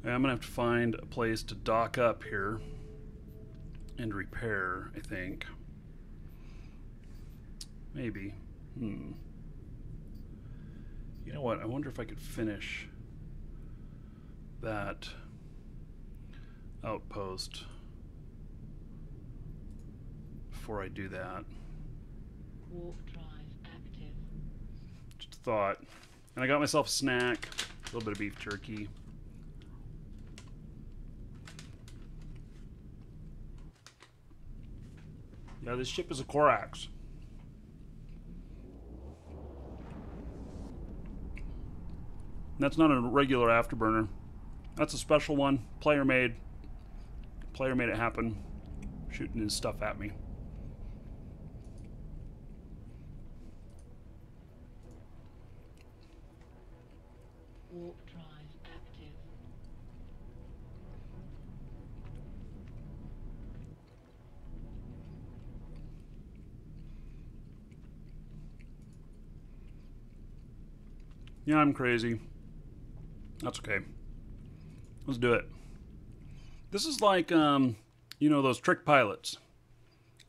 I'm gonna have to find a place to dock up here and repair, I think. Maybe. You know what? I wonder if I could finish that outpost before I do that. Warp drive active. Just a thought. And I got myself a snack, a little bit of beef jerky. Yeah, this ship is a Corax. That's not a regular afterburner. That's a special one. Player made. Player made it happen. Shooting his stuff at me. Yeah, I'm crazy. That's okay. Let's do it. This is like, you know, those trick pilots.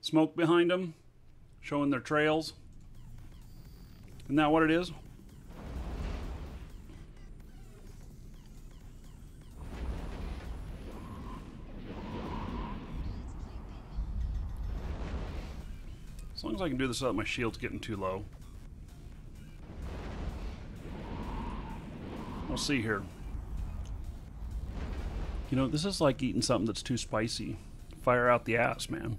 Smoke behind them, showing their trails. Isn't that what it is? As long as I can do this without my shield's getting too low. We'll see here. You know, this is like eating something that's too spicy. Fire out the ass, man.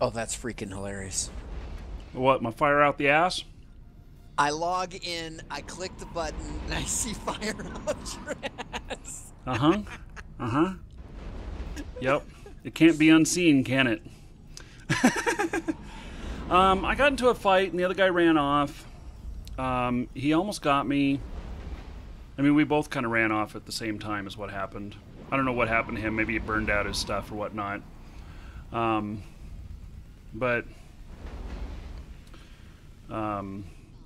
Oh, that's freaking hilarious. What, my fire out the ass? I log in, I click the button, and I see fire out your ass. Uh-huh. Uh-huh. Yep. It can't be unseen, can it? I got into a fight, and the other guy ran off. He almost got me. I mean, we both kind of ran off at the same time is what happened. I don't know what happened to him. Maybe he burned out his stuff or whatnot. But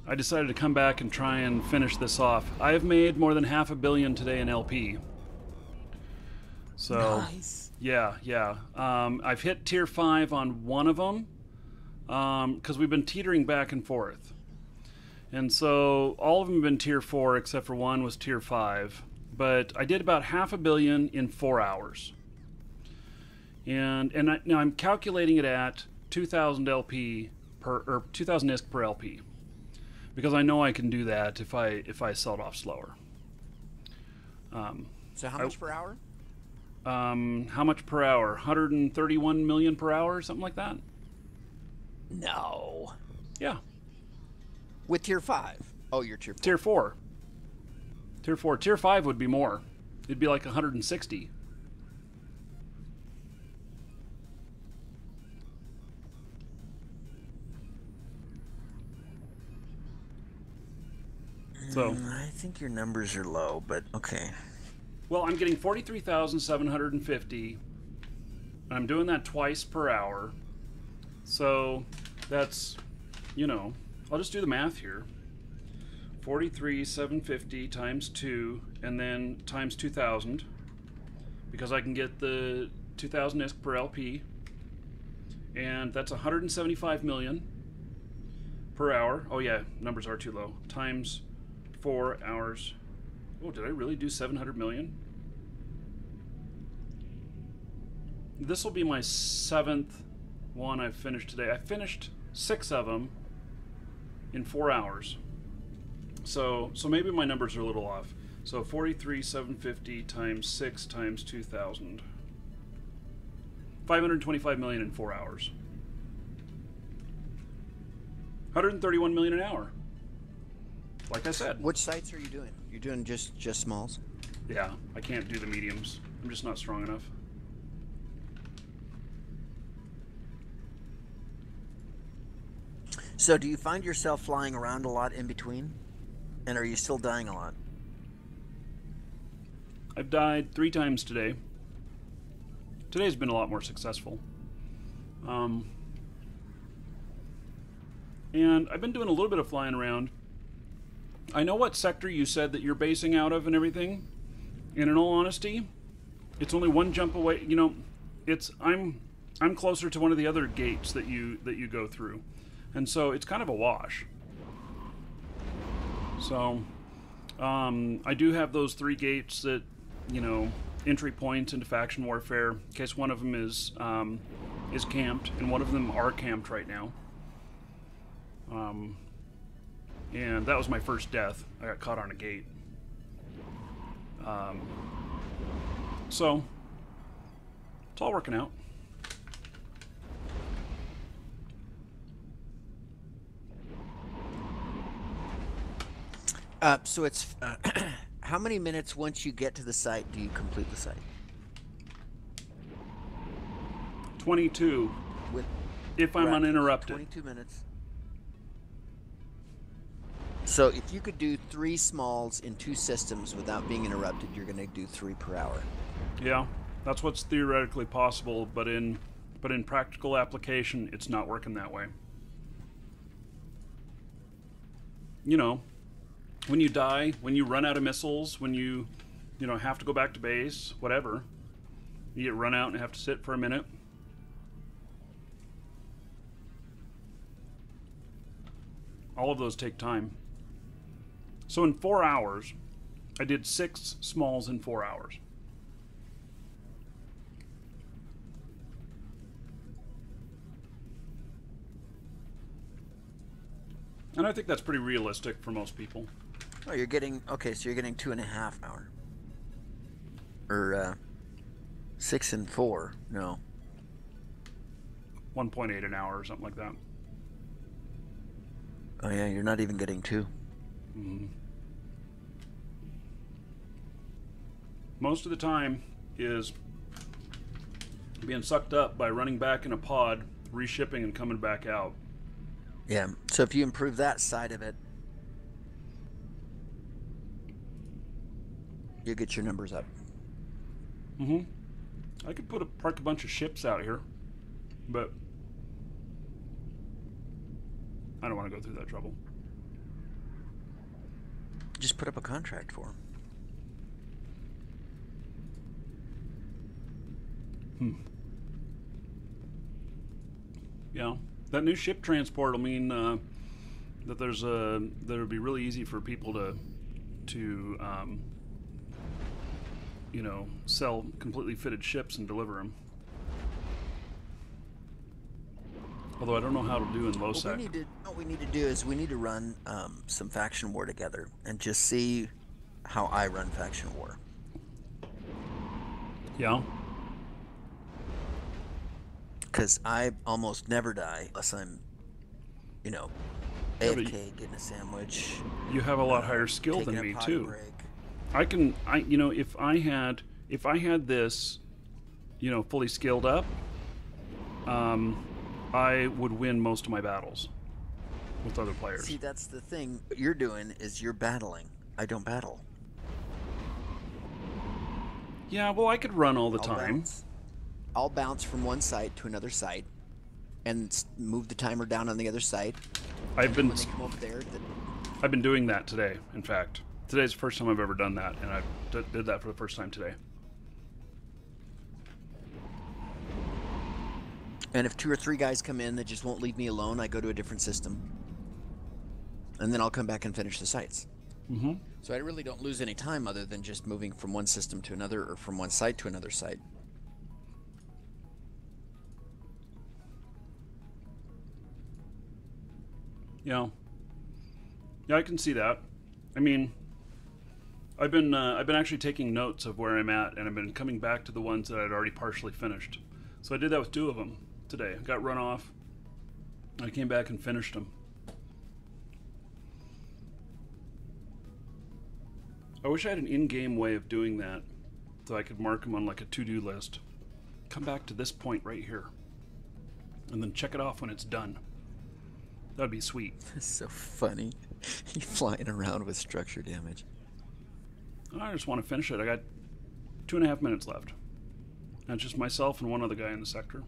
I decided to come back and try and finish this off. I have made more than $500 million today in LP. So, Nice. yeah. I've hit tier 5 on one of them because we've been teetering back and forth. And so all of them have been tier 4 except for one was tier 5. But I did about $500 million in 4 hours. And now I'm calculating it at 2,000 LP per, or 2,000 ISK per LP, because I know I can do that if I sell it off slower. So how much per hour? How much per hour? 131 million per hour, or something like that. No. Yeah. With tier 5. Oh, you're tier 4. Tier 4. Tier 4. Tier 5 would be more. It'd be like 160. So, I think your numbers are low, but okay. well, I'm getting 43,750. I'm doing that twice per hour. So, that's, you know, I'll just do the math here. 43,750 times 2, and then times 2,000, because I can get the 2,000 ISK per LP, and that's 175 million per hour. Oh yeah, numbers are too low. Times 4 hours. Oh, did I really do 700 million? This will be my 7th one I've finished today. I finished 6 of them in 4 hours. So maybe my numbers are a little off. So 43,750 times 6 times 2,000. 525 million in 4 hours. 131 million an hour. Like I said. Which sites are you doing? You're doing just smalls? Yeah, I can't do the mediums. I'm just not strong enough. So do you find yourself flying around a lot in between? And are you still dying a lot? I've died 3 times today. Today's been a lot more successful. And I've been doing a little bit of flying around. I know what sector you said that you're basing out of and everything. And in all honesty, it's only one jump away. You know, it's I'm closer to one of the other gates that you go through. And so it's kind of a wash. So I do have those 3 gates that, you know, entry points into faction warfare, in case one of them is camped, and one of them are camped right now. And that was my first death. I got caught on a gate. So it's all working out. So it's how many minutes once you get to the site do you complete the site? 22, With if I'm right, uninterrupted. 22 minutes. So if you could do 3 smalls in 2 systems without being interrupted, you're going to do 3 per hour. Yeah, that's what's theoretically possible, but in practical application, it's not working that way. You know, when you die, when you run out of missiles, when you have to go back to base, whatever, you get run out and have to sit for a minute. All of those take time. So in 4 hours, I did 6 smalls in 4 hours. And I think that's pretty realistic for most people. Oh, you're getting, okay, so you're getting 2.5 hours. Or, 6 and 4, no. 1.8 an hour or something like that. Oh yeah, you're not even getting 2. Mm-hmm. Most of the time is being sucked up by running back in a pod, reshipping and coming back out. Yeah, so if you improve that side of it, you'll get your numbers up. Mm-hmm. I could park a bunch of ships out here, but I don't want to go through that trouble. Just put up a contract for them. Yeah, that new ship transport will mean that that'll be really easy for people to sell completely fitted ships and deliver them. Although I don't know how to do in low sec. What we need to do is we need to run some faction war together and just see how I run faction war. Yeah. Because I almost never die unless I'm, AFK, getting a sandwich. You have a lot higher skill than me too. Break. If I had this, fully skilled up, I would win most of my battles with other players. See, that's the thing. What you're doing is you're battling. I don't battle. Yeah, well, I could run all the time. I'll bounce from one site to another site and move the timer down on the other site. I've been doing that today. In fact, today's the first time I've ever done that, and I did that for the first time today. And if 2 or 3 guys come in that just won't leave me alone, I go to a different system. And then I'll come back and finish the sites. Mm-hmm. So I really don't lose any time other than just moving from one system to another or from one site to another site. Yeah, I can see that. I mean, I've been actually taking notes of where I'm at, and I've been coming back to the ones that I'd already partially finished. So I did that with 2 of them today. I got run off. I came back and finished them. I wish I had an in-game way of doing that, so I could mark them on like a to-do list. Come back to this point right here, and then check it off when it's done. That'd be sweet. That's so funny. You flying around with structure damage. I just want to finish it. I got 2.5 minutes left. And it's just myself and one other guy in the sector.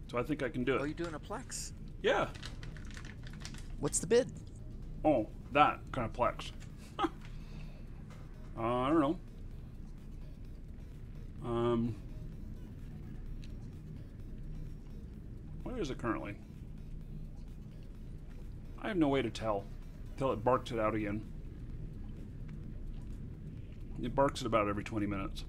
So I think I can do it. Oh, you're doing a Plex? Yeah. What's the bid? Oh, that kind of Plex. I don't know. Where is it currently? I have no way to tell until it barks it out again. It barks it about every 20 minutes.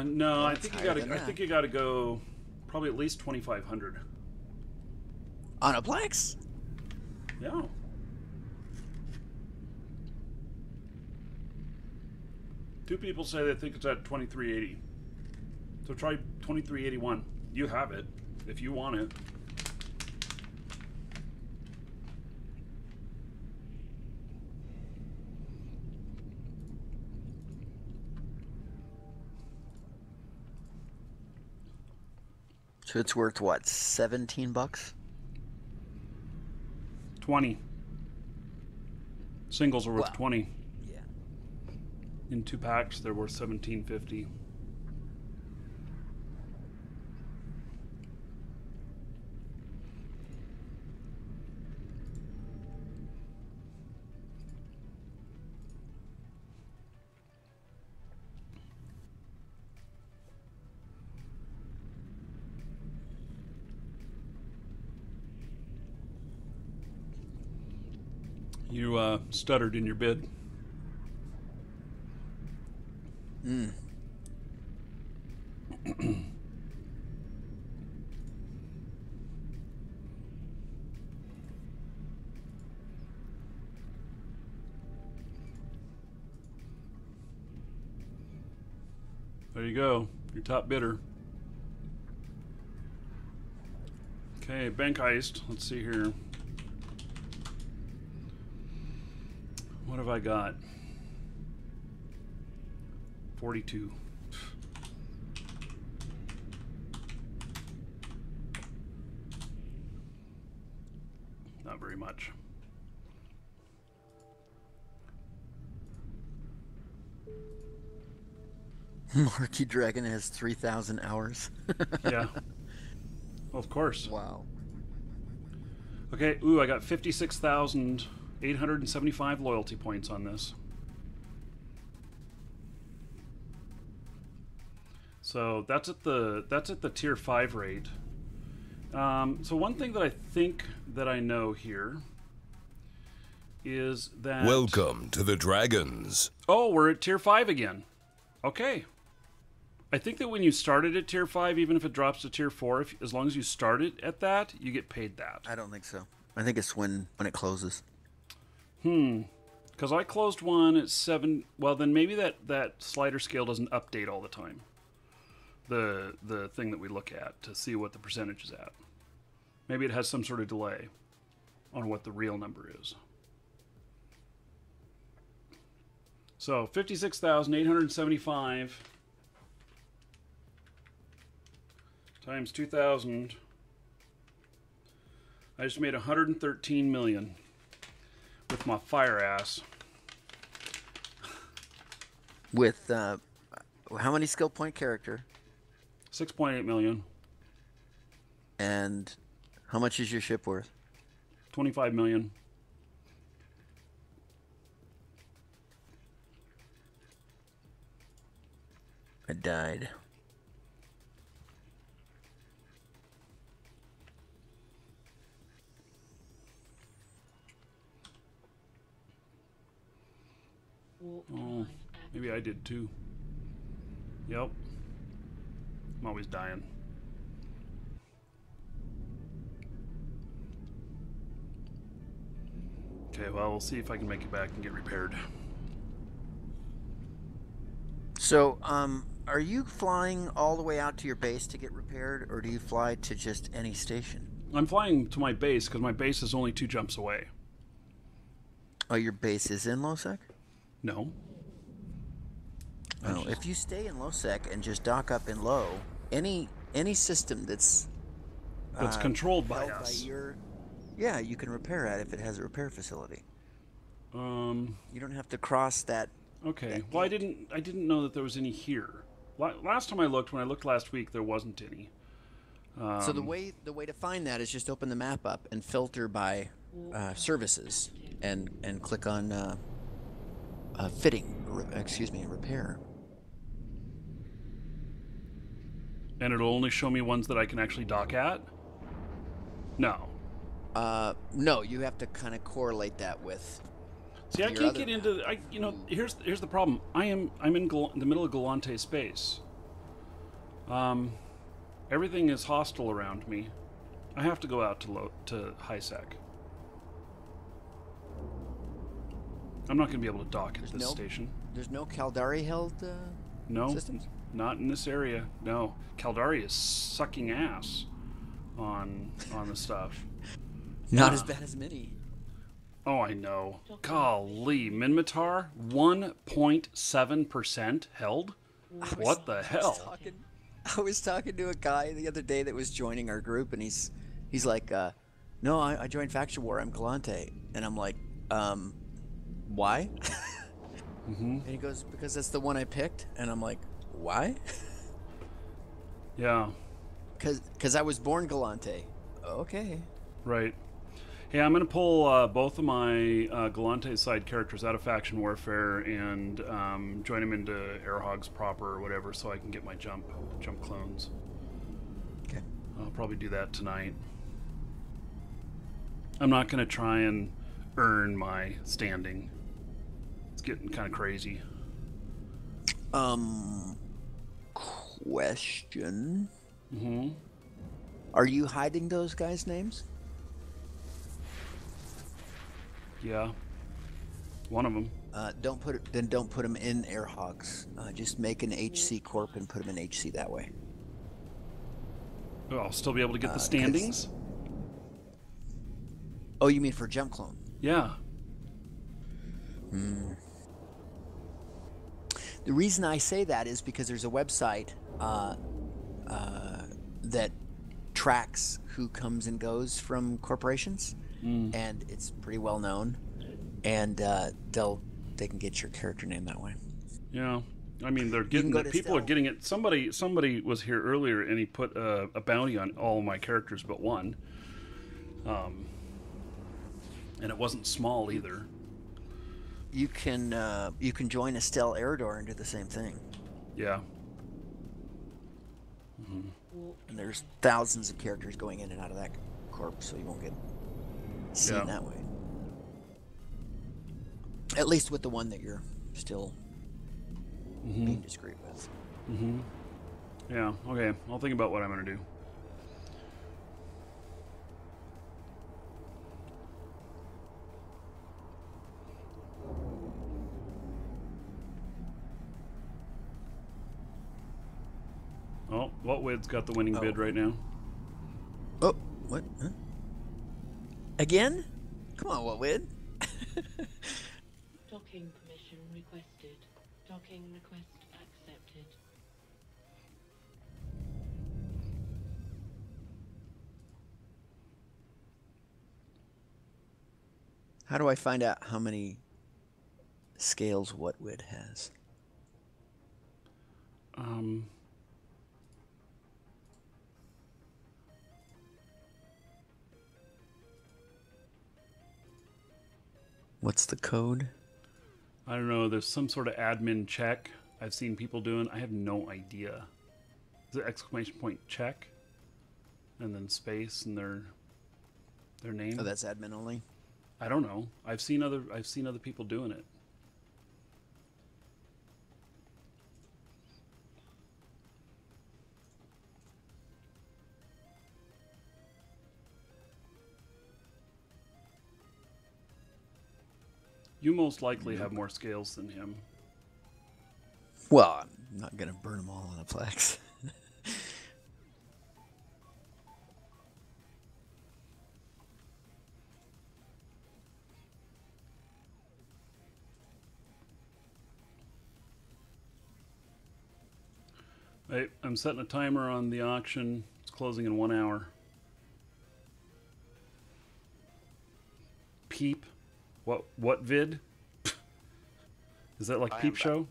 No, I think you gotta go probably at least 2,500. On a Plex? Yeah. Two people say they think it's at 2380. So try 2381. You have it if you want it. So it's worth what, $17? 20. Singles are worth Wow. 20. Yeah. In 2 packs, they're worth $17.50. You stuttered in your bid. Mm. There you go. Your top bidder. Okay, bank heist. Let's see here. What have I got? 42. Not very much. Markee Dragon has 3,000 hours. Yeah. Well, of course. Wow. Okay, ooh, I got 56,875 loyalty points on this. So that's at the tier 5 rate. So one thing that I think that I know here is that... Welcome to the Dragons. Oh, we're at tier 5 again. Okay. I think that when you started at tier 5, even if it drops to tier 4, as long as you started at that, you get paid that. I don't think so. I think it's when it closes. Because I closed one at 7. Well, then maybe that slider scale doesn't update all the time. The thing that we look at to see what the percentage is at. Maybe it has some sort of delay on what the real number is. So 56,875 times 2,000. I just made 113 million with my fire ass. With how many skill point character? 6.8 million. And how much is your ship worth? 25 million. I died. Oh, maybe I did too. Yep. I'm always dying. Okay, well, we'll see if I can make it back and get repaired. So, are you flying all the way out to your base to get repaired, or do you fly to just any station? I'm flying to my base because my base is only 2 jumps away. Oh, your base is in Losec? No. Oh, if you stay in Losec and just dock up in low, any system that's controlled by held us. Yeah, you can repair it if it has a repair facility. You don't have to cross that. Okay. Well, I didn't know that there was any here. Last time I looked, when I looked last week, there wasn't any. So the way to find that is just open the map up and filter by services and click on repair. And it'll only show me ones that I can actually dock at? No. No, you have to kind of correlate that with. See, I can't get into. Here's the problem. I'm in the middle of Galante space. Everything is hostile around me. I have to go out to high sec. I'm not going to be able to dock at this station. There's no Caldari held systems? Not in this area. No. Caldari is sucking ass on the stuff. Not as bad as Mini. Oh, I know. Golly, Minmatar, 1.7% held? What the hell? I was talking to a guy the other day that was joining our group, and he's like, "No, I joined Faction War. I'm Galante," and I'm like, "Why?" And he goes, "Because that's the one I picked," and I'm like, "Why?" Yeah. Because I was born Galante. Okay. Right. Hey, I'm going to pull both of my Galante side characters out of Faction Warfare and join them into AirHogs proper or whatever, so I can get my jump clones. Okay. I'll probably do that tonight. I'm not going to try and earn my standing. It's getting kind of crazy. Question. Mm-hmm. Are you hiding those guys' names? Yeah. One of them. Don't put them in AirHogs. Just make an HC Corp and put them in HC that way. Oh, I'll still be able to get the standings? Oh, you mean for jump clone? Yeah. The reason I say that is because there's a website that tracks who comes and goes from corporations, and it's pretty well known, and they can get your character name that way. Yeah. I mean, they're getting it. People are getting it. Somebody was here earlier, and he put a bounty on all my characters but one. And it wasn't small either. You can join Estelle Eridor and do the same thing. Yeah. And there's thousands of characters going in and out of that corp, so you won't get seen that way. At least with the one that you're still being discreet with. Yeah, okay. I'll think about what I'm going to do. Oh, Whatwid's got the winning bid right now. Oh, what? Huh? Again? Come on, Whatwid. Docking permission requested. Docking request accepted. How do I find out how many scales Whatwid has? What's the code? I don't know. There's some sort of admin check I've seen people doing. I have no idea. Is it exclamation point check? And then space and their name? Oh, that's admin only? I don't know. I've seen other people doing it. You most likely have more scales than him. Well, I'm not going to burn them all on a Plex. I'm setting a timer on the auction. It's closing in 1 hour. Peep? What vid? Is that like Peep Show?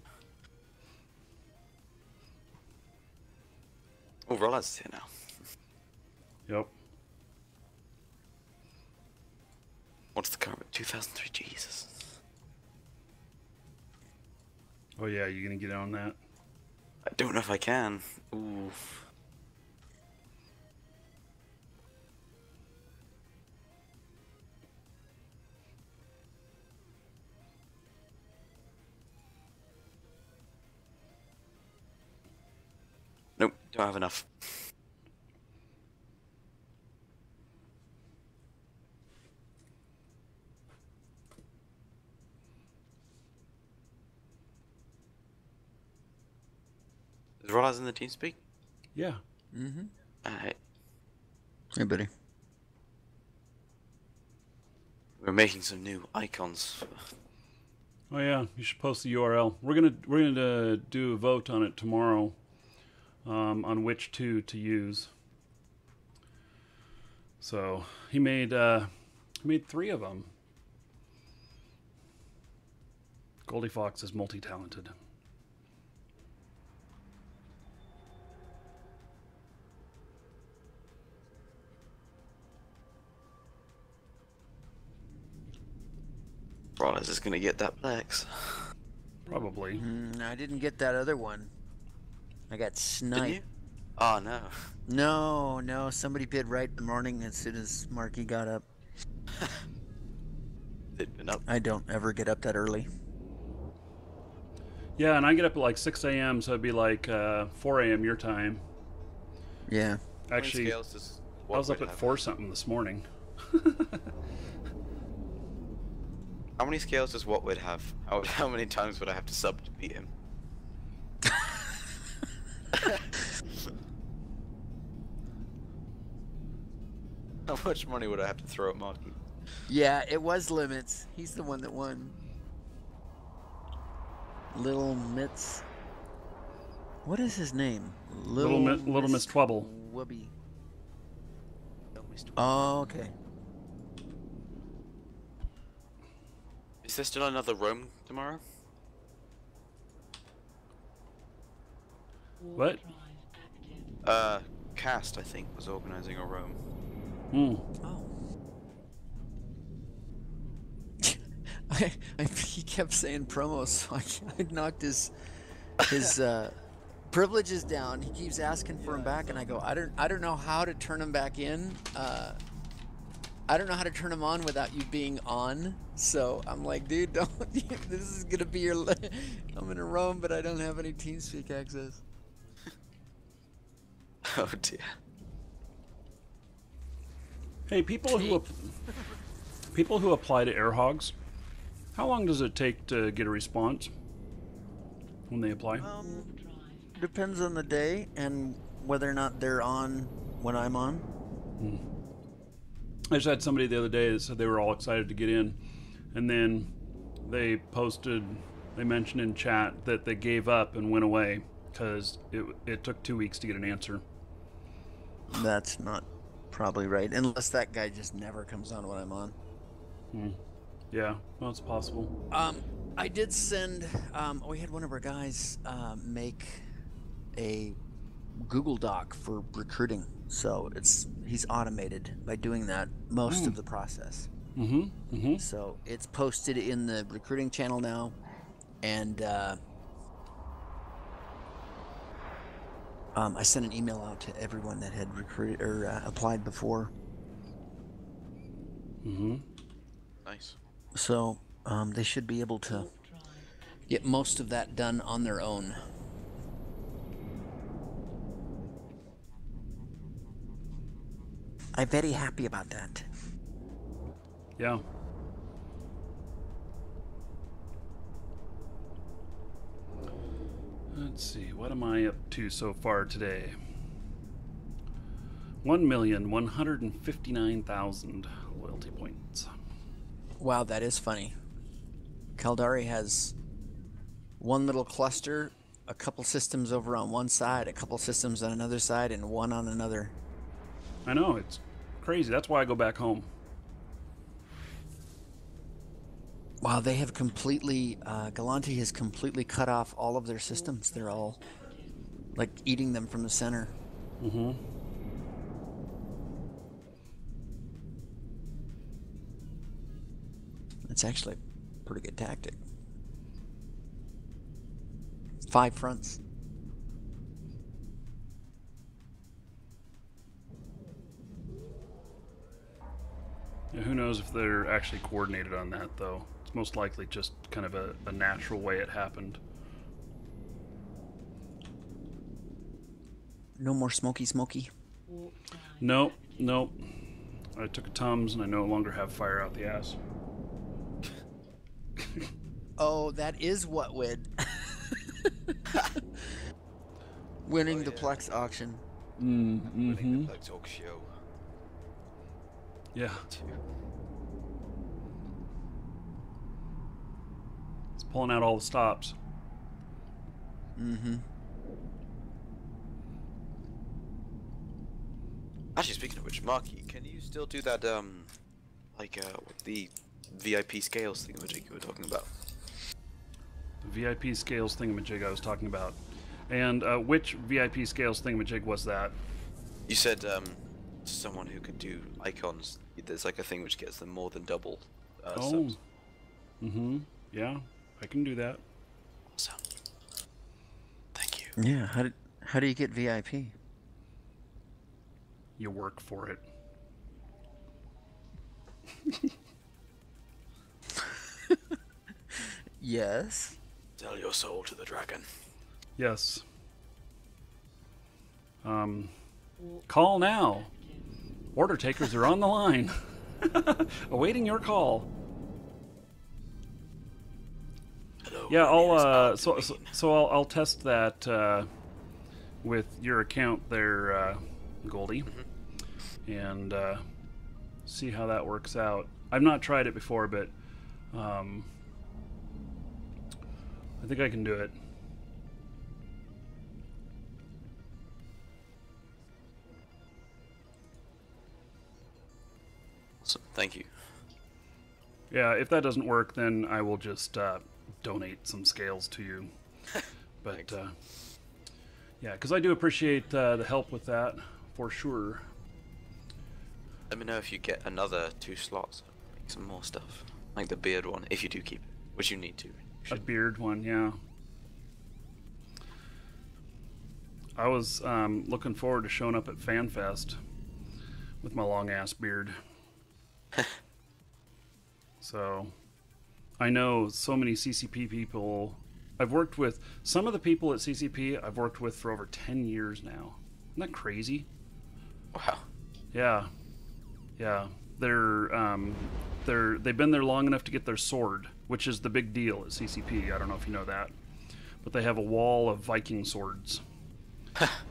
Oh, Rollaz is here now. Yep. What's the current? 2003, Jesus. Oh yeah, you gonna get on that? I don't know if I can. Ooh. Nope, don't have enough. Is Rollaz in the team speak? Yeah. Mm-hmm. Alright. Hey, buddy. We're making some new icons. Oh yeah, you should post the URL. We're gonna do a vote on it tomorrow. on which two to use. So he made 3 of them. Goldie Fox is multi-talented. Ron is just gonna get that Plex. Probably. I didn't get that other one. I got sniped. Didn't you? Oh no. No. Somebody bid right in the morning as soon as Markee got up. They'd been up. I don't ever get up that early. Yeah, and I get up at like 6 a.m., so it'd be like 4 a.m. your time. Yeah. Actually, I was up at 4 something this morning. How many scales does Whatwood have? How many times would I have to sub to beat him? How much money would I have to throw at Markee? Yeah, it was Limits. He's the one that won. Little Mitts. What is his name? Little Miss Twubble. Wubby. Oh, okay. Is there still another Rome tomorrow? What? Cast, I think, was organising a Rome. Hmm. Oh. He kept saying promos, so I knocked his privileges down. He keeps asking for him back, and I go, I don't know how to turn him back in. I don't know how to turn him on without you being on. So I'm like, dude, don't. This is gonna be your. I'm gonna roam, but I don't have any TeamSpeak access. Oh dear. Hey, people who apply to AirHogs, how long does it take to get a response when they apply? Depends on the day and whether or not they're on when I'm on. I just had somebody the other day that said they were all excited to get in, and then they mentioned in chat that they gave up and went away because it took 2 weeks to get an answer. That's not probably right, unless that guy just never comes on when I'm on. Yeah, well, it's possible. I did send. We had one of our guys make a Google Doc for recruiting, so he's automated by doing that most of the process. So it's posted in the recruiting channel now, and I sent an email out to everyone that had recruited or applied before. Nice. So they should be able to get most of that done on their own. I'm very happy about that. Yeah. Let's see, what am I up to so far today? 1,159,000 loyalty points. Wow, that is funny. Caldari has one little cluster, a couple systems over on one side, a couple systems on another side, and one on another. I know, it's crazy. That's why I go back home. Wow, they have completely, Galante has completely cut off all of their systems. They're all, like, eating them from the center. It's actually a pretty good tactic. 5 fronts. Yeah, who knows if they're actually coordinated on that, though. It's most likely just kind of a natural way it happened. No more smoky. Nope. I took a Tums and I no longer have fire out the ass. Oh, that is what would. Winning the Plex auction. Winning the Plex auction. Yeah. It's pulling out all the stops. Actually, speaking of which, Markee, can you still do that with the VIP scales thingamajig you were talking about? The VIP scales thingamajig I was talking about. And which VIP scales thingamajig was that? You said someone who could do icons. There's like a thing which gets them more than double subs. Mm-hmm. Yeah, I can do that. Awesome. Thank you. Yeah. How do you get VIP? You work for it. Yes. Sell your soul to the dragon. Yes. Call now. Order takers are on the line. Awaiting your call. Hello. Yeah, my name is so I'll test that with your account there, Goldie, and see how that works out. I've not tried it before, but I think I can do it. Awesome. Thank you. Yeah, if that doesn't work, then I will just donate some scales to you. But yeah, because I do appreciate the help with that for sure. Let me know if you get another 2 slots. Make some more stuff, like the beard one, if you do keep it, which you need to. A beard one, yeah. I was looking forward to showing up at FanFest with my long ass beard. So, I know so many CCP people. I've worked with some of the people at CCP. I've worked with for over 10 years now. Isn't that crazy? Wow. Yeah, yeah. They've been there long enough to get their sword, which is the big deal at CCP. I don't know if you know that, but they have a wall of Viking swords.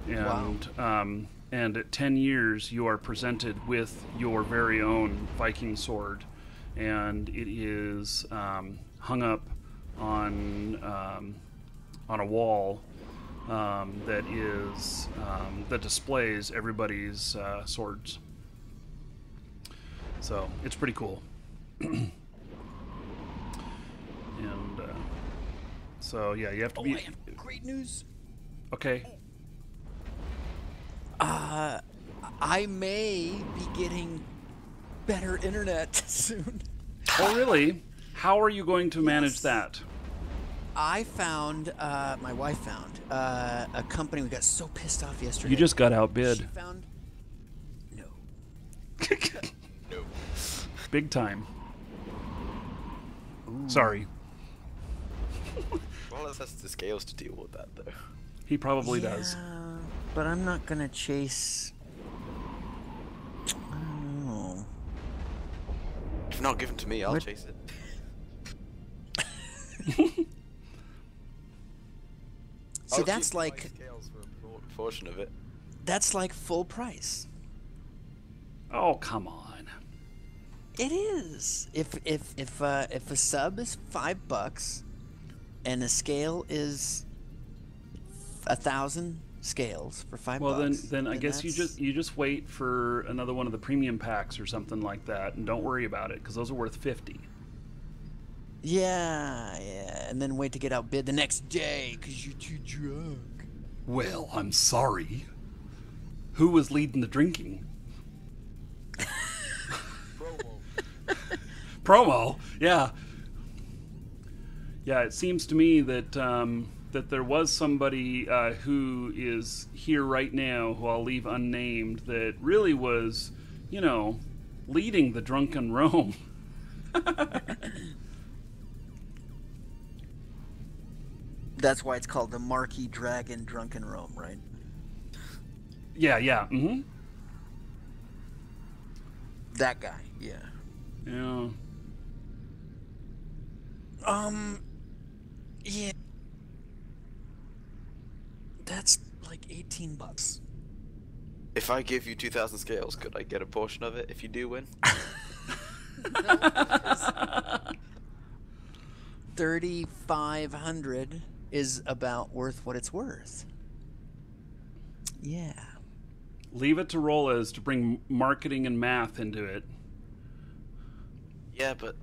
And Wow. And at 10 years, you are presented with your very own Viking sword, and it is hung up on a wall that displays everybody's swords. So it's pretty cool. And so yeah, you have to be. I have great news. Okay. I may be getting better internet soon. Oh, really? How are you going to manage that? I found, my wife found, a company. We got so pissed off yesterday. You just got She outbid. found... No. No. Big time. Sorry. Wallace has the scales to deal with that, though. He probably does. But I'm not gonna chase... I don't know. If not given to me, I'll What? chase it. See, that's like... Scales for a portion of it. That's like full price. Oh, come on. It is. If a sub is $5 and a scale is 1,000 scales for $5. Well, then I guess that's- you just wait for another one of the premium packs or something like that, and don't worry about it because those are worth 50. Yeah, and then wait to get outbid the next day because you're too drunk. Well, I'm sorry. Who was leading the drinking? Promo, yeah. Yeah, it seems to me that that there was somebody who is here right now, who I'll leave unnamed, that really was, leading the drunken Rome. That's why it's called the Markee Dragon Drunken Rome, right? Yeah, mm-hmm. That guy, yeah. Yeah. Yeah. That's like $18. If I give you 2,000 scales, could I get a portion of it if you do win? 3,500 is about worth what it's worth. Yeah. Leave it to Rolas to bring marketing and math into it. Yeah, but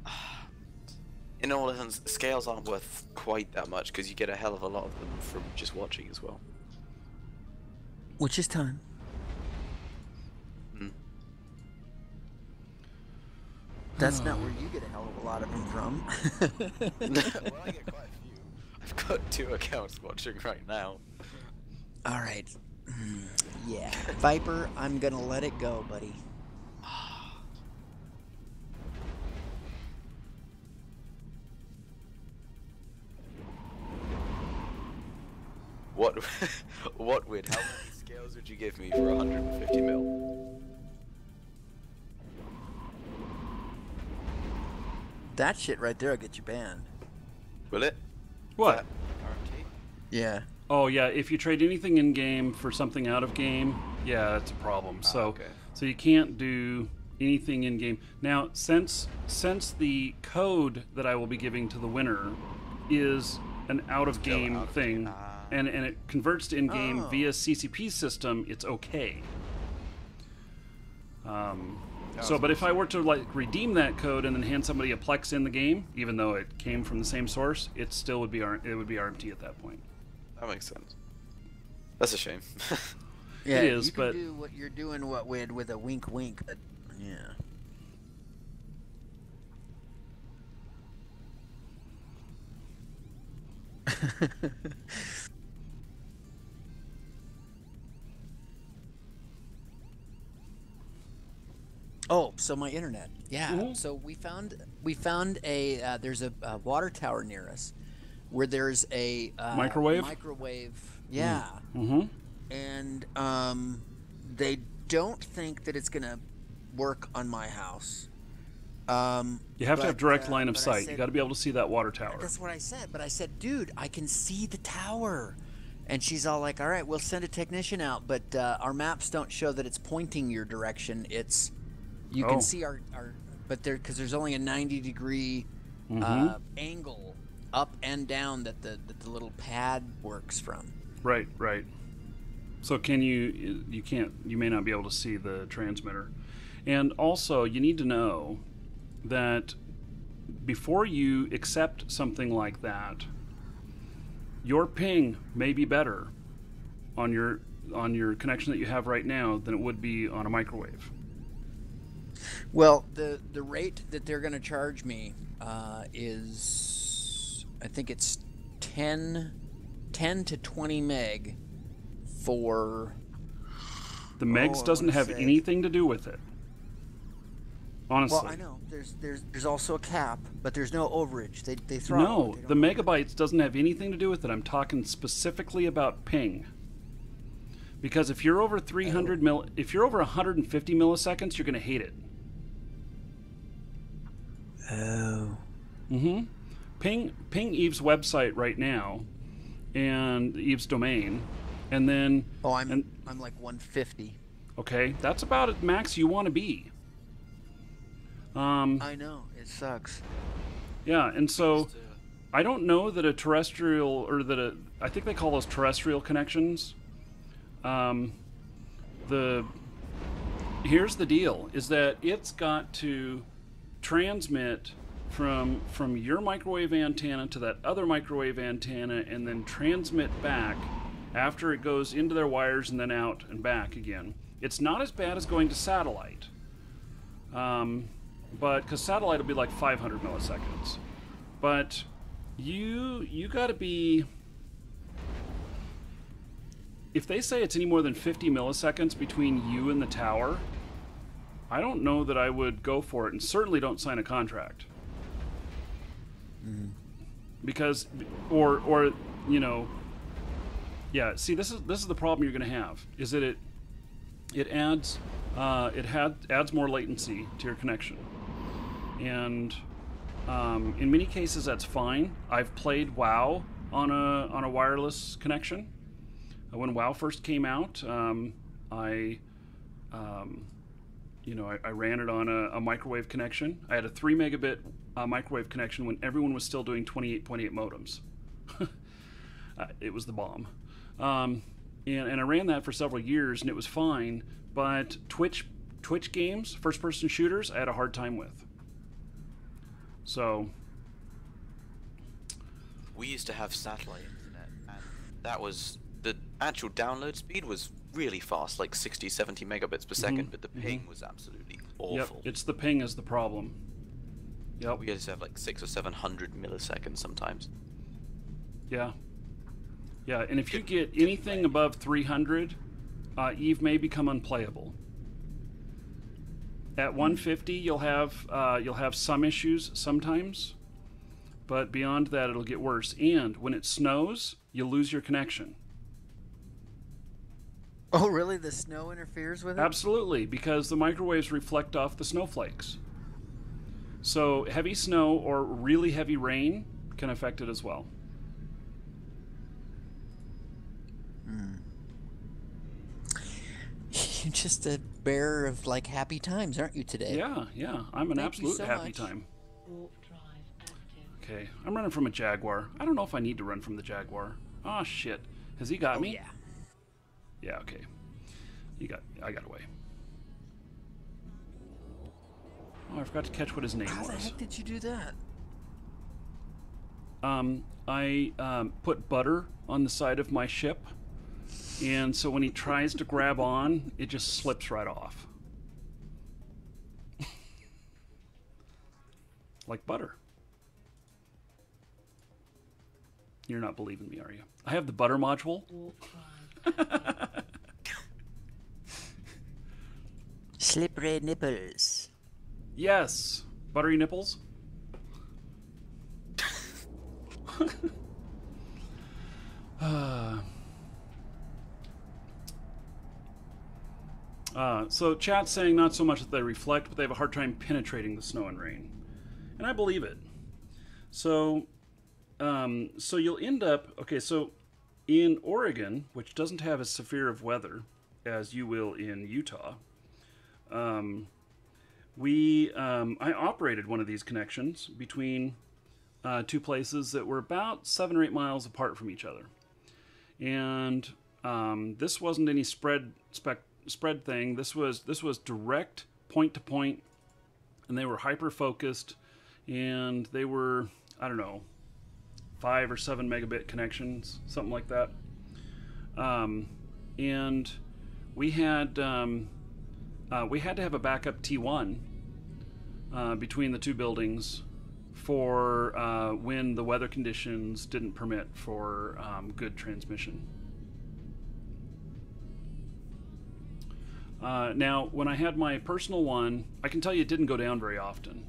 in all essence, scales aren't worth quite that much because you get a hell of a lot of them from just watching as well. Which is time. That's not where you get a hell of a lot of them from. Well, I get quite a few. I've got 2 accounts watching right now. All right. Yeah. Viper, I'm going to let it go, buddy. What? What would? How many scales would you give me for 150 mil? That shit right there will get you banned. Will it? What? RMT? Yeah. Oh yeah, if you trade anything in game for something out of game, yeah, that's a problem. Okay. So you can't do anything in game. Now, since the code that I will be giving to the winner is an out of game thing, and it converts to in game via CCP system, it's okay. But if I were to like redeem that code and then hand somebody a Plex in the game, even though it came from the same source, it still would be RMT at that point. That makes sense. That's a shame. Yeah, it is, you can but do what you're doing with a wink wink, but yeah. Oh, so my internet. Yeah. Mhm. So we found a there's a water tower near us where there's a Microwave? Microwave. Yeah. Mm-hmm. And they don't think that it's gonna work on my house. You have to have direct line of but I sight. said- You got to be able to see that water tower. That's what I said. But I said, dude, I can see the tower. And she's all like, all right, we'll send a technician out, but our maps don't show that it's pointing your direction. It's you Oh. can see our but there because there's only a 90-degree angle up and down that the little pad works from. Right, right. So you may not be able to see the transmitter. And also, you need to know that before you accept something like that, your ping may be better on your connection that you have right now than it would be on a microwave. Well, the rate that they're going to charge me is, I think it's 10 to 20 meg for... The megs I doesn't wanna have say- anything to do with it. Honestly. Well, I know there's also a cap, but there's no overage. They throw. No, the megabytes doesn't have anything to do with it. I'm talking specifically about ping. Because if you're over 300 if you're over 150 milliseconds, you're going to hate it. Oh. Mm-hmm. Ping Eve's website right now, and Eve's domain, and then. Oh, I'm like 150. Okay, that's about at max you want to be. I know it sucks. Yeah, and so I don't know that a terrestrial or I think they call those terrestrial connections. Here's the deal: is that it's got to transmit from your microwave antenna to that other microwave antenna, and then transmit back after it goes into their wires and then out and back again. It's not as bad as going to satellite. But because satellite will be like 500 milliseconds, but you got to be. If they say it's any more than 50 milliseconds between you and the tower, I don't know that I would go for it, and certainly don't sign a contract. Because, or yeah. See, this is the problem you're going to have. Is that it adds more latency to your connection. And in many cases, that's fine. I've played WoW on a wireless connection. When WoW first came out, I ran it on a microwave connection. I had a 3 megabit microwave connection when everyone was still doing 28.8 modems. It was the bomb. and I ran that for several years, and it was fine. But Twitch games, first-person shooters, I had a hard time with. So we used to have satellite internet, and that was the actual download speed was really fast, like 60, 70 megabits per second, but the ping was absolutely awful. Yep, it's the ping is the problem. Yep. We used to have like 600 or 700 milliseconds sometimes. Yeah. Yeah, and if you get anything above 300, Eve may become unplayable. At 150, you'll have some issues sometimes, but beyond that, it'll get worse. And when it snows, you lose your connection. Oh, really? The snow interferes with it? Absolutely, because the microwaves reflect off the snowflakes. So heavy snow or really heavy rain can affect it as well. You're just a bearer of like happy times, aren't you today? Yeah. I'm an Thank you absolute so happy much. time. Warp drive active. Okay, I'm running from a Jaguar. I don't know if I need to run from the Jaguar. Oh shit. Has he got me? Yeah. Yeah, okay. I got away. Oh, I forgot to catch what his name How the was. heck did you do that? I put butter on the side of my ship, and so when he tries to grab on, it just slips right off. Like butter. You're not believing me, are you? I have the butter module. Warp drive. Slippery nipples. Yes. Buttery nipples. So chat's saying not so much that they reflect, but they have a hard time penetrating the snow and rain. And I believe it. So you'll end up... Okay, so in Oregon, which doesn't have as severe of weather as you will in Utah, I operated one of these connections between two places that were about 7 or 8 miles apart from each other. And this wasn't any spread thing. This was direct point to point, and they were hyper focused, and they were, I don't know, 5 or 7 megabit connections, something like that. And we had to have a backup T1 between the two buildings for when the weather conditions didn't permit for good transmission. Now, when I had my personal one, I can tell you it didn't go down very often,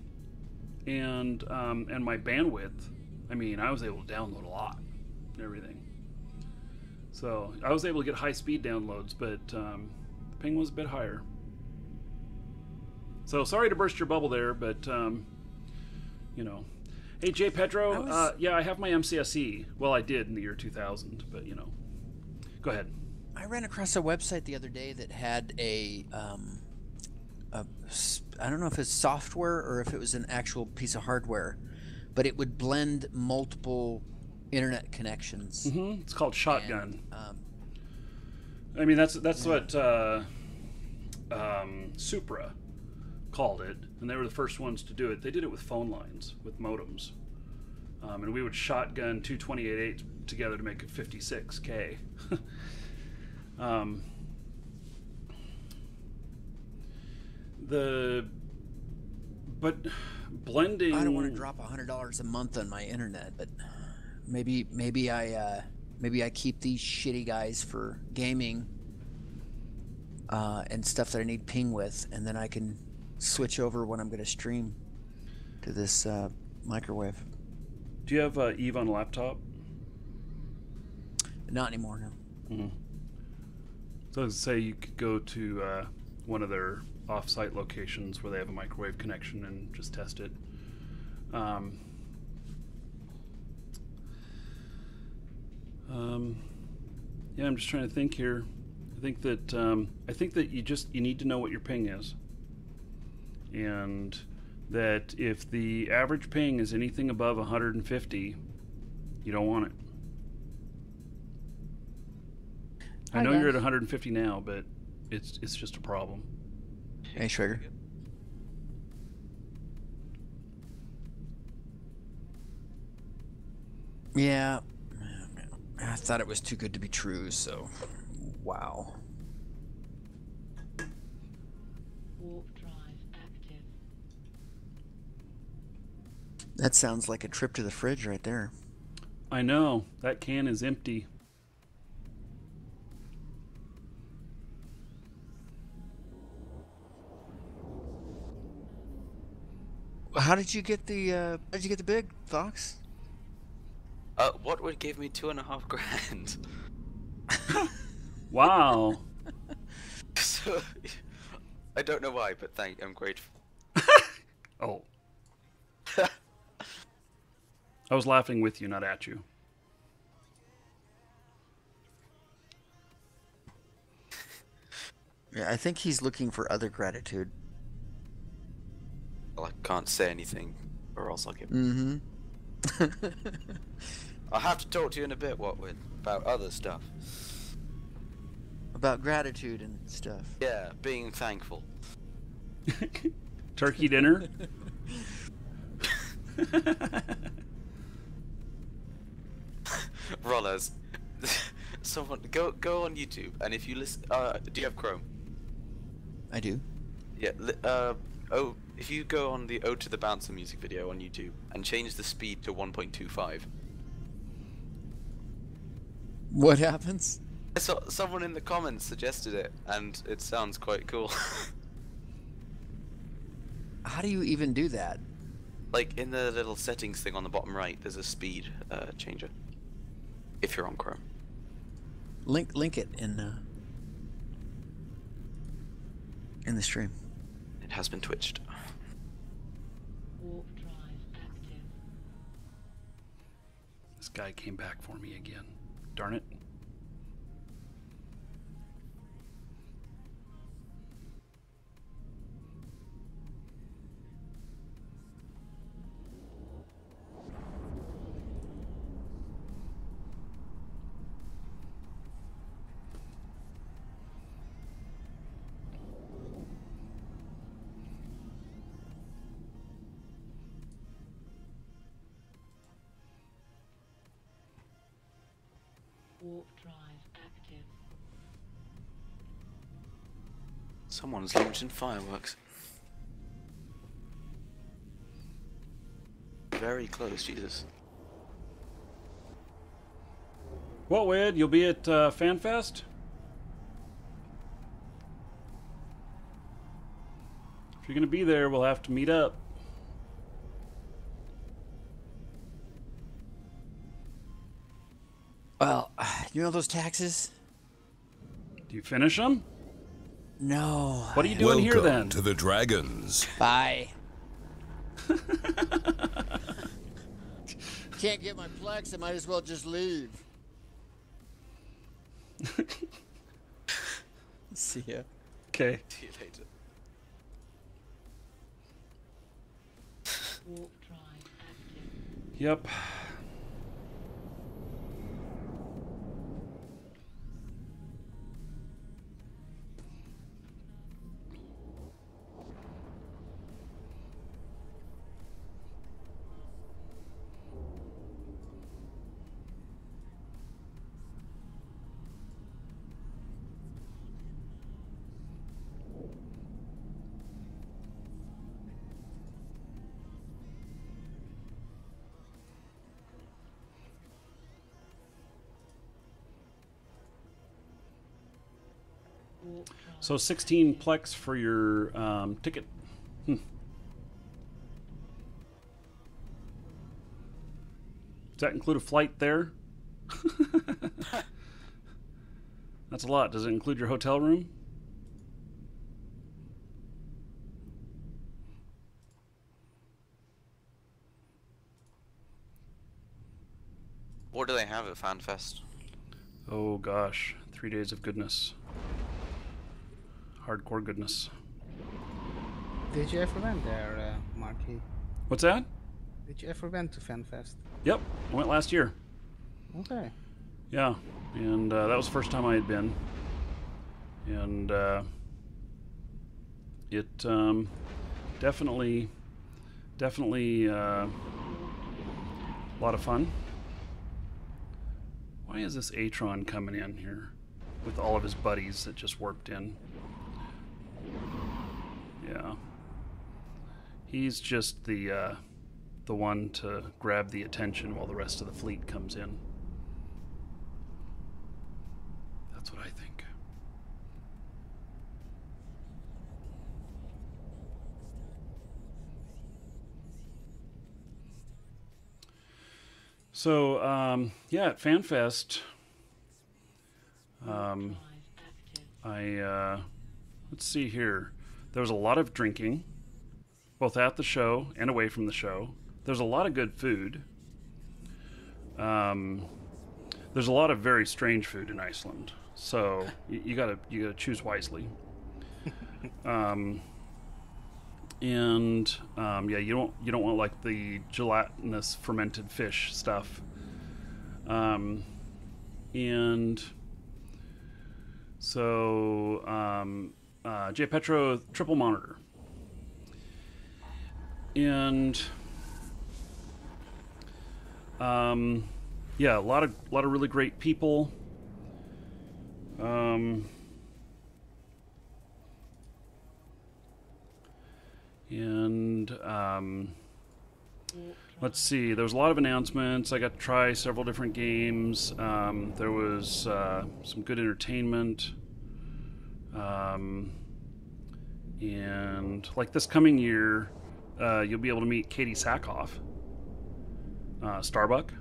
and my bandwidth, I mean, I was able to download a lot and everything. So I was able to get high-speed downloads, but the ping was a bit higher. So sorry to burst your bubble there, but you know. Hey, Jay Pedro, yeah, I have my MCSE. Well, I did in the year 2000, but you know. Go ahead. I ran across a website the other day that had I don't know if it's software or if it was an actual piece of hardware, but it would blend multiple internet connections. Mm-hmm. It's called Shotgun. And, I mean, that's what Supra called it, and they were the first ones to do it. They did it with phone lines, with modems, and we would shotgun two 28.8s together to make it 56K. But blending. I don't want to drop $100 a month on my internet, but maybe I keep these shitty guys for gaming and stuff that I need ping with, and then I can switch over when I'm going to stream to this microwave. Do you have Eve on a laptop? Not anymore, no. Mm-hmm. So say you could go to one of their off-site locations where they have a microwave connection and just test it. Yeah, I'm just trying to think here. I think that you need to know what your ping is, and that if the average ping is anything above 150, you don't want it. I know you're at 150 now, but it's just a problem. Hey, Trigger. Yeah. I thought it was too good to be true, so... Wow. Warp drive active. That sounds like a trip to the fridge right there. I know. That can is empty. How did you get the big Fox? What would give me 2.5 grand? Wow. So, I don't know why, but I'm grateful. Oh. I was laughing with you, not at you. Yeah, I think he's looking for other gratitude. Well, I can't say anything, or else I'll get. Mm-hmm. I'll have to talk to you in a bit, about other stuff. About gratitude and stuff. Yeah, being thankful. Turkey dinner? Rollers. Someone go on YouTube, and if you listen, do you have Chrome? I do. Yeah. If you go on the Ode to the Bouncer music video on YouTube and change the speed to 1.25. What happens? So someone in the comments suggested it, and it sounds quite cool. How do you even do that? Like in the little settings thing on the bottom right, there's a speed changer. If you're on Chrome. Link it in the stream. It has been twitched. Warp drive active. This guy came back for me again. Darn it. Warp drive active. Someone's launching fireworks. Very close, Jesus. What, Wid? You'll be at FanFest? If you're going to be there, we'll have to meet up. Well, you know those taxes? Do you finish them? No. What are you doing here then? Welcome to the Dragons. Bye. Can't get my Plex, I might as well just leave. See ya. Okay. See you later. Warp drive active. Yep. Warp drive. So 16 plex for your ticket. Does that include a flight there? That's a lot. Does it include your hotel room? What do they have at FanFest? Oh gosh, 3 days of goodness. Hardcore goodness. Did you ever went there, Markee? What's that? Did you ever went to FanFest? Yep, I went last year. Okay. Yeah, and that was the first time I had been, and it definitely a lot of fun. Why is this Atron coming in here with all of his buddies that just warped in? Yeah, he's just the one to grab the attention while the rest of the fleet comes in. That's what I think. So, yeah, at FanFest, let's see here. There was a lot of drinking, both at the show and away from the show. There's a lot of good food. There's a lot of very strange food in Iceland, so you gotta choose wisely. Yeah, you don't want like the gelatinous fermented fish stuff. And so J Petro triple monitor, and yeah, a lot of really great people. Let's see, there was a lot of announcements. I got to try several different games. There was some good entertainment. And like this coming year, you'll be able to meet Katie Sackhoff, Starbuck.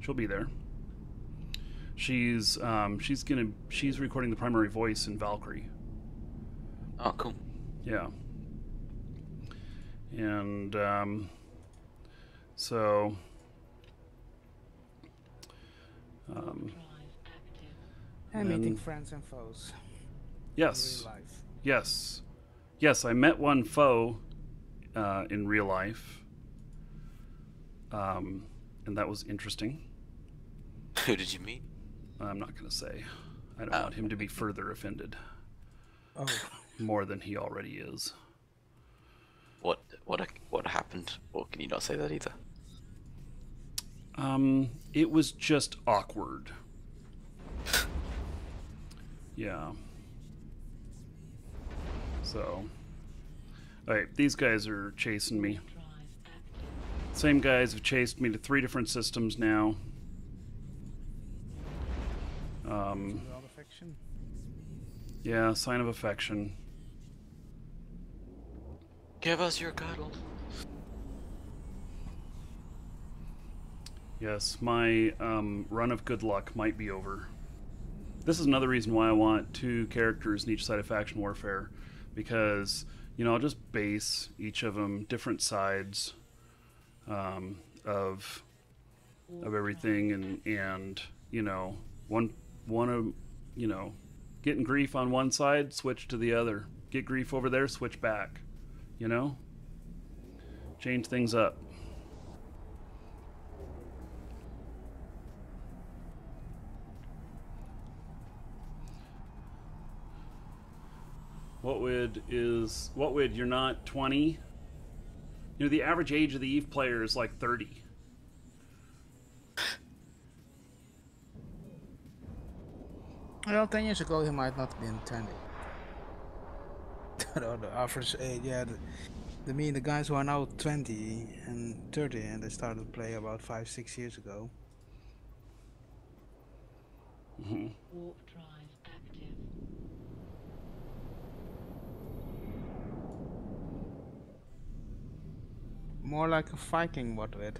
She'll be there. She's recording the primary voice in Valkyrie. Oh, cool. Yeah. And so and meeting friends and foes. Yes. In real life. Yes, I met one foe in real life. And that was interesting. Who did you meet? I'm not going to say. I don't want him to be further offended. Oh. More than he already is. What happened? Or can you not say that either? It was just awkward. Yeah. So, alright, these guys are chasing me. Same guys have chased me to 3 different systems now. Affection. Yeah, sign of affection. Give us your cuddle. Yes, my run of good luck might be over. This is another reason why I want 2 characters in each side of faction warfare, because I'll just base each of them different sides of everything, and one of getting grief on one side, switch to the other. Get grief over there, switch back. Change things up. Whatwood, you're not 20? The average age of the EVE player is like 30. Well, 10 years ago he might not have been 20. The average age, yeah. The guys who are now 20 and 30 and they started to play about 5-6 years ago. Mm-hmm. Warp drive active. More like a Viking what with.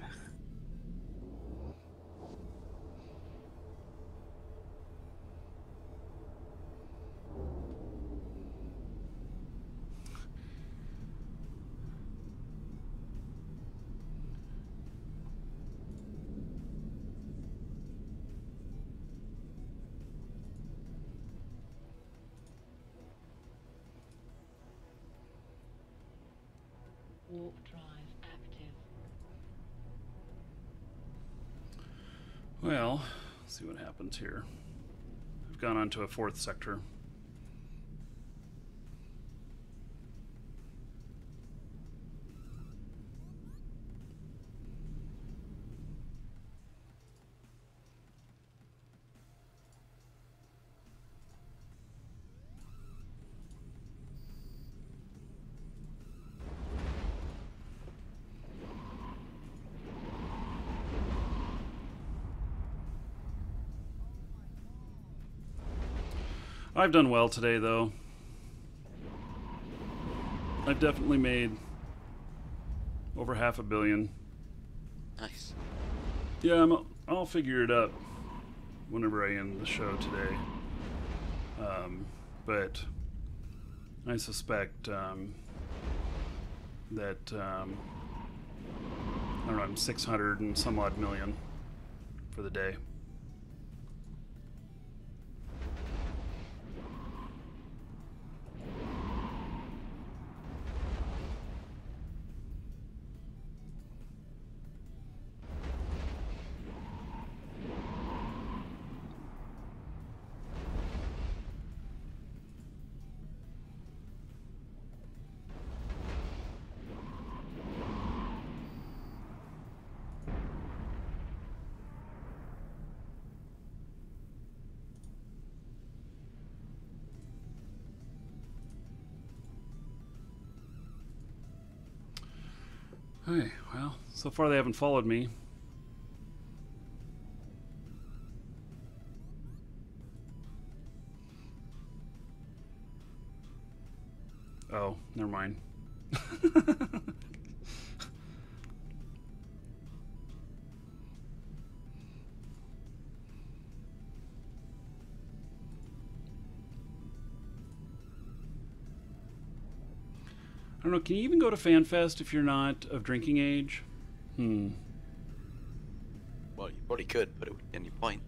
Warp drive active. Well, Let's see what happens here. I've gone on to a 4th sector. I've done well today, though. I've definitely made over $500 million. Nice. Yeah, I'll figure it up whenever I end the show today. But I suspect that I don't know, I'm 600 and some odd million for the day. Hey, well, so far they haven't followed me. Oh, never mind. I don't know, can you even go to FanFest if you're not of drinking age? Well, you probably could, but it would be any point.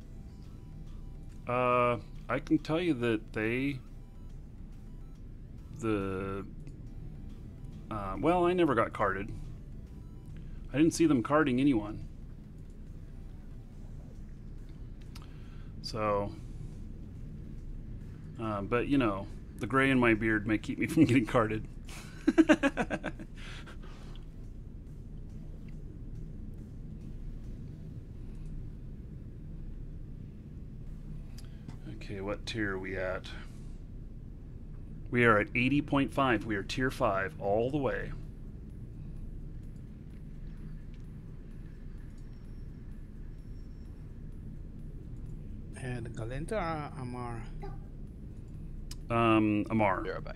I can tell you that well, I never got carded. I didn't see them carding anyone. So, but you know, the gray in my beard may keep me from getting carded. Okay, what tier are we at? We are at 80.5. We are tier 5 all the way. The Galinta or Amar? Amar. Be right back.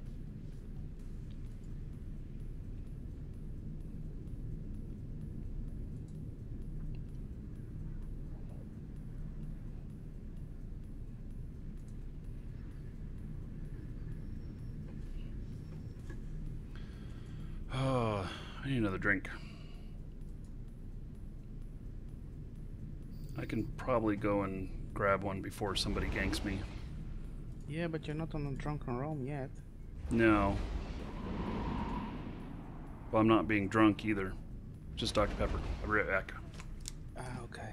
Oh, I need another drink. I can probably go and grab one before somebody ganks me. Yeah, but you're not on a drunken roam yet. No. Well, I'm not being drunk either. Just Dr. Pepper. I'll be right back. Okay.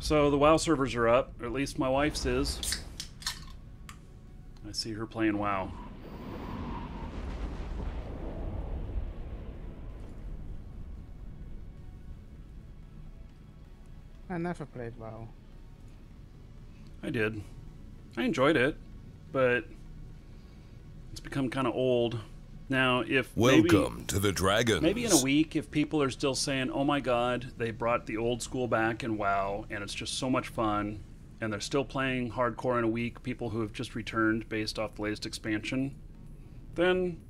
So the WoW servers are up, or at least my wife's is. I see her playing WoW. I never played WoW. I did. I enjoyed it, but it's become kind of old. Now, if Welcome to the Dragons. maybe in a week, if people are still saying, oh my god, they brought the old school back in WoW, and it's just so much fun, and they're still playing hardcore in a week, people who have just returned based off the latest expansion, then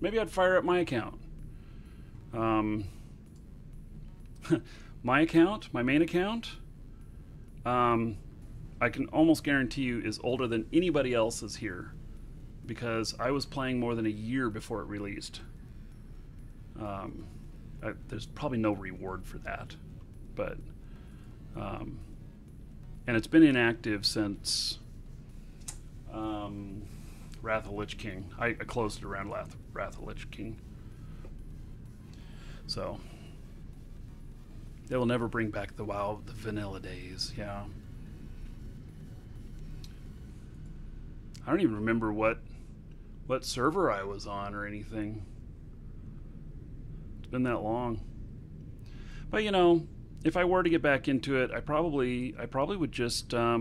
maybe I'd fire up my account. my account, my main account, I can almost guarantee you is older than anybody else's here, because I was playing more than a year before it released. There's probably no reward for that, but and it's been inactive since Wrath of Lich King. I closed it around Wrath of Lich King. So they will never bring back the WoW, the vanilla days. Yeah. I don't even remember what server I was on or anything. It's been that long. But you know, if I were to get back into it, I probably would just I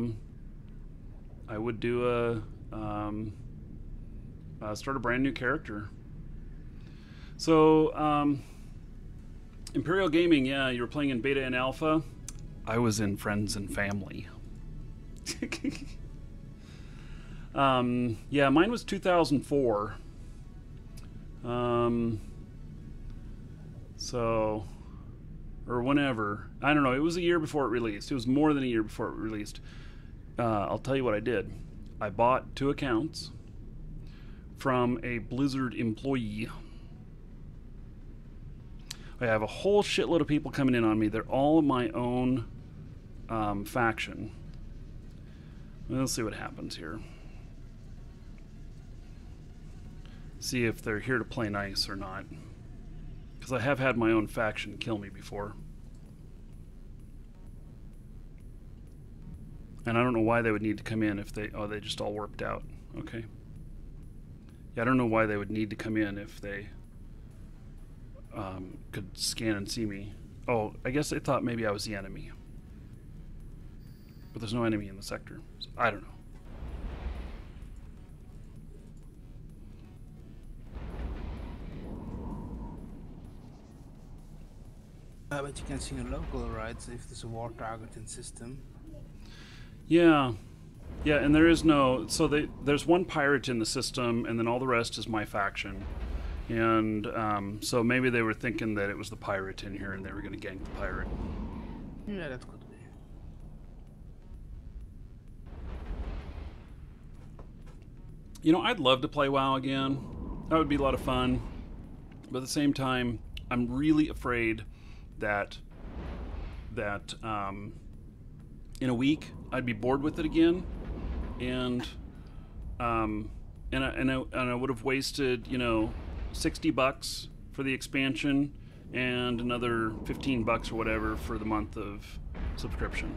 would do start a brand new character. So Imperial Gaming, yeah, you were playing in beta and alpha. I was in friends and family. Yeah, mine was 2004. So, or whenever. I don't know. It was a year before it released. It was more than a year before it released. I'll tell you what I did. I bought 2 accounts from a Blizzard employee. I have a whole shitload of people coming in on me. They're all my own faction. Let's see what happens here. See if they're here to play nice or not. Because I have had my own faction kill me before. And I don't know why they would need to come in if they... Oh, they just all warped out. Okay. Yeah, I don't know why they would need to come in if they could scan and see me. Oh, I guess they thought maybe I was the enemy. But there's no enemy in the sector. So I don't know. But you can see in local, right? If there's a war targeting system. Yeah. Yeah, and there is no... So there's one pirate in the system, and then all the rest is my faction. And so maybe they were thinking that it was the pirate in here, and they were going to gank the pirate. Yeah, that could be. You know, I'd love to play WoW again. That would be a lot of fun. But at the same time, I'm really afraid that in a week I'd be bored with it again, and I would have wasted, you know, $60 for the expansion and another $15 or whatever for the month of subscription.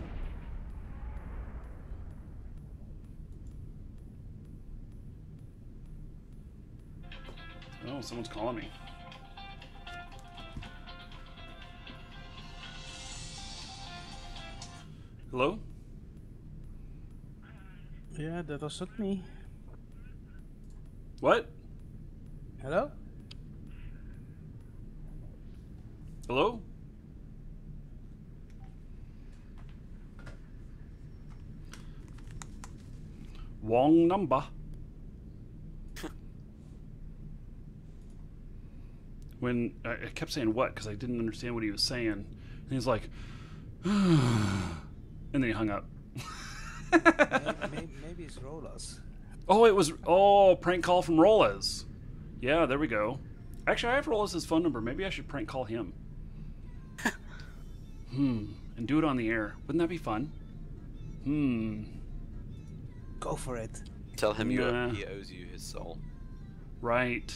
Oh, someone's calling me. Hello? Yeah, that was not me. What? Hello? Hello? Wrong number. When I kept saying what, because I didn't understand what he was saying. And he's like, and then he hung up. Maybe it's Rolas. Oh, it was prank call from Rolas. Yeah, there we go. Actually, I have Rolas' phone number. Maybe I should prank call him. And do it on the air. Wouldn't that be fun? Go for it. Tell him Nah. he owes you his soul. Right.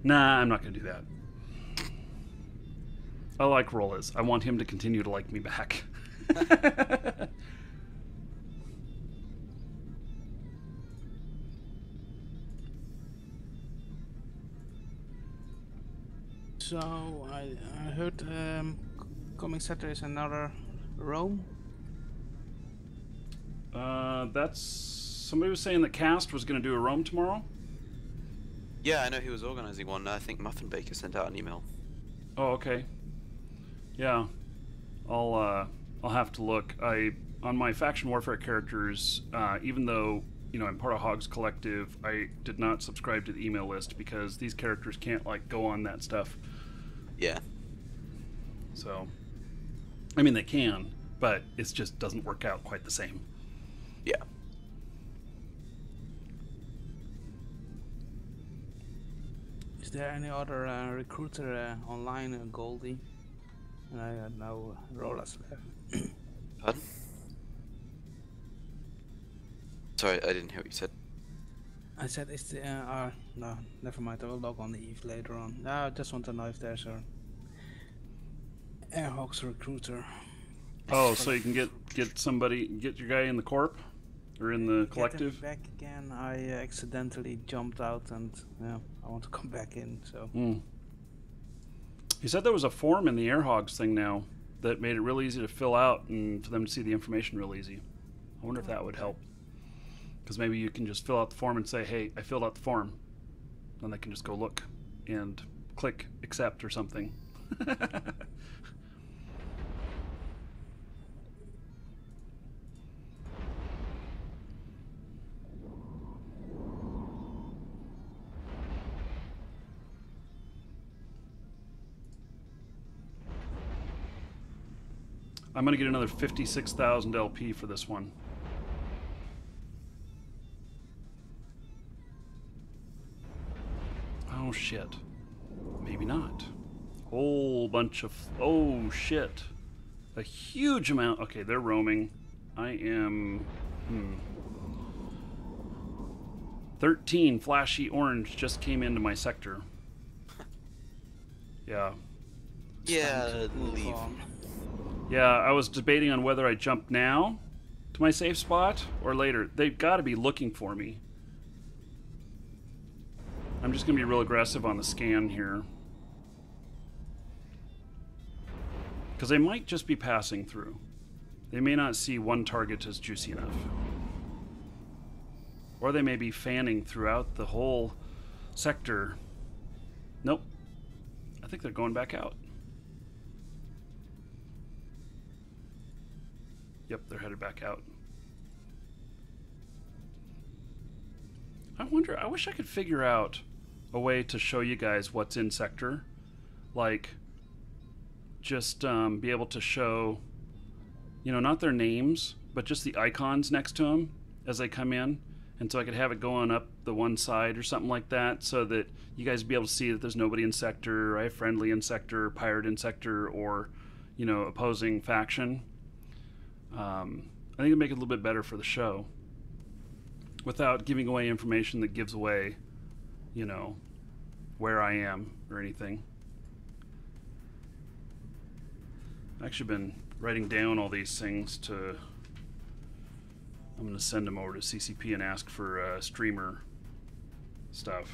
Nah, I'm not going to do that. I like Rolas. I want him to continue to like me back. So I heard coming Saturday is another Rome. That's... Somebody was saying that Cast was going to do a Rome tomorrow? Yeah, I know he was organising one. I think Muffin Baker sent out an email. Oh, okay. Yeah. I'll have to look. On my faction warfare characters, even though I'm part of Hogs Collective. I did not subscribe to the email list because these characters can't like go on that stuff. Yeah. So, I mean, they can, but it just doesn't work out quite the same. Yeah. Is there any other recruiter online, Goldie? And I had no rollers left. Pardon? Sorry, I didn't hear what you said. I said, is the no, never mind. I will log on the Eve later on. No, I just want to know if there's a AirHogs recruiter. Oh, so you can get your guy in the Corp or in the collective. Get him back again. I accidentally jumped out, and yeah, I want to come back in. So. He said there was a form in the AirHogs thing now that made it real easy to fill out and for them to see the information real easy. I wonder if that would help. Because maybe you can just fill out the form and say, hey, I filled out the form. Then they can just go look and click accept or something. I'm going to get another 56,000 LP for this one. Oh shit. Maybe not. Whole bunch of... Oh shit. A huge amount. Okay, they're roaming. I am... 13 flashy orange just came into my sector. Yeah. Yeah, leave. Yeah, I was debating on whether I jump now to my safe spot or later. They've got to be looking for me. I'm just going to be real aggressive on the scan here. Because they might just be passing through. They may not see one target as juicy enough. Or they may be fanning throughout the whole sector. Nope. I think they're going back out. Yep, they're headed back out. I wish I could figure out a way to show you guys what's in sector. Like, just be able to show, not their names, but just the icons next to them as they come in. And so I could have it going up the one side or something like that so that you guys would be able to see that there's nobody in sector, or I have friendly in sector, pirate in sector, or, opposing faction. I think it'd make it a little bit better for the show without giving away information that gives away, where I am or anything. I've actually been writing down all these things I'm going to send them over to CCP and ask for streamer stuff.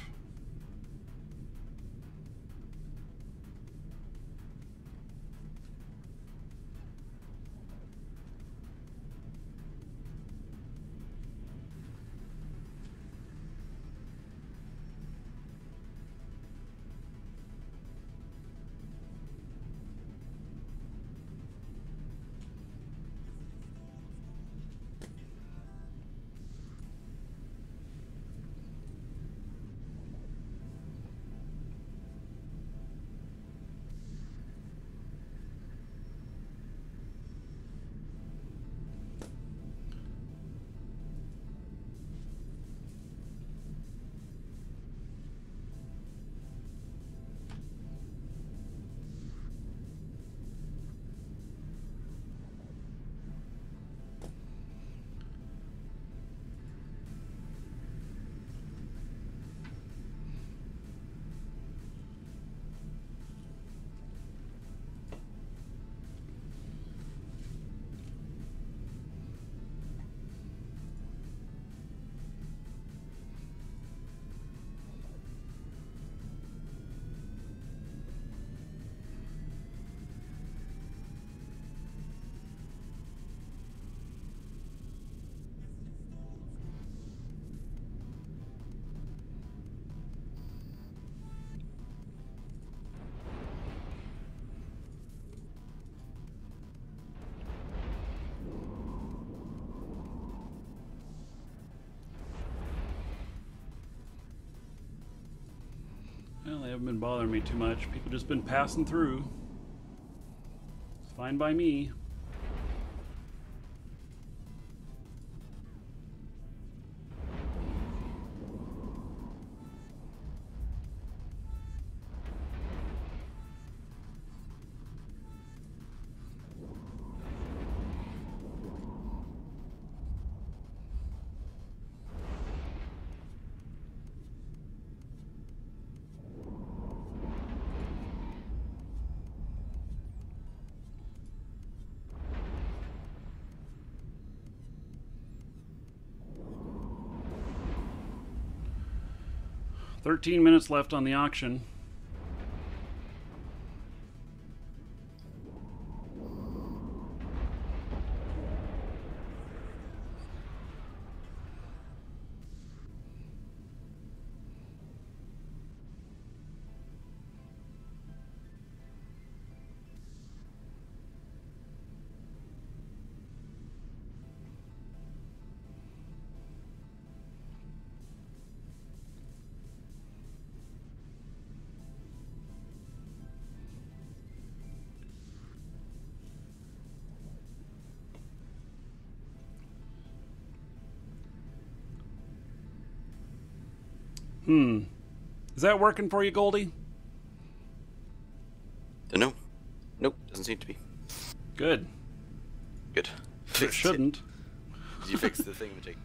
Well, they haven't been bothering me too much. People just been passing through. It's fine by me. $13 left on the auction. Is that working for you, Goldie? Dunno. Nope, doesn't seem to be. Good. Good. It shouldn't. Did you fix the thingamajig?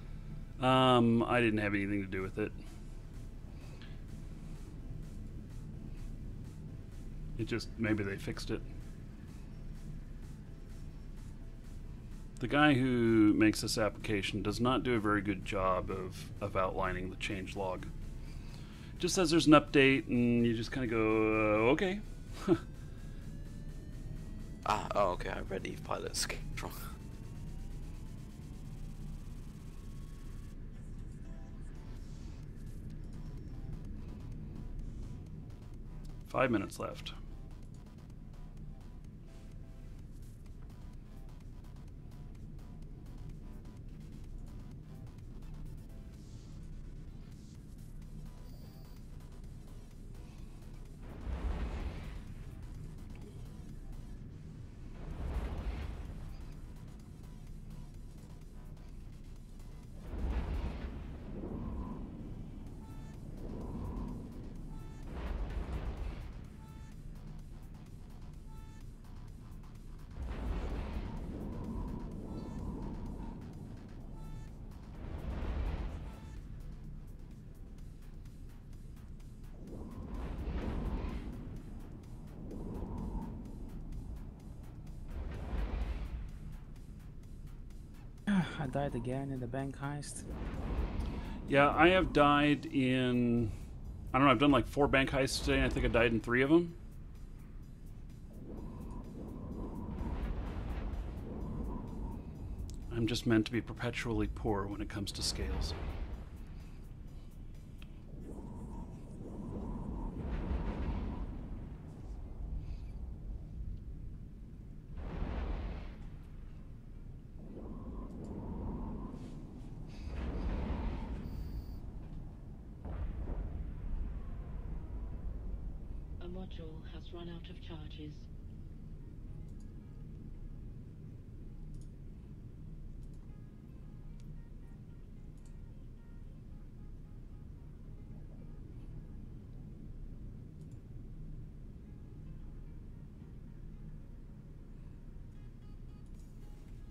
I didn't have anything to do with it. It just, maybe they fixed it. The guy who makes this application does not do a very good job of outlining the change log. Just says there's an update, and you just kind of go, okay. Oh, okay, I read Eve Pilot's wrong. Five minutes left. I died again in the bank heist. Yeah, I have died in... I don't know, I've done like 4 bank heists today, and I think I died in 3 of them. I'm just meant to be perpetually poor when it comes to scales. A module has run out of charges.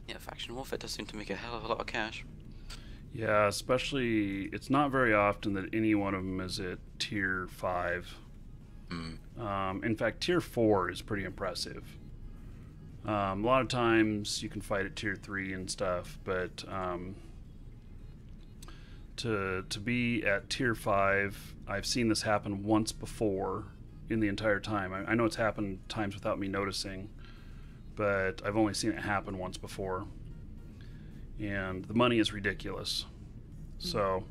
Yeah, faction warfare does seem to make a hell of a lot of cash. Yeah, especially, it's not very often that any one of them is at tier 5. In fact, tier 4 is pretty impressive. A lot of times you can fight at tier 3 and stuff, but to be at tier 5, I've seen this happen once before in the entire time. I know it's happened times without me noticing, but I've only seen it happen once before. And the money is ridiculous. So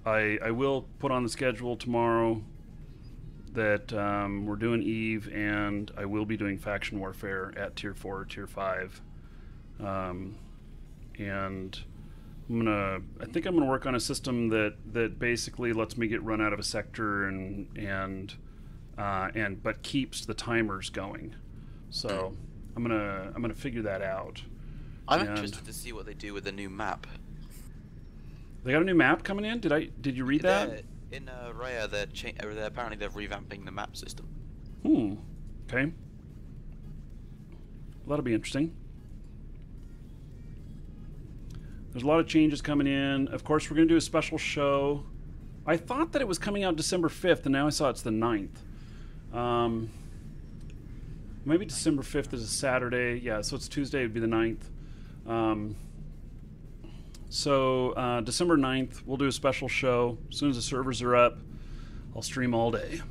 I will put on the schedule tomorrow that we're doing Eve, and I will be doing faction warfare at tier 4 or tier 5. And I think I'm gonna work on a system that basically lets me get run out of a sector and but keeps the timers going. So I'm gonna figure that out. I'm interested to see what they do with the new map. They got a new map coming in. Did you read that? In Raya, they're apparently they're revamping the map system. Okay. Well, that'll be interesting. There's a lot of changes coming in. Of course, we're going to do a special show. I thought that it was coming out December 5th, and now I saw it's the 9th. Maybe December 5th is a Saturday. Yeah, so it's Tuesday. It would be the 9th. So December 9th, we'll do a special show. As soon as the servers are up, I'll stream all day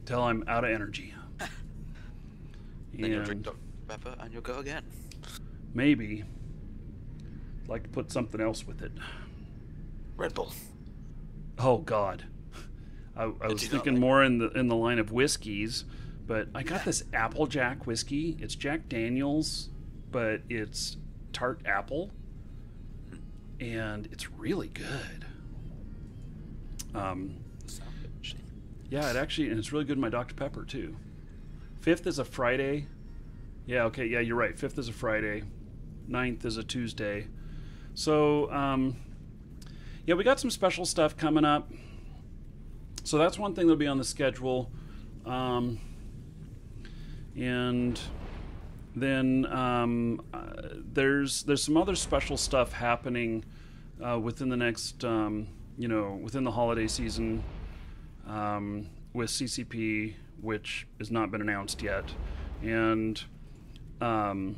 till I'm out of energy. Then you'll drink Dr. Pepper and you'll go again. Maybe. I'd like to put something else with it. Red Bull. Oh God, I was thinking more in the line of whiskeys, but I got this Applejack whiskey. It's Jack Daniel's, but it's tart apple. And it's really good. Yeah, and it's really good in my Dr. Pepper too. 5th is a Friday. Yeah, okay, yeah, you're right. 5th is a Friday. 9th is a Tuesday. So, yeah, we got some special stuff coming up. So that's one thing that'll be on the schedule. And then there's some other special stuff happening within the next, within the holiday season with CCP, which has not been announced yet. And going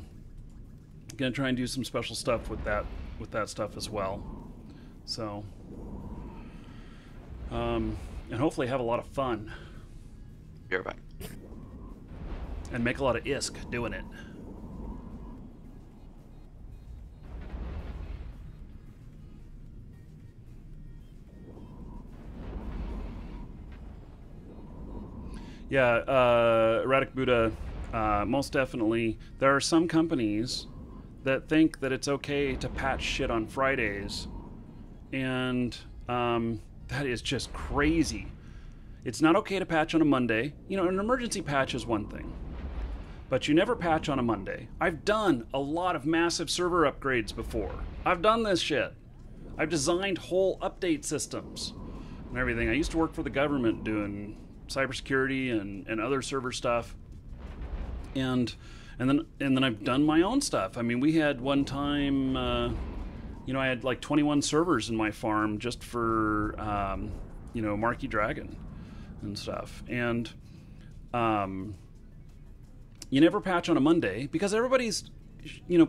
to try and do some special stuff with that stuff as well. So, and hopefully have a lot of fun. You're back. And make a lot of ISK doing it. Yeah, Erratic Buddha, most definitely. There are some companies that think that it's okay to patch shit on Fridays, and that is just crazy. It's not okay to patch on a Monday. You know, an emergency patch is one thing, but you never patch on a Monday. I've done a lot of massive server upgrades before. I've done this shit. I've designed whole update systems and everything. I used to work for the government doing cybersecurity and other server stuff, and then I've done my own stuff. I mean, we had one time, I had like 21 servers in my farm just for Markee Dragon and stuff. And you never patch on a Monday because everybody's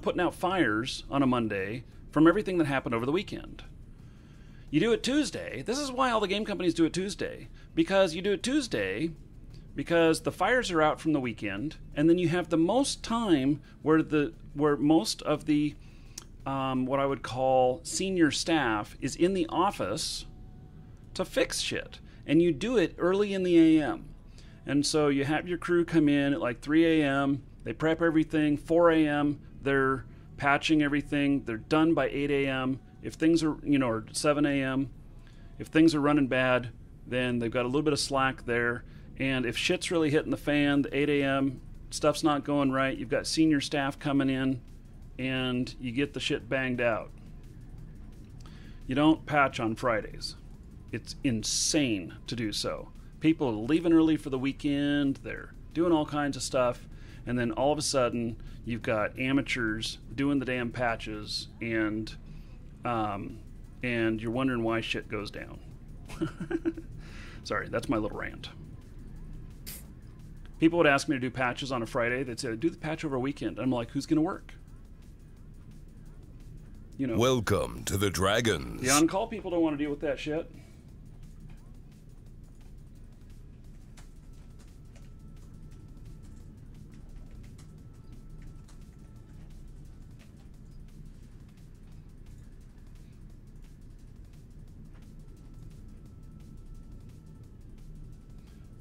putting out fires on a Monday from everything that happened over the weekend. You do it Tuesday. This is why all the game companies do it Tuesday. Because you do it Tuesday because the fires are out from the weekend, and then you have the most time where most of the what I would call senior staff is in the office to fix shit. And you do it early in the AM. And so you have your crew come in at like 3 a.m. They prep everything. 4 a.m. they're patching everything. They're done by 8 a.m. If things are, or 7 a.m., if things are running bad, then they've got a little bit of slack there. And if shit's really hitting the fan, the 8 a.m., stuff's not going right, you've got senior staff coming in, and you get the shit banged out. You don't patch on Fridays. It's insane to do so. People are leaving early for the weekend, they're doing all kinds of stuff, and then all of a sudden, you've got amateurs doing the damn patches, and you're wondering why shit goes down. Sorry, that's my little rant. People would ask me to do patches on a Friday. They'd say, do the patch over a weekend. I'm like, who's going to work? Welcome to the Dragons. The on-call people don't want to deal with that shit.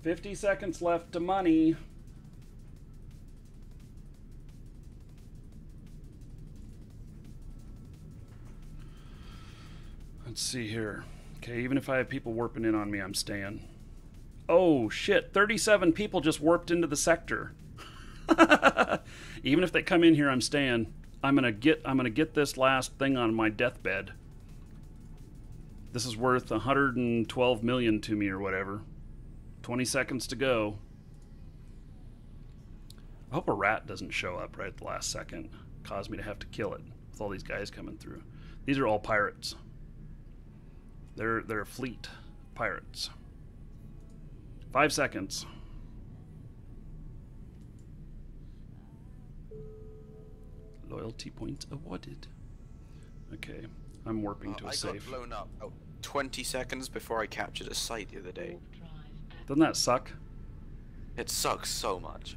$50 seconds left to money. Let's see here. Okay, even if I have people warping in on me, I'm staying. Oh shit, 37 people just warped into the sector. Even if they come in here, I'm staying. I'm gonna get this last thing on my deathbed. This is worth 112 million to me or whatever. 20 seconds to go. I hope a rat doesn't show up right at the last second. Cause me to have to kill it with all these guys coming through. These are all pirates. They're a fleet pirates. 5 seconds. Loyalty points awarded. Okay, I'm warping to a safe. I got blown up 20 seconds before I captured a site the other day. Doesn't that suck? It sucks so much.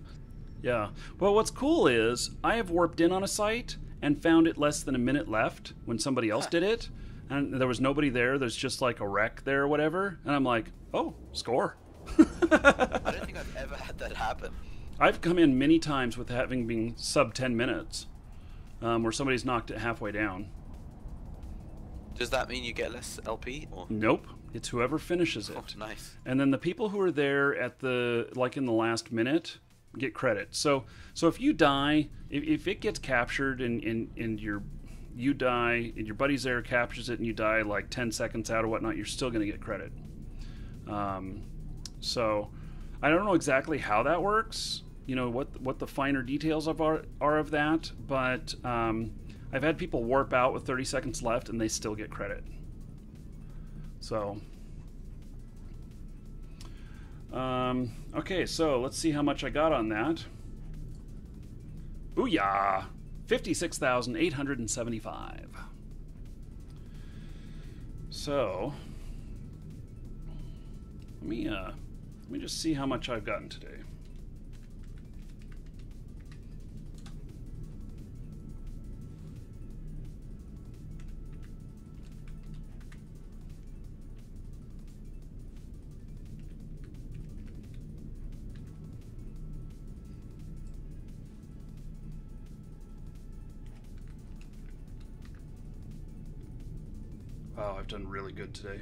Yeah. Well, what's cool is I have warped in on a site and found it less than a minute left when somebody else did it, and there was nobody there. There's just like a wreck there or whatever, and I'm like, oh, score. I don't think I've ever had that happen. I've come in many times with having been sub 10 minutes, where somebody's knocked it halfway down. Does that mean you get less LP? Or? Nope. It's whoever finishes it. Oh, nice. And then the people who are there at the, like in the last minute, get credit. So if you die, if it gets captured and you die, and your buddy's there captures it and you die like 10 seconds out or whatnot, you're still going to get credit. So I don't know exactly how that works, you know, what the finer details are of that, but I've had people warp out with 30 seconds left and they still get credit. So okay, so let's see how much I got on that. Booyah! 56,875. So let me just see how much I've gotten today. Wow, I've done really good today.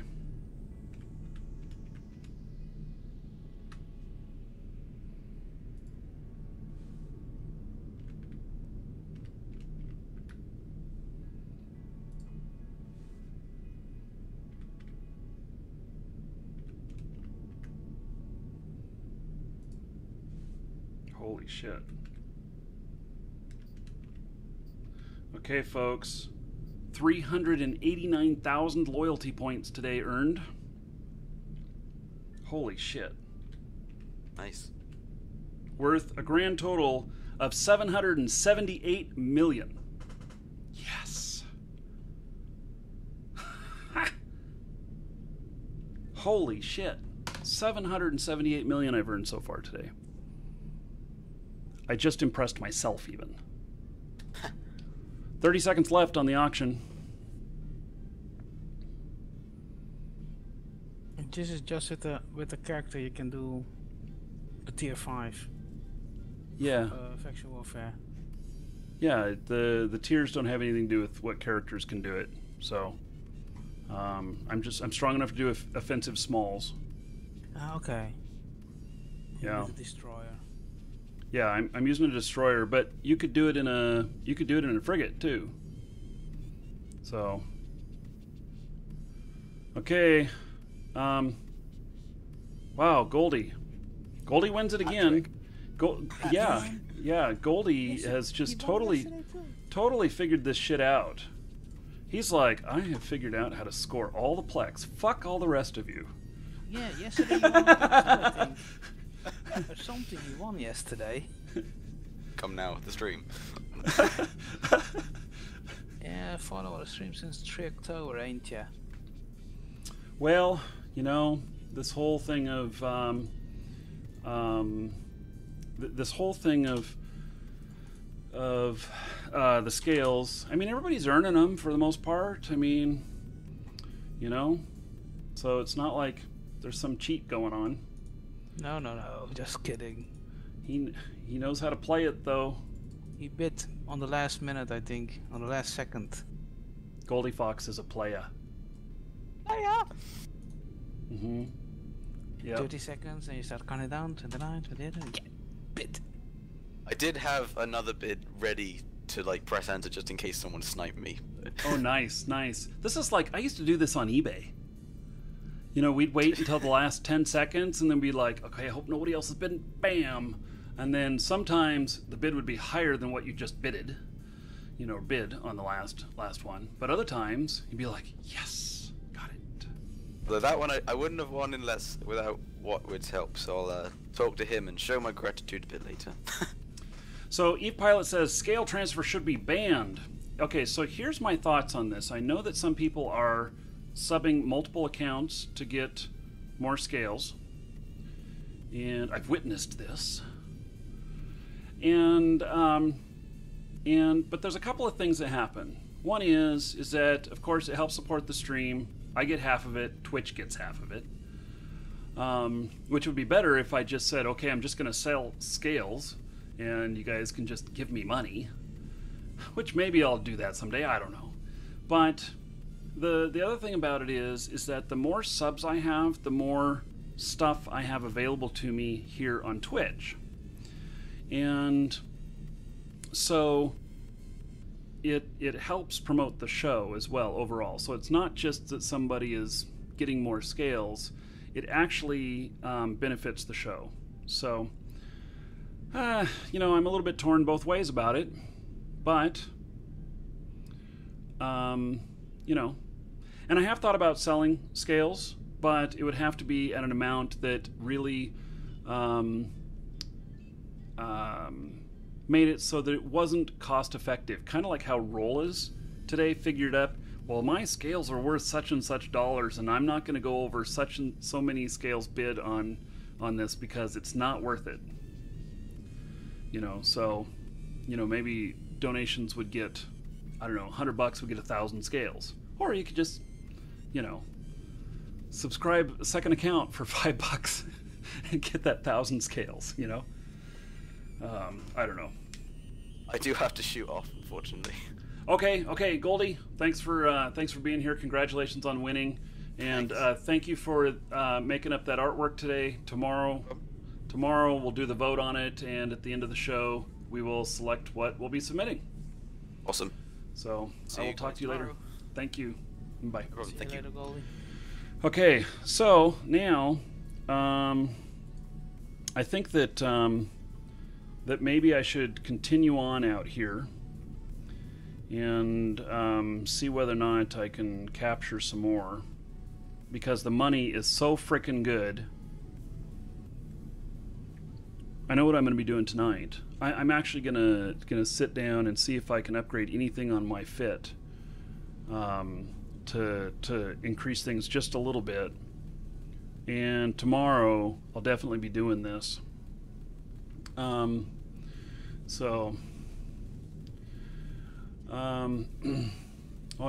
Holy shit. Okay, folks. 389,000 loyalty points today earned. Holy shit. Nice. Worth a grand total of 778 million. Yes. Holy shit. 778 million I've earned so far today. I just impressed myself even. 30 seconds left on the auction. This is just with the character you can do the tier 5. Yeah. Faction warfare. Yeah, the tiers don't have anything to do with what characters can do it. So I'm strong enough to do offensive smalls. Okay. Yeah. With the destroyer. Yeah, I'm using a destroyer, but you could do it in a frigate too. So okay, wow, Goldie wins it again. Yeah, Goldie has just totally figured this shit out. He's like, I have figured out how to score all the plex. Fuck all the rest of you. Yeah, yesterday you won I think. There's something you won yesterday. Come now, the stream. Yeah, follow the stream since 3 October, ain't ya? Well, you know, this whole thing of the scales. I mean, everybody's earning them for the most part. I mean, you know, so it's not like there's some cheat going on. No, just kidding. He knows how to play it though. He bit on the last minute, I think, on the last second. Goldie Fox is a playa. Mm-hmm. Yep. 30 seconds, and you start counting down. 29, 28, and yeah, bid. I did have another bid ready to like press enter just in case someone sniped me. Oh, nice, nice. This is like, I used to do this on eBay. You know, we'd wait until the last 10 seconds and then be like, okay, I hope nobody else has bid. Bam. And then sometimes the bid would be higher than what you just bidded. You know, bid on the last one. But other times you'd be like, yes, got it. But that one I wouldn't have won unless without Watwood's help. So I'll talk to him and show my gratitude a bit later. So Eve Pilot says scale transfer should be banned. Okay, so here's my thoughts on this. I know that some people are subbing multiple accounts to get more scales, and I've witnessed this. But there's a couple of things that happen. One is that of course it helps support the stream. I get half of it. Twitch gets half of it. Which would be better if I just said, okay, I'm just going to sell scales, and you guys can just give me money. Which maybe I'll do that someday. I don't know. But the other thing about it is that the more subs I have, the more stuff I have available to me here on Twitch. And so it helps promote the show as well overall. So it's not just that somebody is getting more scales, it actually benefits the show. So, you know, I'm a little bit torn both ways about it, but, you know, and I have thought about selling scales, but it would have to be at an amount that really made it so that it wasn't cost effective. Kind of like how Rollers today figured up, well, my scales are worth such and such dollars, and I'm not going to go over such and so many scales bid on this because it's not worth it. You know, so, you know, maybe donations would get, I don't know, $100 would get 1,000 scales. Or you could just, you know, subscribe a second account for $5 and get that 1,000 scales, you know? I don't know. I do have to shoot off, unfortunately. Okay, Goldie. Thanks for being here. Congratulations on winning, and thank you for making up that artwork today. Tomorrow we'll do the vote on it, and at the end of the show, we will select what we'll be submitting. Awesome. So I will talk to you later. Thank you. Bye. No problem. Thank you. Later, Goldie. Okay, so now I think that that maybe I should continue on out here and see whether or not I can capture some more, because the money is so frickin' good. I know what I'm going to be doing tonight. I'm actually gonna sit down and see if I can upgrade anything on my fit to increase things just a little bit. And tomorrow I'll definitely be doing this. Oh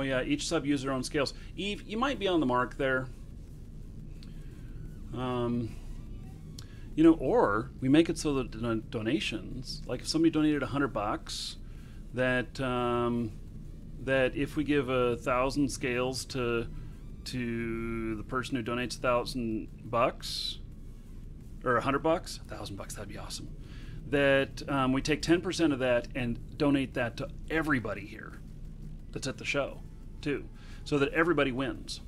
yeah, each sub uses their own scales. Eve, you might be on the mark there. You know, or we make it so that donations, like if somebody donated $100, that that if we give 1,000 scales to the person who donates $1,000 or $100, $1,000, that'd be awesome. That we take 10% of that and donate that to everybody here that's at the show too, so that everybody wins.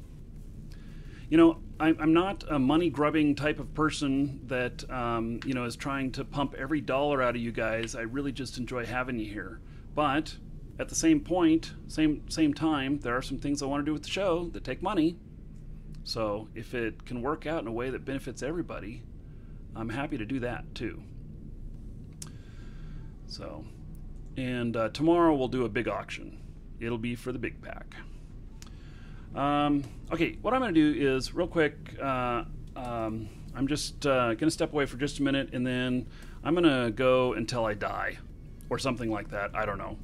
You know, I'm not a money-grubbing type of person that, you know, is trying to pump every dollar out of you guys. I really just enjoy having you here. But at the same point, same time, there are some things I want to do with the show that take money. So if it can work out in a way that benefits everybody, I'm happy to do that too. So, and tomorrow we'll do a big auction. It'll be for the big pack. Okay, what I'm going to do is, real quick, I'm just going to step away for just a minute, and then I'm going to go until I die, or something like that. I don't know.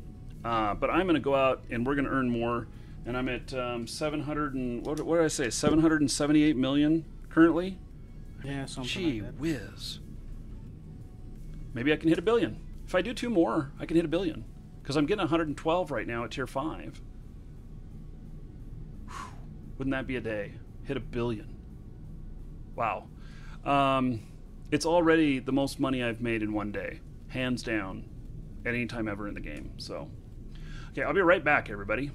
But I'm going to go out, and we're going to earn more, and I'm at 700 and, what did I say, 778 million currently? Yeah, something Gee like that. whiz. Maybe I can hit 1 billion. If I do 2 more, I can hit 1 billion, because I'm getting 112 right now at tier 5. Wouldn't that be a day? Hit 1 billion. Wow. It's already the most money I've made in one day, hands down, at any time ever in the game. So, okay, I'll be right back, everybody.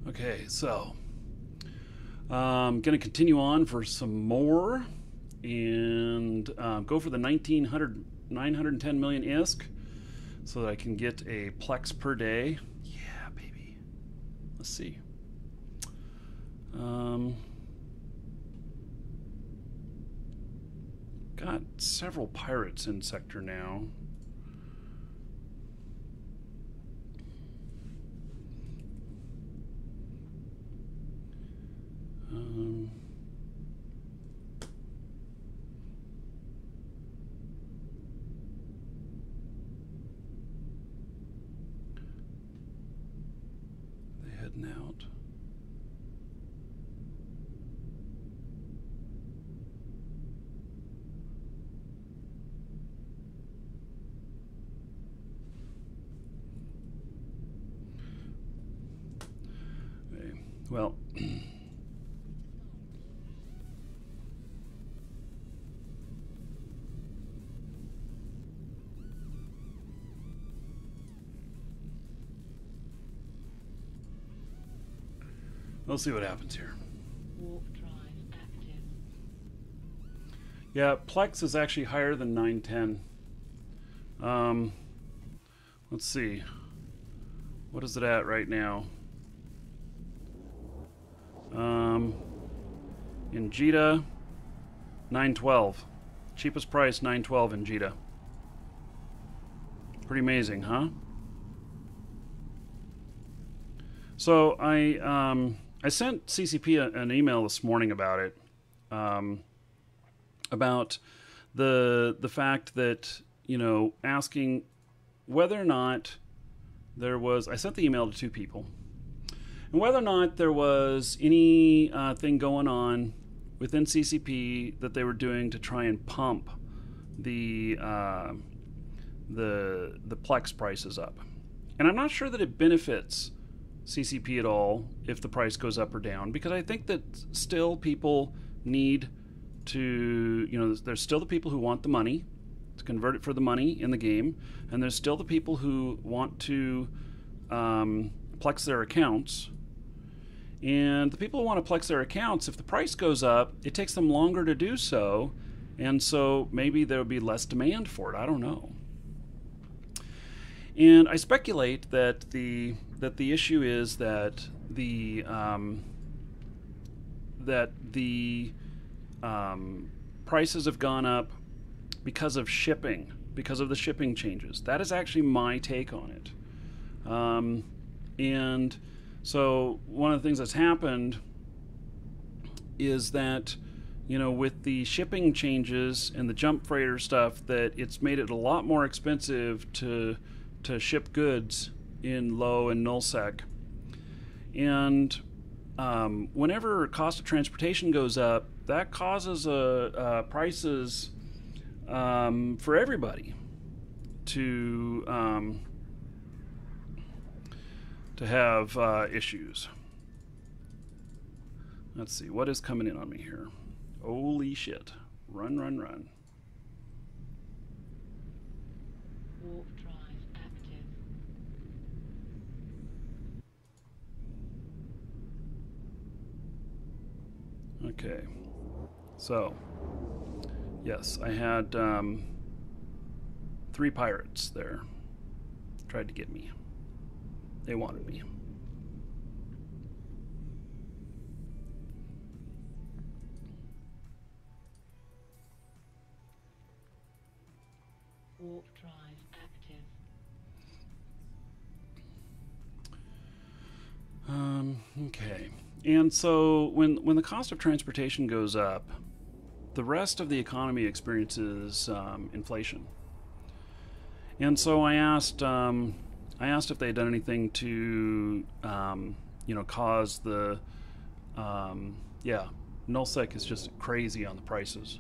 Okay, so I'm going to continue on for some more and go for the 910 million ISK so that I can get a Plex per day. Yeah, baby. Let's see. Got several pirates in sector now. They heading out. Okay. Well, We'll see what happens here. Warp drive active. Yeah, Plex is actually higher than 910. Let's see. What is it at right now? In Jita, 912. Cheapest price, 912 in Jita. Pretty amazing, huh? So I sent CCP an email this morning about it, about the fact that, you know, asking whether or not there was. I sent the email to two people, and whether or not there was any thing going on within CCP that they were doing to try and pump the Plex prices up. And I'm not sure that it benefits CCP at all if the price goes up or down, because I think that still people need to, you know, there's still the people who want the money, to convert it for the money in the game, and there's still the people who want to Plex their accounts. And the people who want to Plex their accounts, if the price goes up, it takes them longer to do so, and so maybe there will be less demand for it. I don't know. And I speculate that the issue is that the prices have gone up because of shipping, because of the shipping changes. That is actually my take on it. And so one of the things that's happened is that, you know, with the shipping changes and the jump freighter stuff, that it's made it a lot more expensive to ship goods in low and nullsec. And whenever cost of transportation goes up, that causes prices for everybody to have issues. Let's see, what is coming in on me here? Holy shit. Run, run, run. Warp drive active. Okay. So, yes, I had 3 pirates there. Tried to get me. They wanted me. Warp drive active. Okay. And so when the cost of transportation goes up, the rest of the economy experiences inflation. And so I asked if they had done anything to, cause the, nullsec is just crazy on the prices.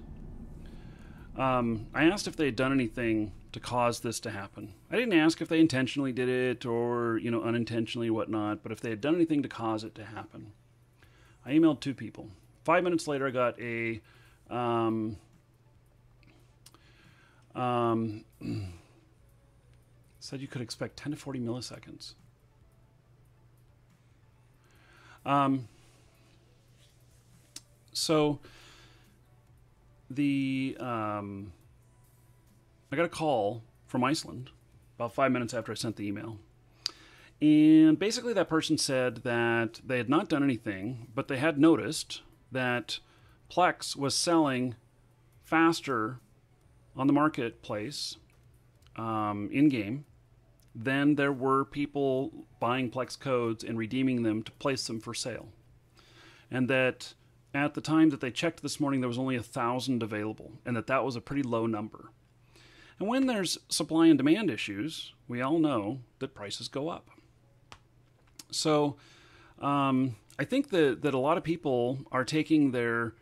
I asked if they had done anything to cause this to happen. I didn't ask if they intentionally did it or, unintentionally or whatnot, but if they had done anything to cause it to happen. I emailed 2 people. 5 minutes later, I got a, said you could expect 10 to 40 milliseconds. So I got a call from Iceland about 5 minutes after I sent the email. And basically that person said that they had not done anything, but they had noticed that Plex was selling faster on the marketplace in-game than there were people buying Plex codes and redeeming them to place them for sale. And that at the time that they checked this morning, there was only 1,000 available, and that was a pretty low number. And when there's supply and demand issues, we all know that prices go up. So I think that a lot of people are taking their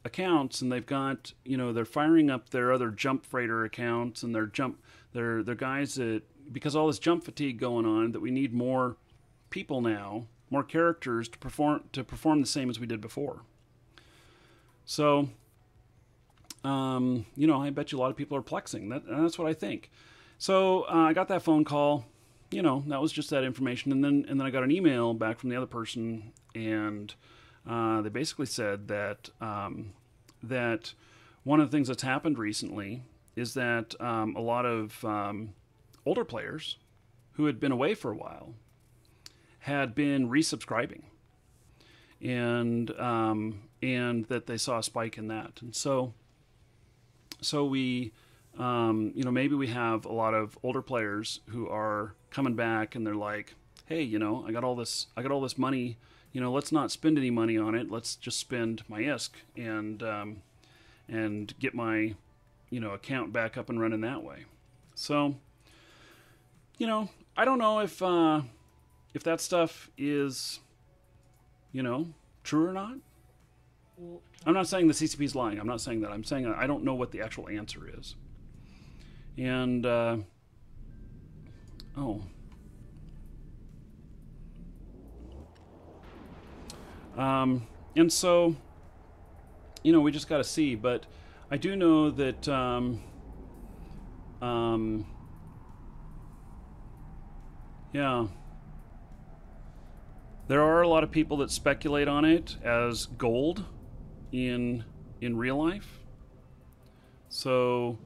accounts, and they've got, they're firing up their other jump freighter accounts and they're guys that, because all this jump fatigue going on, that we need more people now, more characters to perform the same as we did before. So, I bet you a lot of people are plexing. That's what I think. So I got that phone call, you know, that was just that information. And then I got an email back from the other person, and they basically said that that one of the things that's happened recently is that a lot of older players who had been away for a while had been resubscribing, and that they saw a spike in that. And so we, you know, maybe we have a lot of older players who are coming back, and they're like, hey, you know, I got all this money, you know, let's not spend any money on it. Let's just spend my ISK and get my, you know, account back up and running that way. So, you know, I don't know if that stuff is, you know, true or not. I'm not saying the CCP is lying. I'm not saying that. I'm saying I don't know what the actual answer is. And, and so, you know, we just got to see. But I do know that, yeah, there are a lot of people that speculate on it as gold in real life. So,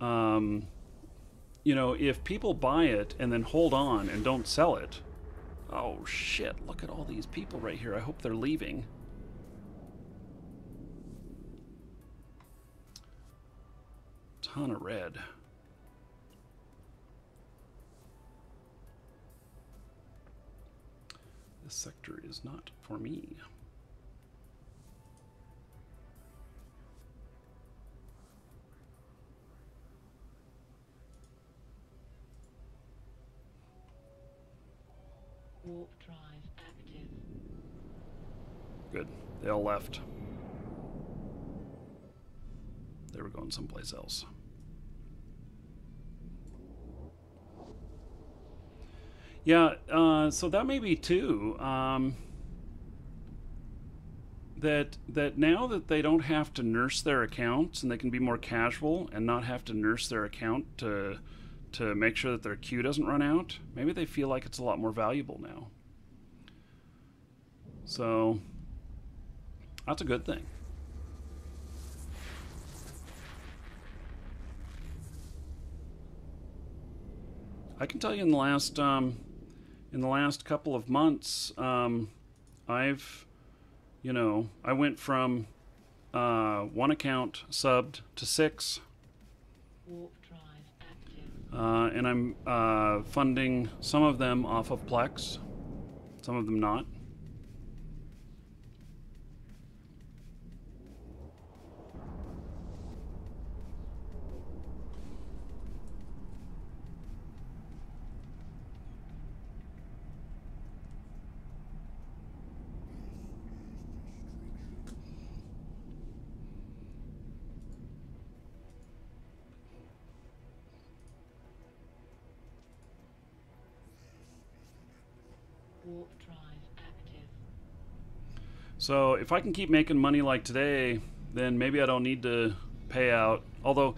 you know, if people buy it and then hold on and don't sell it, oh shit, look at all these people right here. I hope they're leaving. Ton of red. This sector is not for me. Warp drive active. Good. They all left. They were going someplace else. Yeah, so that may be too. That now that they don't have to nurse their accounts and they can be more casual and not have to nurse their account to make sure that their queue doesn't run out, maybe they feel like it's a lot more valuable now. So that's a good thing. I can tell you in the last couple of months, I've, you know, I went from one account subbed to 6. Warp drive active. And I'm funding some of them off of Plex, some of them not. Warp drive active. So if I can keep making money like today, then maybe I don't need to pay out. Although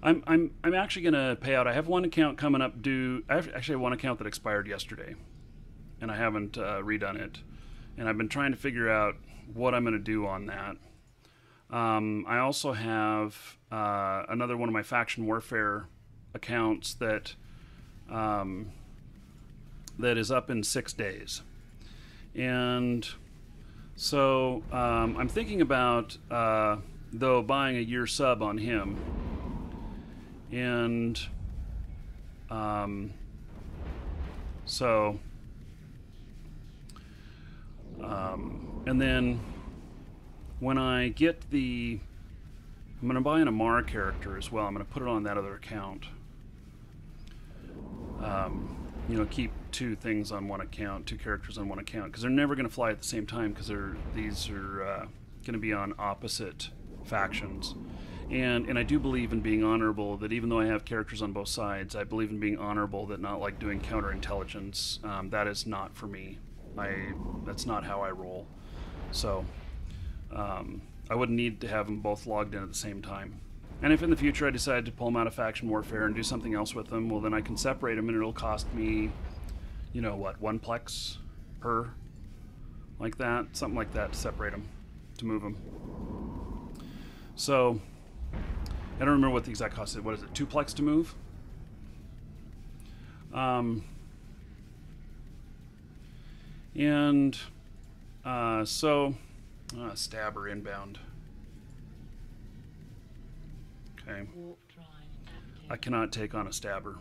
I'm actually gonna pay out. I have one account coming up due. I actually have one account that expired yesterday, and I haven't redone it. And I've been trying to figure out what I'm gonna do on that. I also have another one of my faction warfare accounts that that is up in 6 days. And so I'm thinking about, though, buying a year sub on him. And and then when I get I'm going to buy an Amar character as well. I'm going to put it on that other account. You know, keep 2 things on one account, 2 characters on one account, because they're never going to fly at the same time, because these are going to be on opposite factions. And I do believe in being honorable, that even though I have characters on both sides, I believe in being honorable, that not like doing counterintelligence. That is not for me. That's not how I roll. So I wouldn't need to have them both logged in at the same time. And if in the future I decide to pull them out of faction warfare and do something else with them, well, then I can separate them, and it'll cost me, you know what, one plex per, like that, something like that to separate them, to move them. So I don't remember what the exact cost is. What is it, 2 plex to move? Stabber inbound. Okay. Warp drive active. I cannot take on a stabber.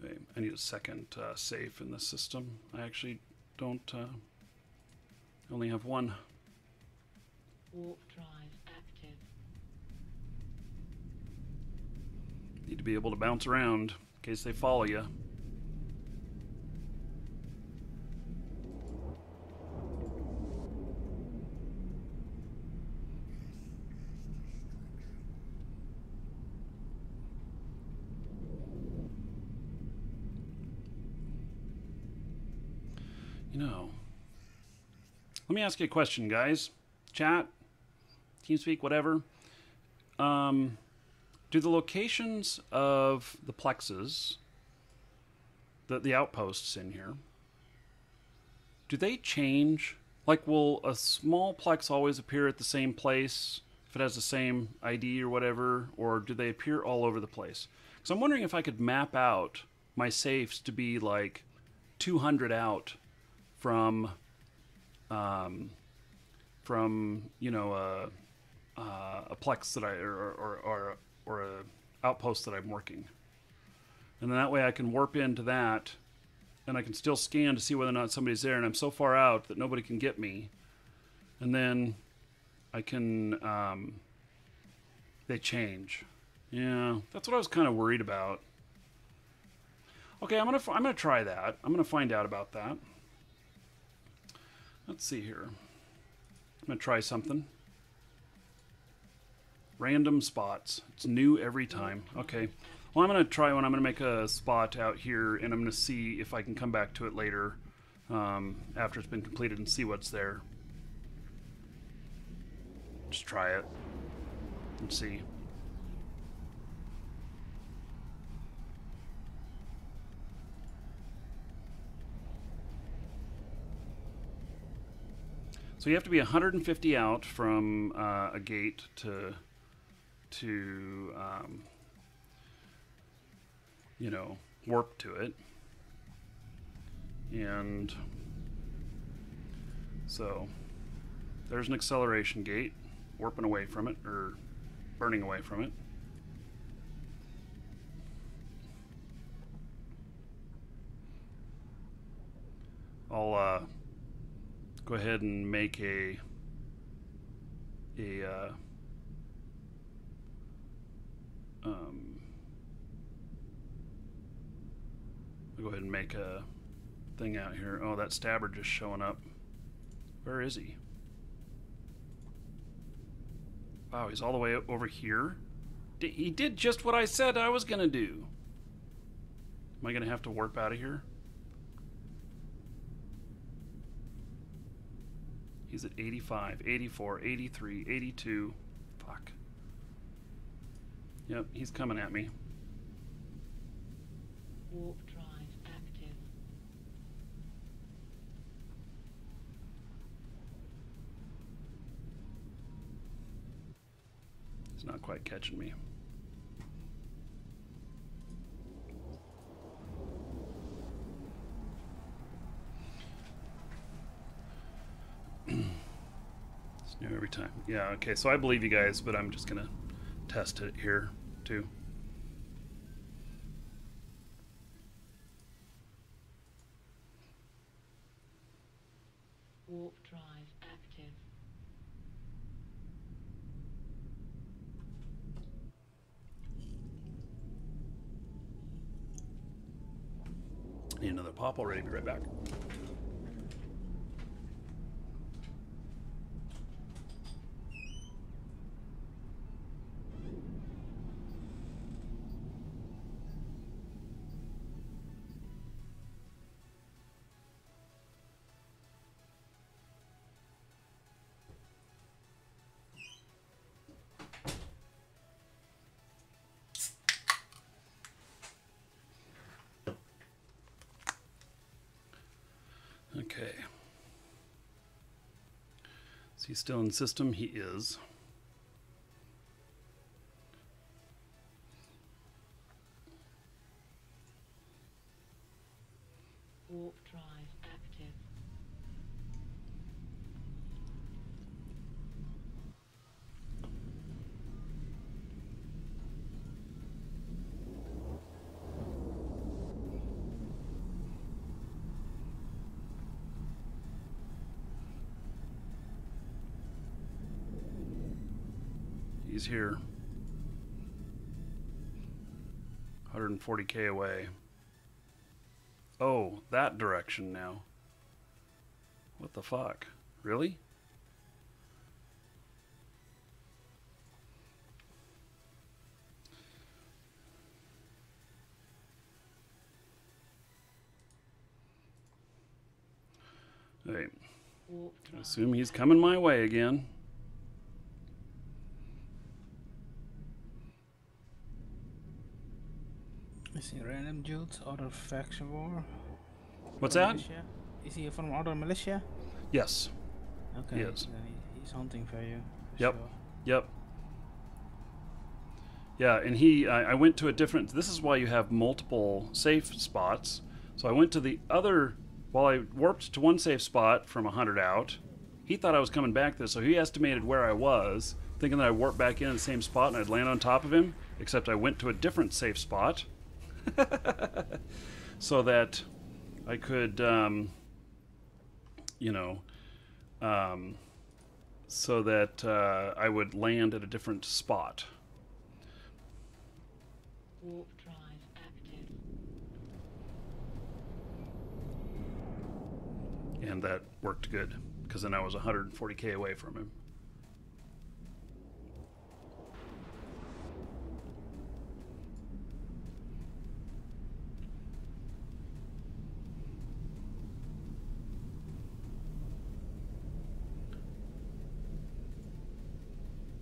Okay, I need a second safe in the system. I actually don't. Only have one. Warp drive active. Need to be able to bounce around in case they follow you. You know, let me ask you a question, guys. Chat, TeamSpeak, whatever. Do the locations of the plexes, the outposts in here, do they change? Like, will a small plex always appear at the same place if it has the same ID or whatever, or do they appear all over the place? Because I'm wondering if I could map out my safes to be like 200 out from you know a plex that I or a outpost that I'm working, and then that way I can warp into that, and I can still scan to see whether or not somebody's there, and I'm so far out that nobody can get me, and then I can they change. Yeah, that's what I was kind of worried about. Okay, I'm gonna try that. I'm gonna find out about that. Let's see here. I'm going to try something. Random spots. It's new every time. Okay. Well, I'm going to try one. I'm going to make a spot out here, and I'm going to see if I can come back to it later after it's been completed and see what's there. Just try it and see. So you have to be 150 out from a gate to you know, warp to it. And so there's an acceleration gate, warping away from it, or burning away from it. I'll go ahead and make I'll go ahead and make a thing out here. Oh, that stabber just showing up. Where is he? Wow, he's all the way over here. He did just what I said I was gonna do. Am I gonna have to warp out of here? He's at 85, 84, 83, 82. Fuck. Yep, he's coming at me. Warp drive active. He's not quite catching me. It's new every time. Yeah, okay, so I believe you guys, but I'm just gonna test it here too. Warp drive active. Need another pop already. Be right back. Is he still in system? He is. Warp drive active. He's here. 140k away. Oh, that direction now. What the fuck? Really? Hey, I assume he's coming my way again. Is he random dudes, other faction war? What's Other that? militia? Is he from other militia? Yes. Okay, Yes. then he's hunting for you. For Yep. Sure. Yep. Yeah, and I went to a different. This is why you have multiple safe spots. So I went to the other. While I warped to one safe spot from 100 out, he thought I was coming back there, so he estimated where I was, thinking that I warped back in the same spot and I'd land on top of him. Except I went to a different safe spot, so that I could, so that I would land at a different spot. Warp drive active. And that worked good, because then I was 140k away from him.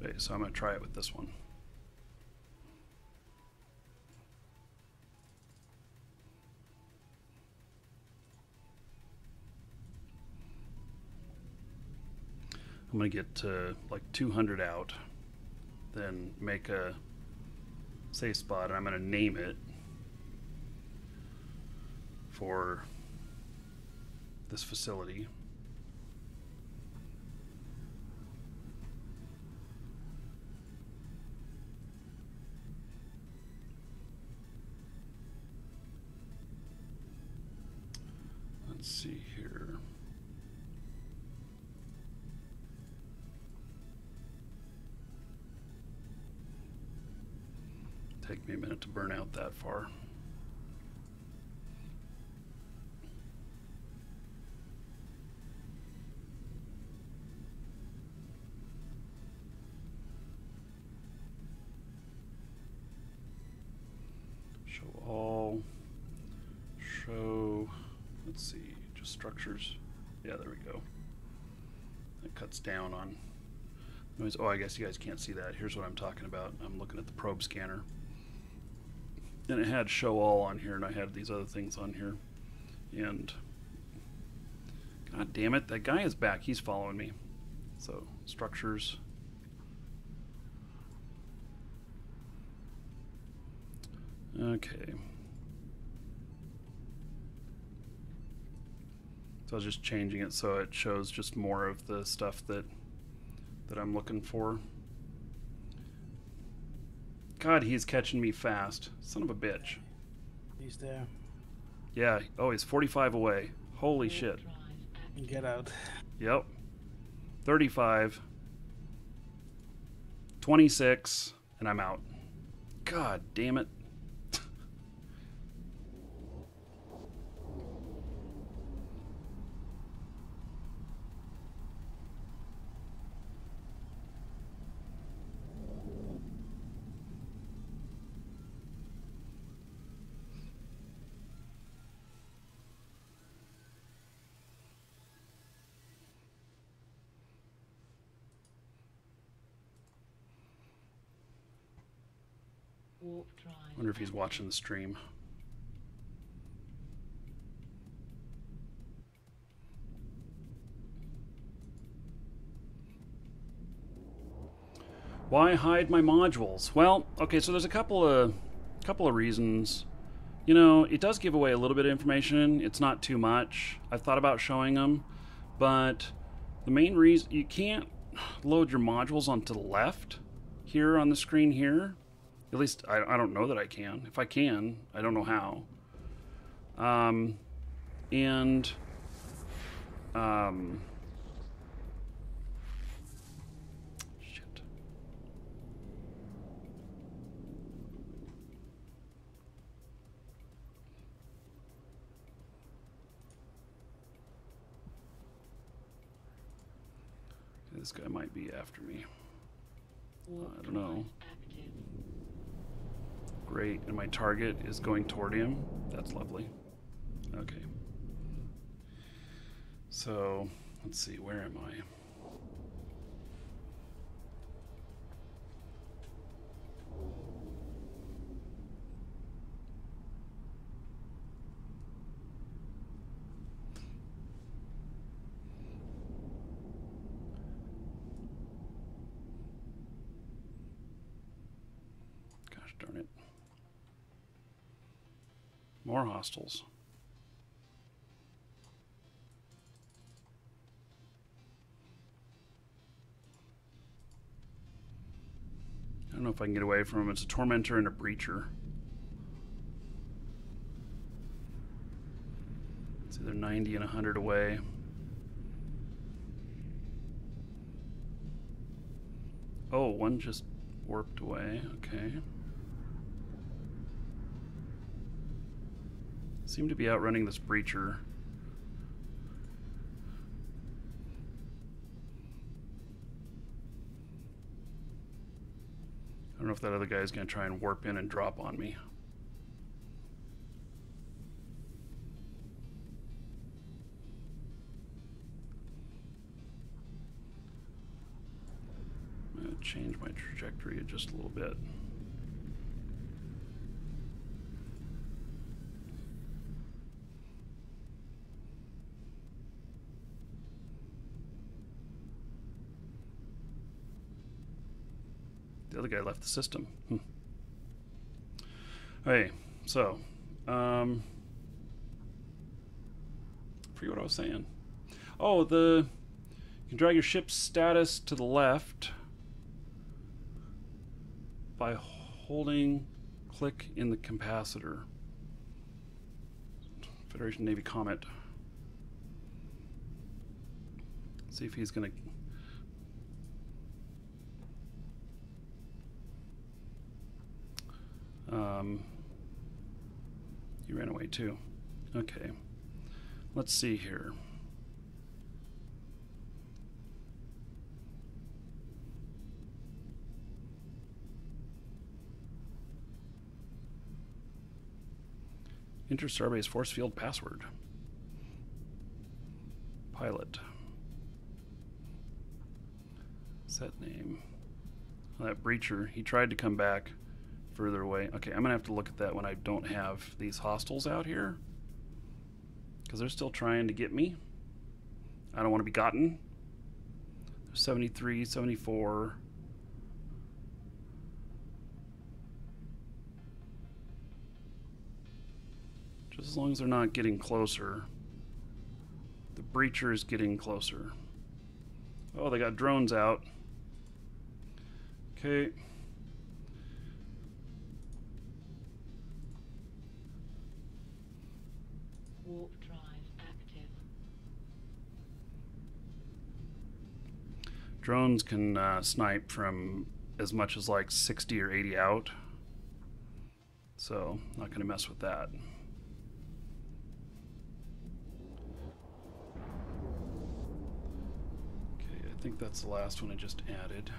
Okay, so I'm going to try it with this one. I'm going to get to like 200 out, then make a safe spot, and I'm going to name it for this facility. Let's see here. Take me a minute to burn out that far. Show all. Show. Let's see. Just structures. Yeah, there we go. That cuts down on noise. Oh, I guess you guys can't see that. Here's what I'm talking about. I'm looking at the probe scanner. And it had show all on here, and I had these other things on here. And god damn it, that guy is back. He's following me. So, structures. Okay. So I was just changing it so it shows just more of the stuff that I'm looking for. God, he's catching me fast. Son of a bitch. He's there. Yeah. Oh, he's 45 away. Holy shit. Get out. Yep. 35. 26. And I'm out. God damn it. Warp drive. Wonder if he's watching the stream. Why hide my modules? Well, okay, so there's a couple of reasons. You know, it does give away a little bit of information. It's not too much. I've thought about showing them, but the main reason you can't load your modules onto the left here on the screen here. At least I don't know that I can. If I can, I don't know how. Shit. This guy might be after me. I don't know. Great, and my target is going toward him. That's lovely. Okay. So, let's see, where am I? Gosh darn it. More hostiles. I don't know if I can get away from him. It's a tormentor and a breacher. It's either 90 and 100 away. Oh, one just warped away. Okay. Seem to be outrunning this breacher. I don't know if that other guy is going to try and warp in and drop on me. I'm going to change my trajectory just a little bit. The other guy left the system. Okay, so I forget what I was saying. Oh, you can drag your ship's status to the left by holding click in the capacitor. Federation Navy Comet. See if he's gonna. You ran away too. Okay. Let's see here. Enter Starbase force field password. Pilot. Set name. Well, that breacher, he tried to come back further away. Okay, I'm gonna have to look at that when I don't have these hostiles out here, because they're still trying to get me. I don't want to be gotten. There's 73, 74. Just as long as they're not getting closer. The breacher is getting closer. Oh, they got drones out. Okay. Warp drive active. Drones can snipe from as much as like 60 or 80 out. So, not going to mess with that. Okay, I think that's the last one I just added.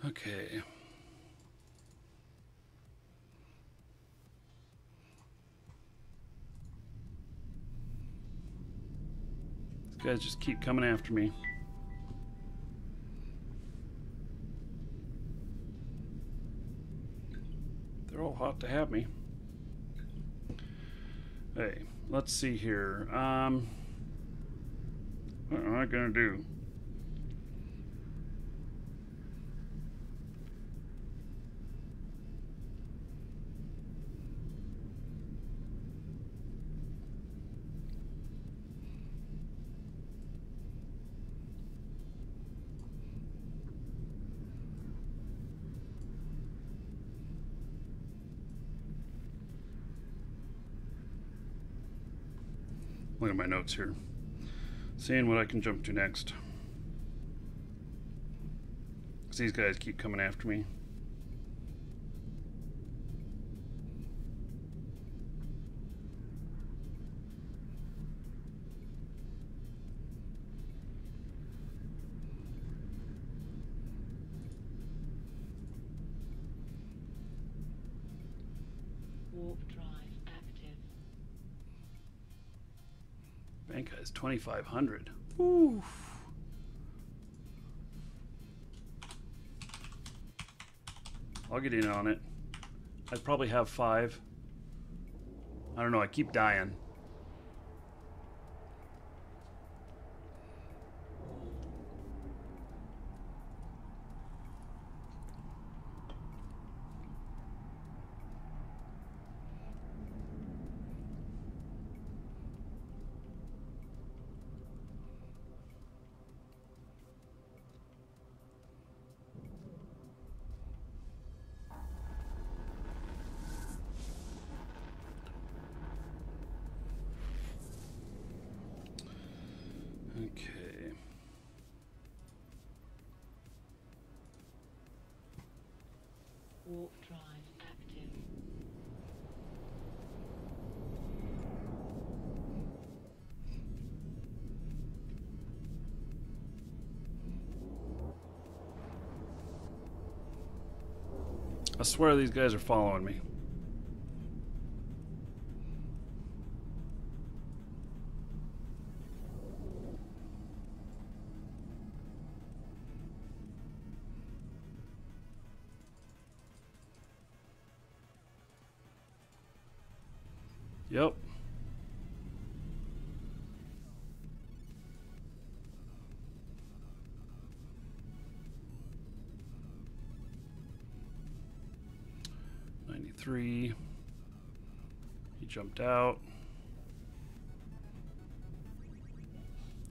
Okay. These guys just keep coming after me. They're all hot to have me. Hey, let's see here. What am I gonna do? Look at my notes here. Seeing what I can jump to next. 'Cause these guys keep coming after me. Warp drive active. Bank has 2,500. Ooh. I'll get in on it. I'd probably have 5. I don't know, I keep dying. Okay. Warp drive active. I swear these guys are following me. Yep. He jumped out.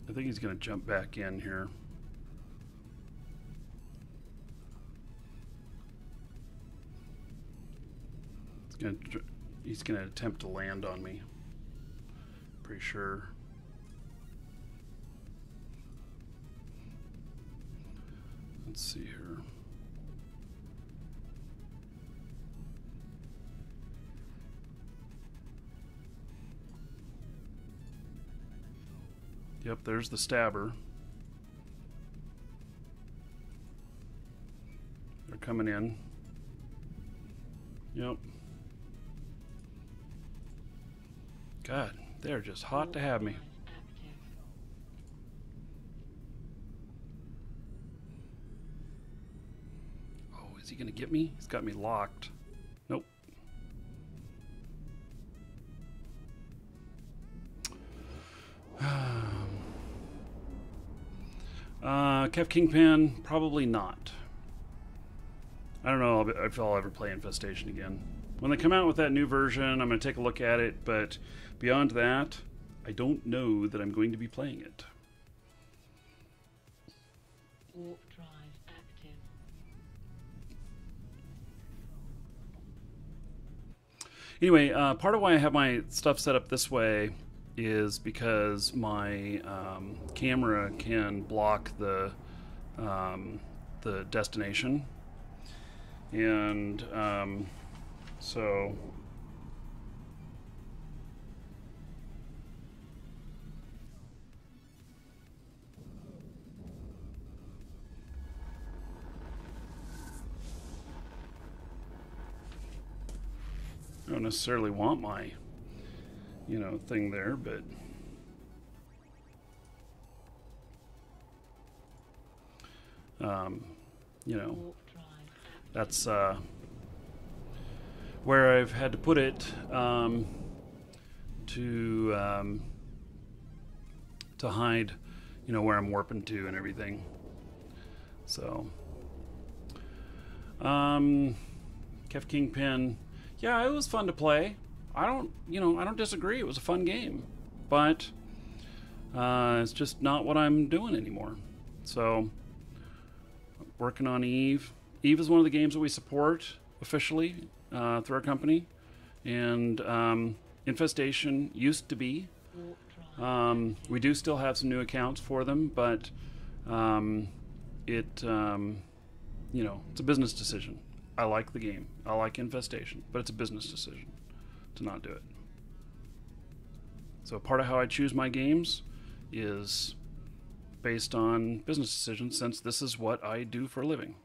I think he's going to jump back in here. He's going to attempt to land on me. Pretty sure. Let's see here. Yep, there's the stabber. They're coming in. Yep. God, they're just hot to have me. Oh, is he gonna get me? He's got me locked. Nope. Kev Kingpin, probably not. I don't know if I'll ever play Infestation again. When they come out with that new version, I'm going to take a look at it, but beyond that, I don't know that I'm going to be playing it. Warp drive active. Anyway, part of why I have my stuff set up this way is because my camera can block the destination, and so I don't necessarily want my thing there, but You know, Warp drive. that's where I've had to put it to hide, you know, where I'm warping to and everything. So, Kev Kingpin, yeah, it was fun to play. I don't disagree. It was a fun game, but it's just not what I'm doing anymore. So, working on Eve. Eve is one of the games that we support officially through our company, and Infestation used to be. Warp drive. We do still have some new accounts for them, but it's a business decision. I like the game. I like Infestation, but it's a business decision to not do it. So part of how I choose my games is based on business decisions, since this is what I do for a living.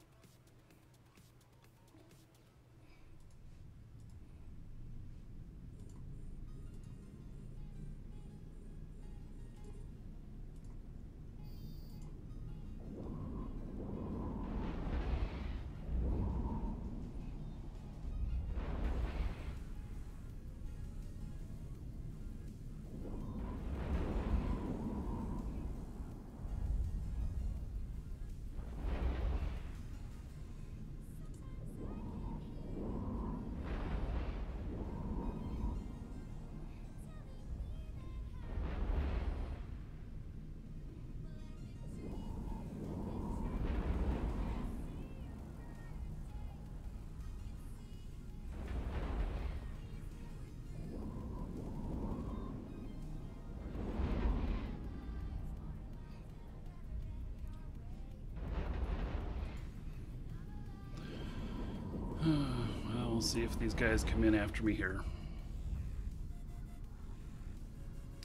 Well, we'll see if these guys come in after me here.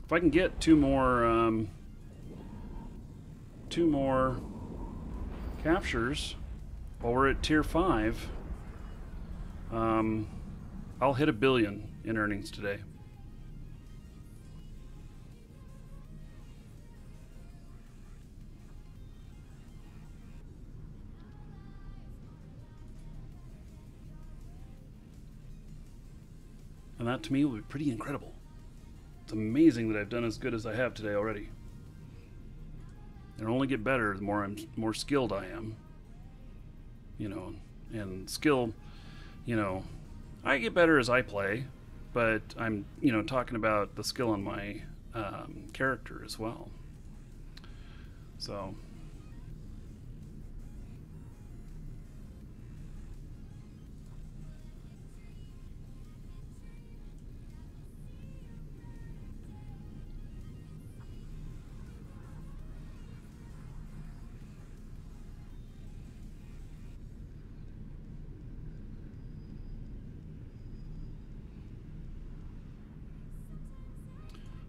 If I can get two more captures while we're at tier 5, I'll hit 1 billion in earnings today. And that to me will be pretty incredible. It's amazing that I've done as good as I have today already. It'll only get better the more skilled I am. You know, and skill, you know, I get better as I play, but I'm, you know, talking about the skill on my character as well. So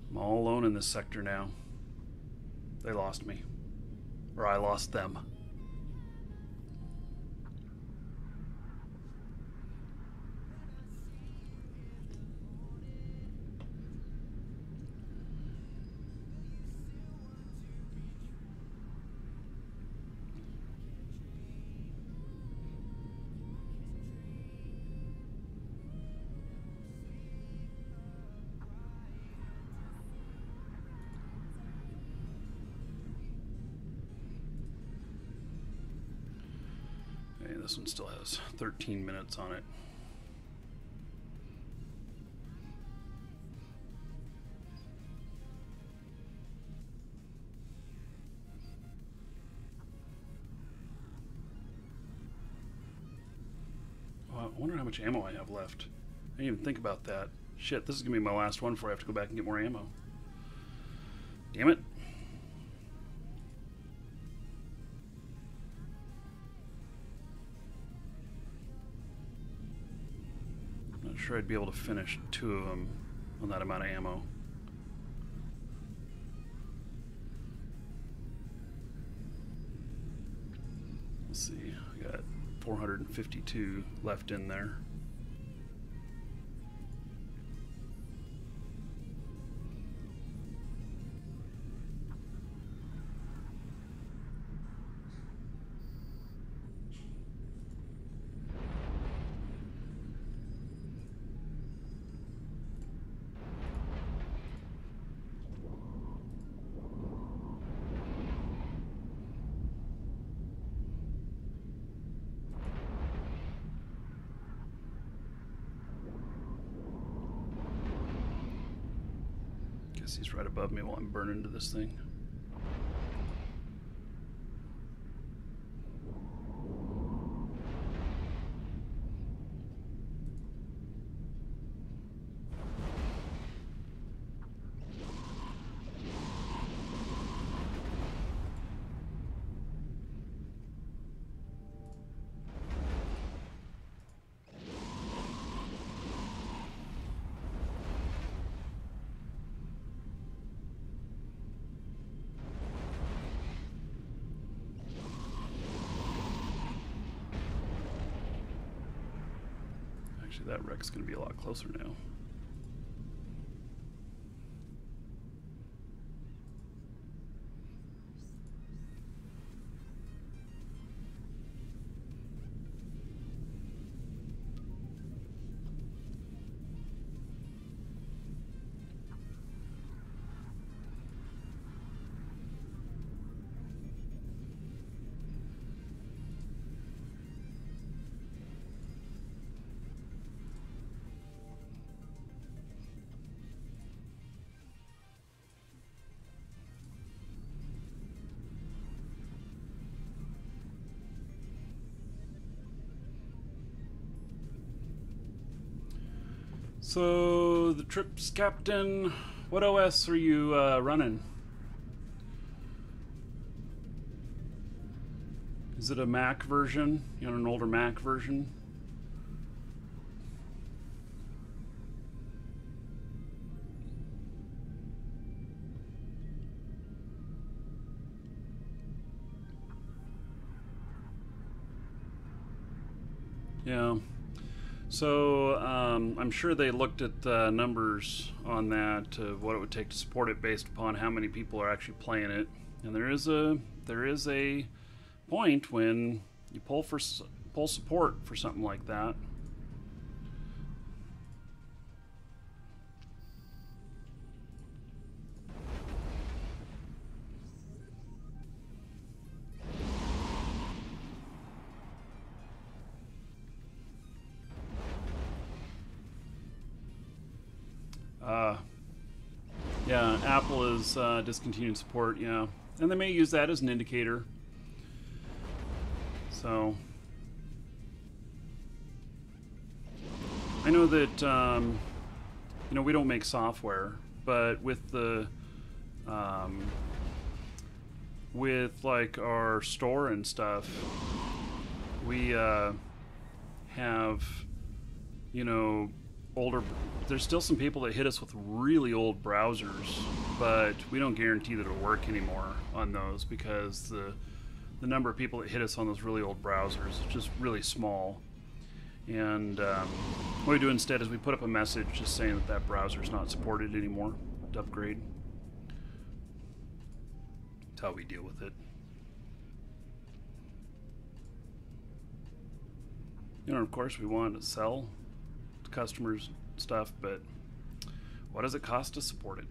I'm all alone in this sector now. They lost me. Or I lost them. This one still has 13 minutes on it. Oh, I wonder how much ammo I have left. I didn't even think about that. Shit, this is gonna be my last one before I have to go back and get more ammo. Damn it. Sure I'd be able to finish 2 of them on that amount of ammo. Let's see, I got 452 left in there. guess he's right above me while I'm burning into this thing. Actually, that wreck's going to be a lot closer now. So, the trip's captain, what OS are you running? Is it a Mac version? You know, an older Mac version? Yeah. So I'm sure they looked at the numbers on that, what it would take to support it based upon how many people are actually playing it. And there is a point when you pull support for something like that. Yeah, Apple is discontinued support, yeah. And they may use that as an indicator. So, I know that, you know, we don't make software, but with the, with like our store and stuff, we have, you know, there's still some people that hit us with really old browsers, but we don't guarantee that it'll work anymore on those because the number of people that hit us on those really old browsers is just really small. And what we do instead is we put up a message just saying that that browser is not supported anymore to upgrade. That's how we deal with it. You know, of course we want to sell to customers stuff, but what does it cost to support it?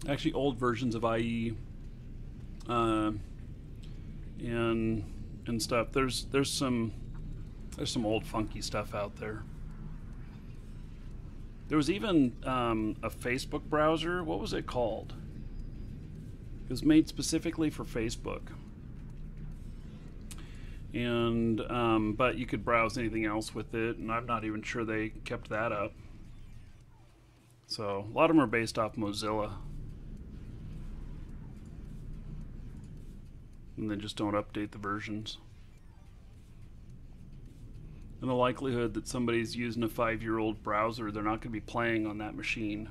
Actually, old versions of IE and stuff. There's some old funky stuff out there. There was even a Facebook browser. What was it called? It was made specifically for Facebook. And but you could browse anything else with it, and I'm not even sure they kept that up. So a lot of them are based off Mozilla, and they just don't update the versions. And the likelihood that somebody's using a 5-year-old browser, they're not going to be playing on that machine.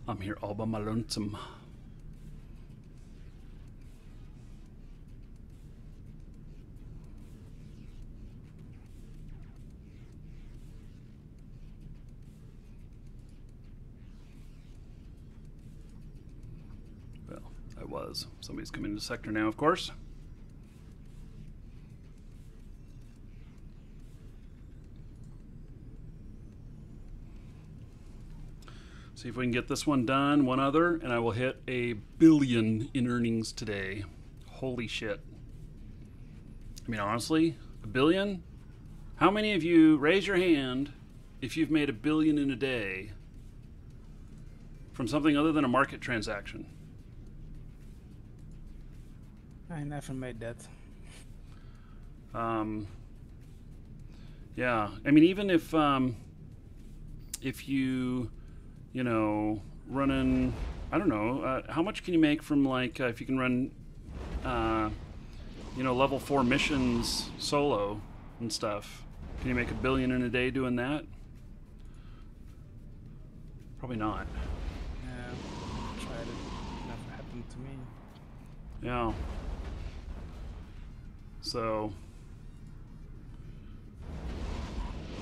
I'm here all by my lonesome. Well, I was. Somebody's coming into sector now, of course. See if we can get this one done, one other, and I will hit 1 billion in earnings today. Holy shit. I mean, honestly, 1 billion? How many of you, raise your hand, if you've made 1 billion in a day from something other than a market transaction? I never made that. Yeah, I mean, even if you know, running, I don't know, how much can you make from, like, if you can run, you know, level 4 missions solo and stuff? Can you make 1 billion in a day doing that? Probably not. Yeah, I tried it. Never happened to me. Yeah. So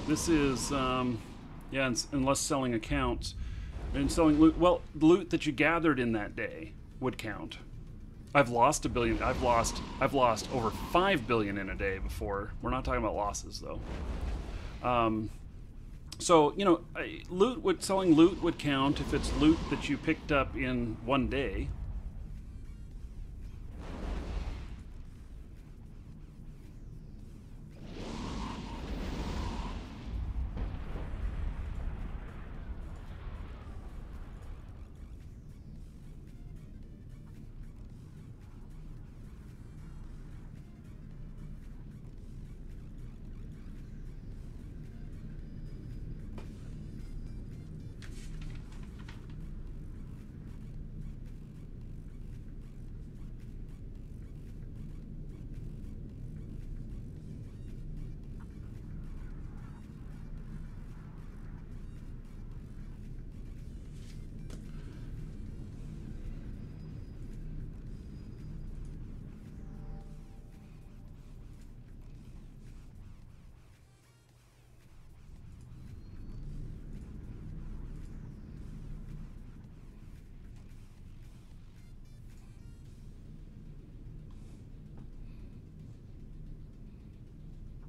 this is, yeah, unless selling accounts and selling loot. Well, loot that you gathered in that day would count. I've lost 1 billion. I've lost over 5 billion in a day before. We're not talking about losses though. So, you know, selling loot would count if it's loot that you picked up in one day.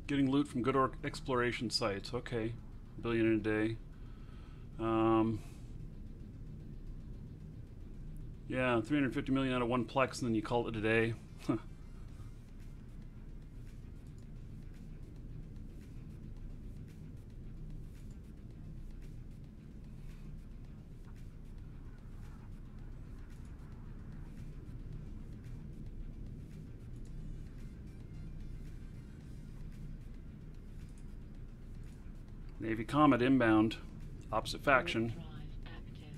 Getting loot from good exploration sites. Okay. 1 billion in a day. Yeah, 350 million out of one plex, and then you call it a day. Navy Comet inbound. Opposite faction. Drive active.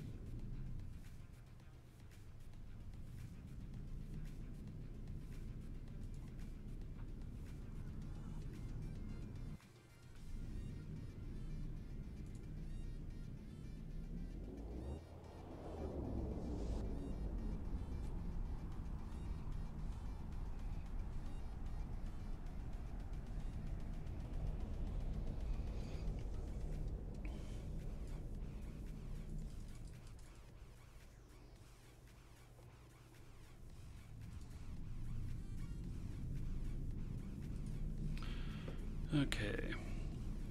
Okay.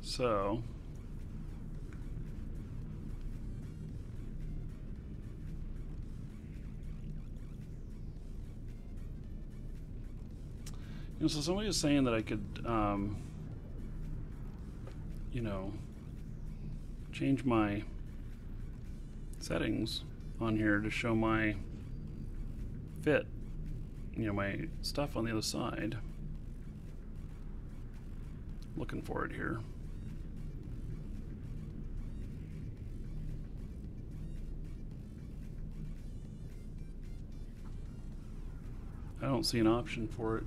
So. You know, so somebody was saying that I could, you know, change my settings on here to show my fit, you know, my stuff on the other side. Looking for it here. I don't see an option for it.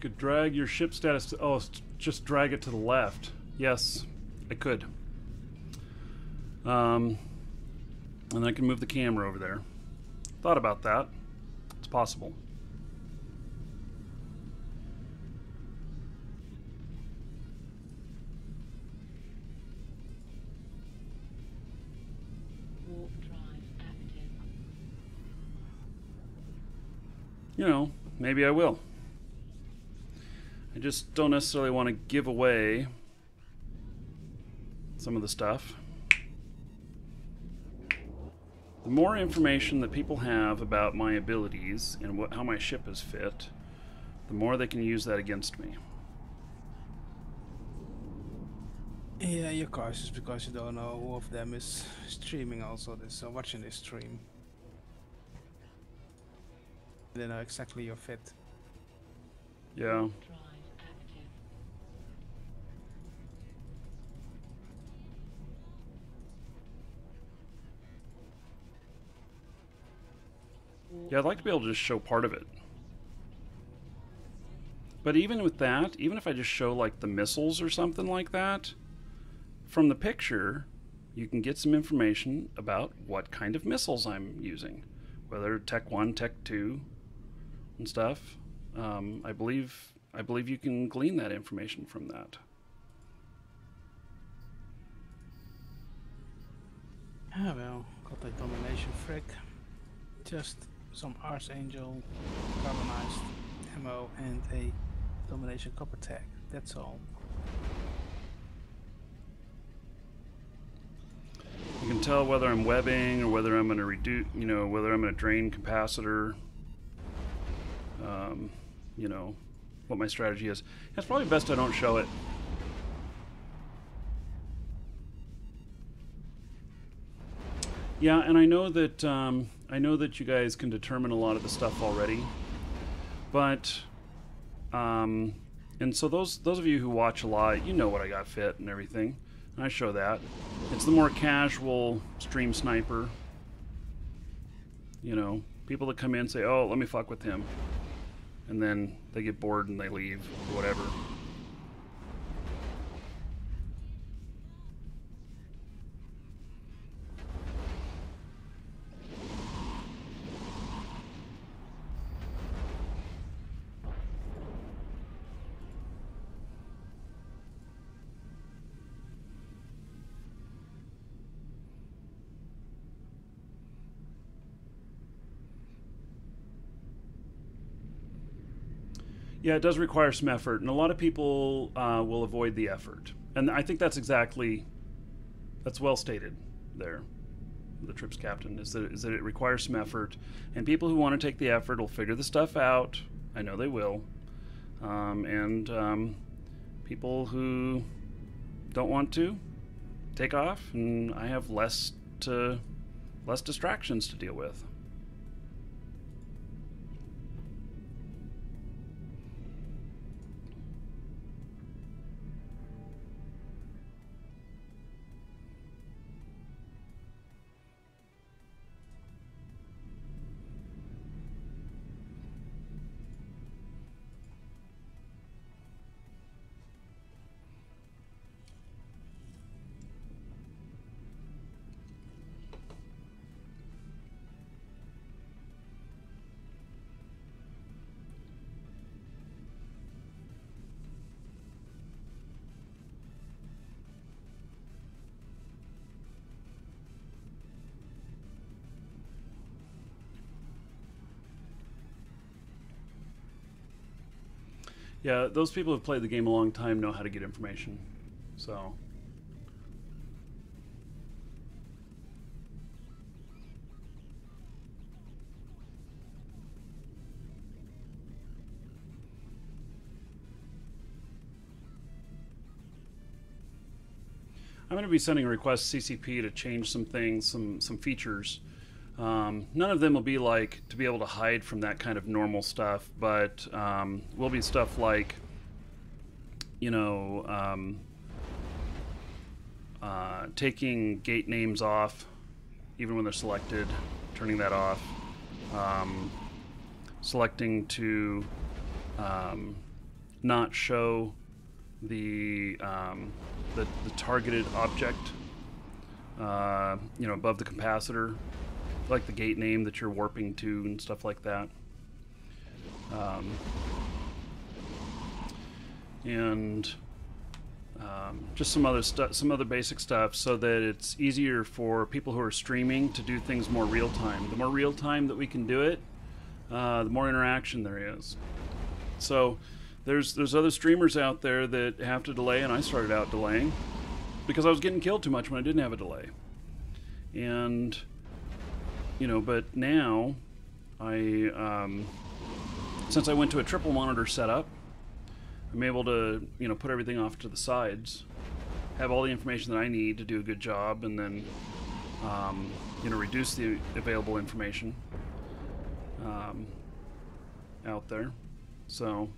could drag your ship status to, oh, just drag it to the left. Yes, I could. And I can move the camera over there. Thought about that. It's possible. Warp drive active. You know, maybe I will. I just don't necessarily want to give away some of the stuff. The more information that people have about my abilities and how my ship is fit, the more they can use that against me. Yeah, you're cautious because you don't know who of them is streaming also this, watching this stream. They know exactly your fit. Yeah. Drive active. Yeah, I'd like to be able to just show part of it. But even with that, even if I just show like the missiles or something like that, from the picture, you can get some information about what kind of missiles I'm using. Whether Tech 1, Tech 2, and stuff. I believe you can glean that information from that. Ah well, got a domination frick. Just some Archangel, carbonized ammo and a domination copper tag. That's all. You can tell whether I'm webbing or whether I'm going to reduce, you know, whether I'm going to drain capacitor. You know, what my strategy is. It's probably best I don't show it. Yeah, and I know that you guys can determine a lot of the stuff already, but and so those of you who watch a lot, you know what I got fit and everything. And I show that. It's the more casual stream sniper. You know, people that come in and say, "Oh, let me fuck with him," and then they get bored and they leave or whatever. Yeah, it does require some effort, and a lot of people will avoid the effort. And I think that's well stated there, the TRIPS captain, is that it requires some effort. And people who want to take the effort will figure the stuff out. I know they will. People who don't want to take off, and I have less distractions to deal with. Yeah, those people who've played the game a long time know how to get information. So. I'm going to be sending a request to CCP to change some things, some features. None of them will be like to be able to hide from that kind of normal stuff, but will be stuff like, you know, taking gate names off, even when they're selected, turning that off, selecting to not show the targeted object, you know, above the capacitor, like the gate name that you're warping to and stuff like that. Just some other stuff, some other basic stuff, so that it's easier for people who are streaming to do things more real time. The more real time that we can do it, the more interaction there is. So there's other streamers out there that have to delay, and I started out delaying because I was getting killed too much when I didn't have a delay. And you know, but now since I went to a triple monitor setup, I'm able to, you know, put everything off to the sides, have all the information that I need to do a good job, and then, you know, reduce the available information out there. So,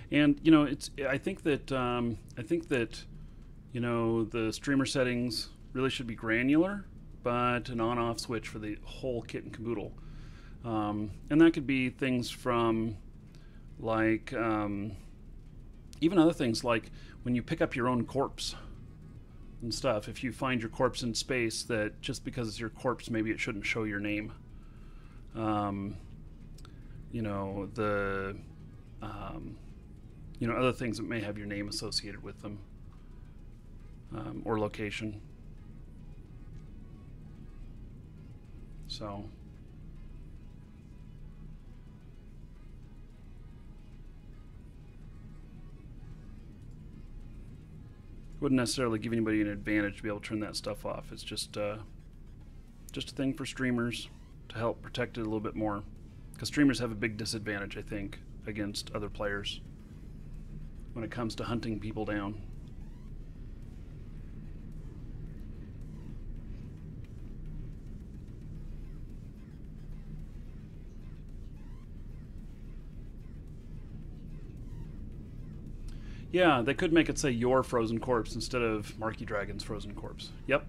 and you know, I think that you know, the streamer settings really should be granular, but an on-off switch for the whole kit and caboodle. And that could be things from, like, even other things like when you pick up your own corpse and stuff. If you find your corpse in space, that just because it's your corpse, maybe it shouldn't show your name. You know, you know, other things that may have your name associated with them, or location. So. Wouldn't necessarily give anybody an advantage to be able to turn that stuff off. It's just a thing for streamers to help protect it a little bit more, because streamers have a big disadvantage, I think, against other players when it comes to hunting people down. Yeah, they could make it say your frozen corpse instead of Markee Dragon's frozen corpse. Yep.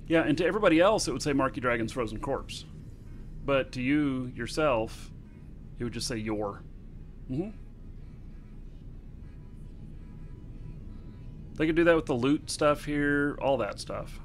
Yeah, and to everybody else it would say Markee Dragon's frozen corpse. But to you, yourself, it would just say your. They could do that with the loot stuff here, all that stuff.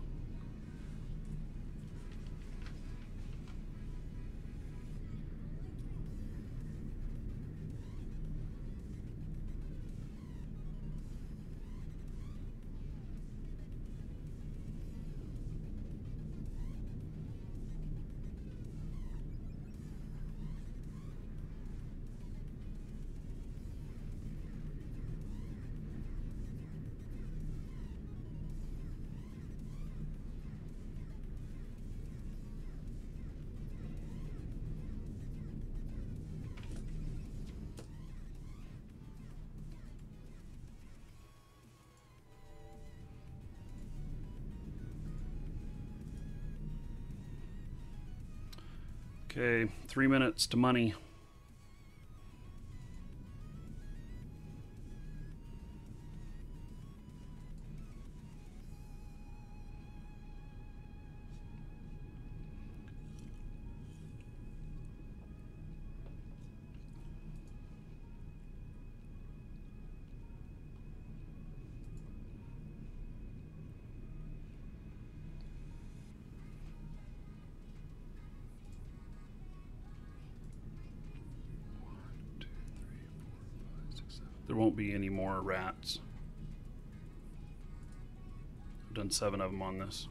Okay, 3 minutes to money. There won't be any more rats. I've done 7 of them on this.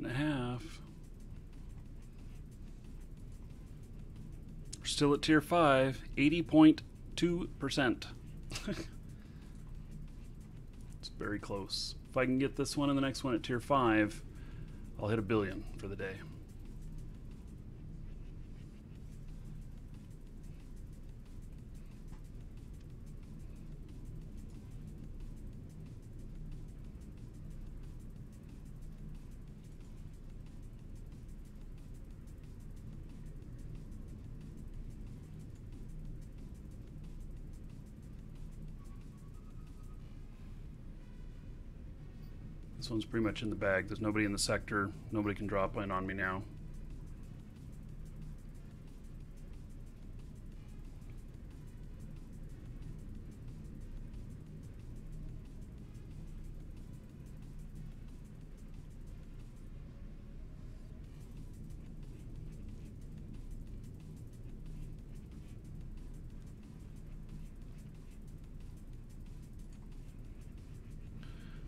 1.5. We're still at tier 5, 80.2%. It's very close. If I can get this one and the next one at tier 5, I'll hit $1 billion for the day. This one's pretty much in the bag. There's nobody in the sector. Nobody can drop in on me now.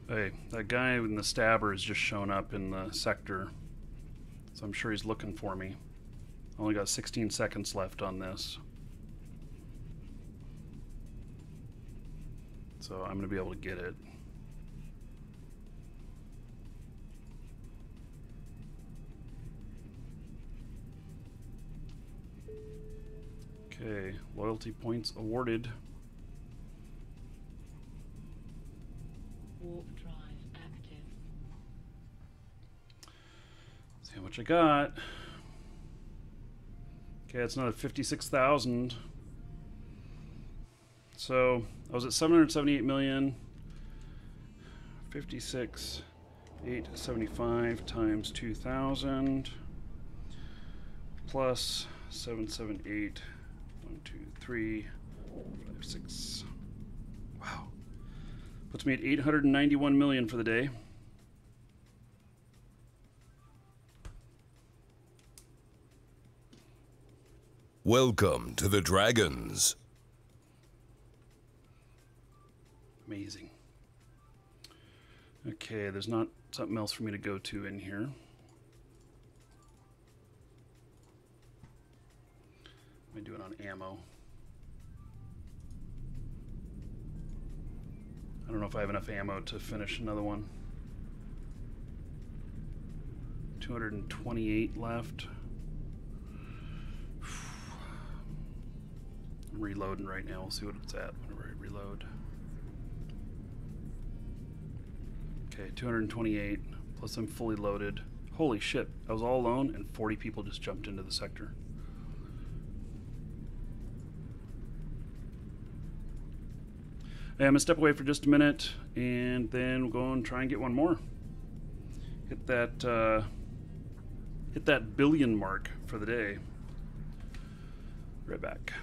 Hey, that guy in the stabber has just shown up in the sector, so I'm sure he's looking for me. Only got 16 seconds left on this, so I'm gonna be able to get it. Okay, loyalty points awarded. Warp drive active. See how much I got. Okay, it's another 56,000. So I was at 778 million. 56,875 times 2,000 plus 778. 1, 2, 3, 4, 5, 6. Wow. Puts me at 891 million for the day. Welcome to the Dragons. Amazing. Okay, there's not something else for me to go to in here. What am I doing on ammo? I don't know if I have enough ammo to finish another one. 228 left. I'm reloading right now. We'll see what it's at whenever I reload. Okay, 228, plus I'm fully loaded. Holy shit, I was all alone and 40 people just jumped into the sector. Hey, I'm gonna step away for just a minute and then we'll go and try and get one more. Hit that billion mark for the day. Right back.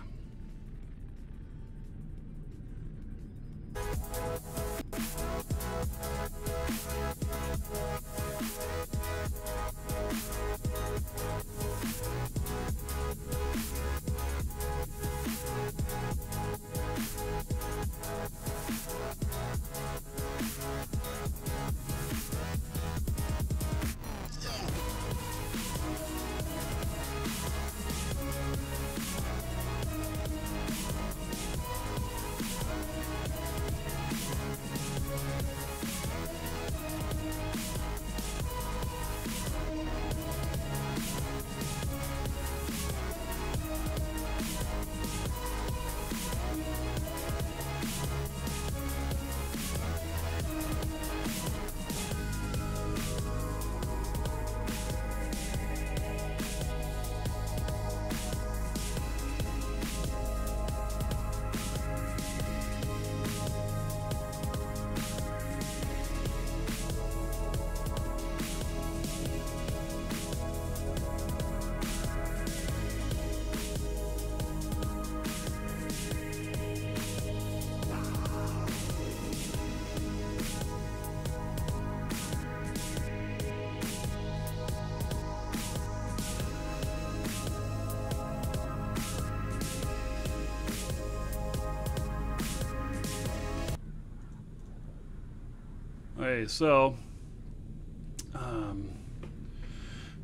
Okay, so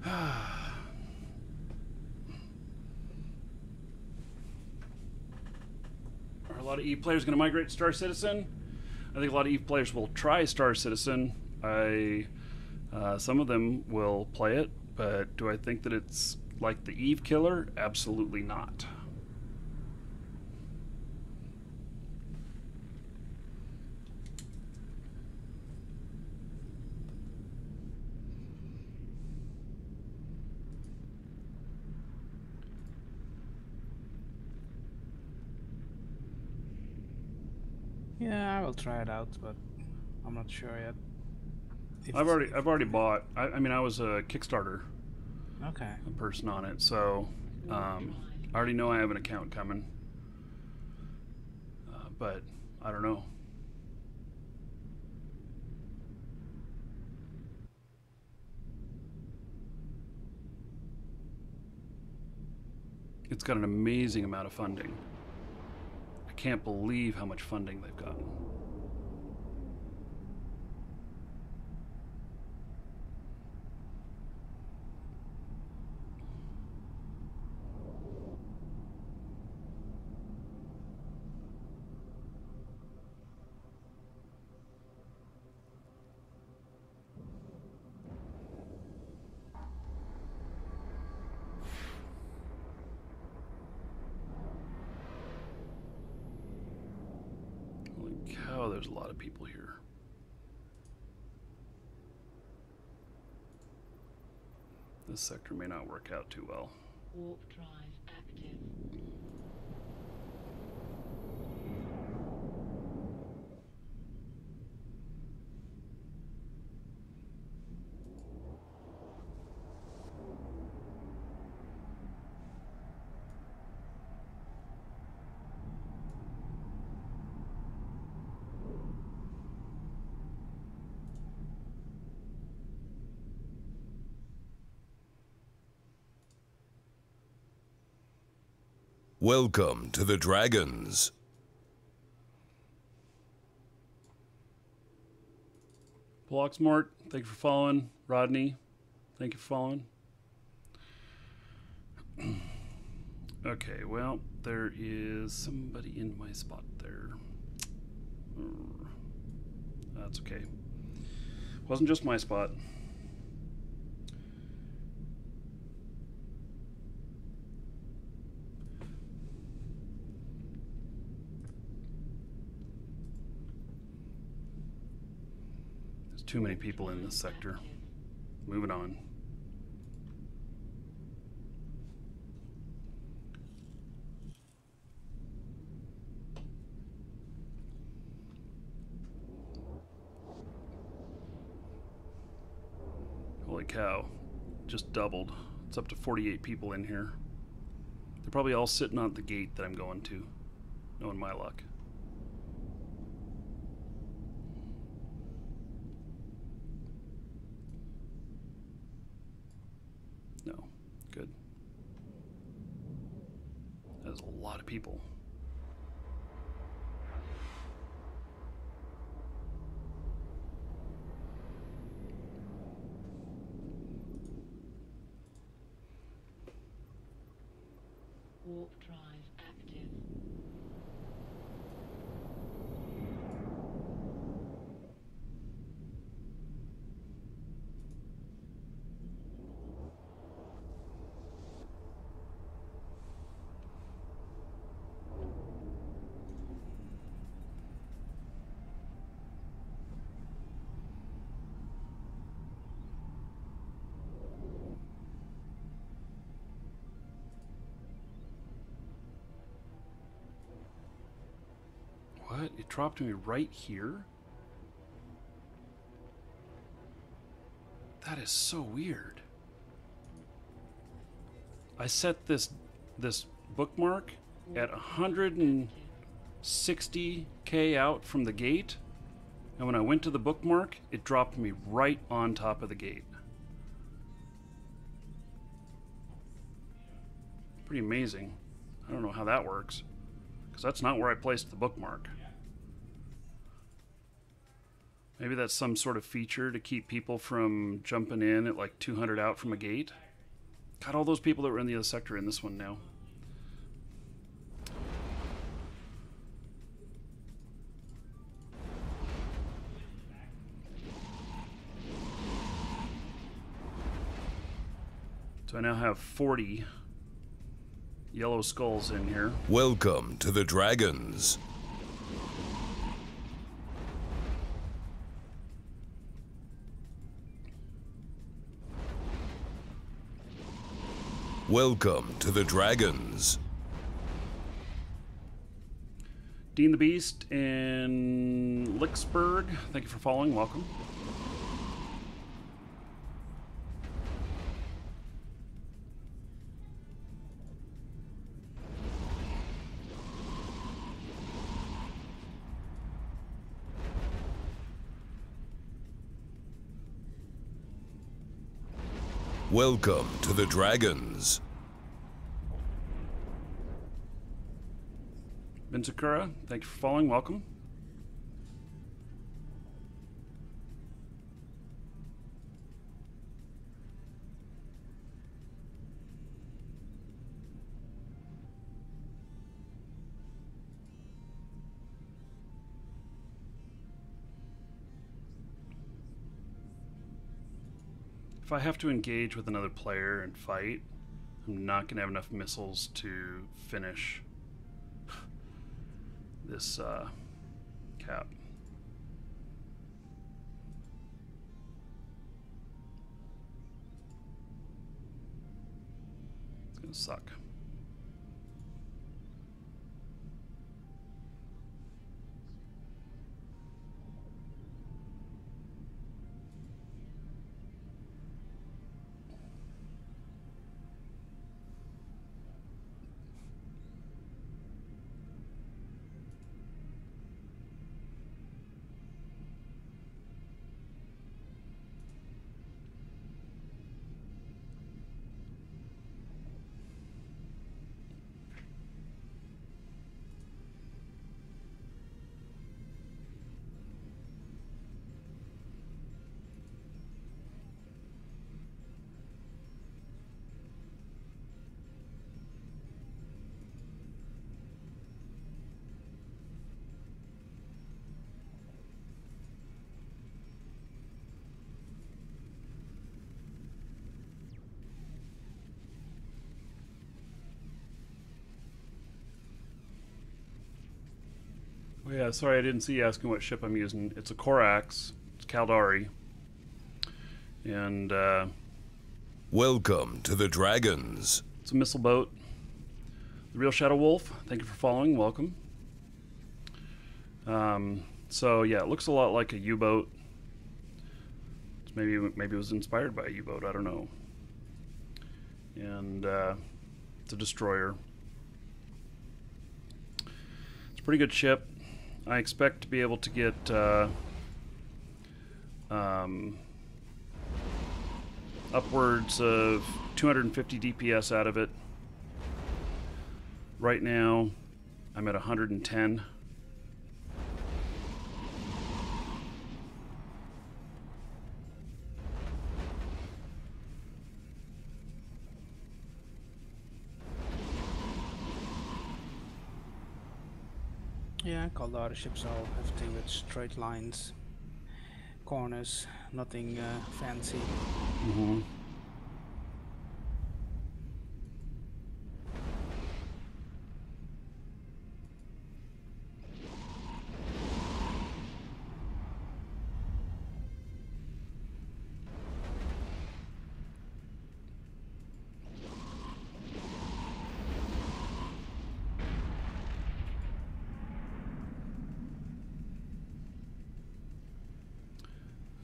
Are a lot of EVE players going to migrate to Star Citizen? I think a lot of EVE players will try Star Citizen. Some of them will play it, but do I think that it's like the EVE killer? Absolutely not. Yeah, I will try it out, but I'm not sure yet. I've already bought. I mean, I was a Kickstarter Okay. person on it, so I already know I have an account coming. But I don't know. It's got an amazing amount of funding. I can't believe how much funding they've gotten. Holy cow, there's a lot of people here. This sector may not work out too well. Warp drive active. Welcome to the Dragons. Blocksmart, thank you for following. Rodney, thank you for following. Okay, well, there is somebody in my spot there. That's okay. Wasn't just my spot. There's too many people in this sector. Moving on. Holy cow, just doubled. It's up to 48 people in here. They're probably all sitting on the gate that I'm going to, knowing my luck. No, good. That is a lot of people. Warp drive active. What? It dropped me right here? That is so weird. I set this bookmark at 160k out from the gate, and when I went to the bookmark, it dropped me right on top of the gate. Pretty amazing. I don't know how that works, because that's not where I placed the bookmark. Maybe that's some sort of feature to keep people from jumping in at like 200 out from a gate. Got all those people that were in the other sector in this one now. So I now have 40 yellow skulls in here. Welcome to the Dragons. Welcome to the Dragons. Dean the Beast in Licksburg. Thank you for following. Welcome. Welcome to the Dragons. Benzakura, thank you for following. Welcome. If I have to engage with another player and fight, I'm not going to have enough missiles to finish this cap. It's going to suck. Oh yeah, sorry I didn't see you asking what ship I'm using. It's a Corax. It's Caldari. And Welcome to the Dragons. it's a missile boat. The Real Shadow Wolf, thank you for following. Welcome. So yeah, it looks a lot like a U-boat. Maybe it was inspired by a U-boat. I don't know. And it's a destroyer. It's a pretty good ship. I expect to be able to get upwards of 250 DPS out of it. Right now, I'm at 110. Yeah, Caldari ships all have to with straight lines, corners, nothing fancy. Mm-hmm.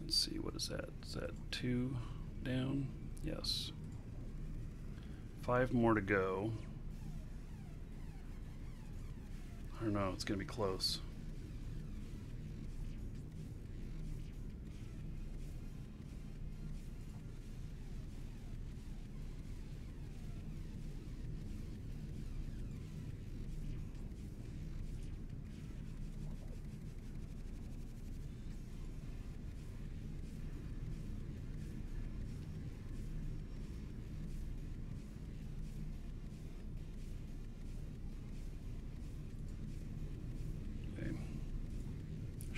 Let's see, what is that? Is that 2 down? Yes. 5 more to go. I don't know, it's going to be close.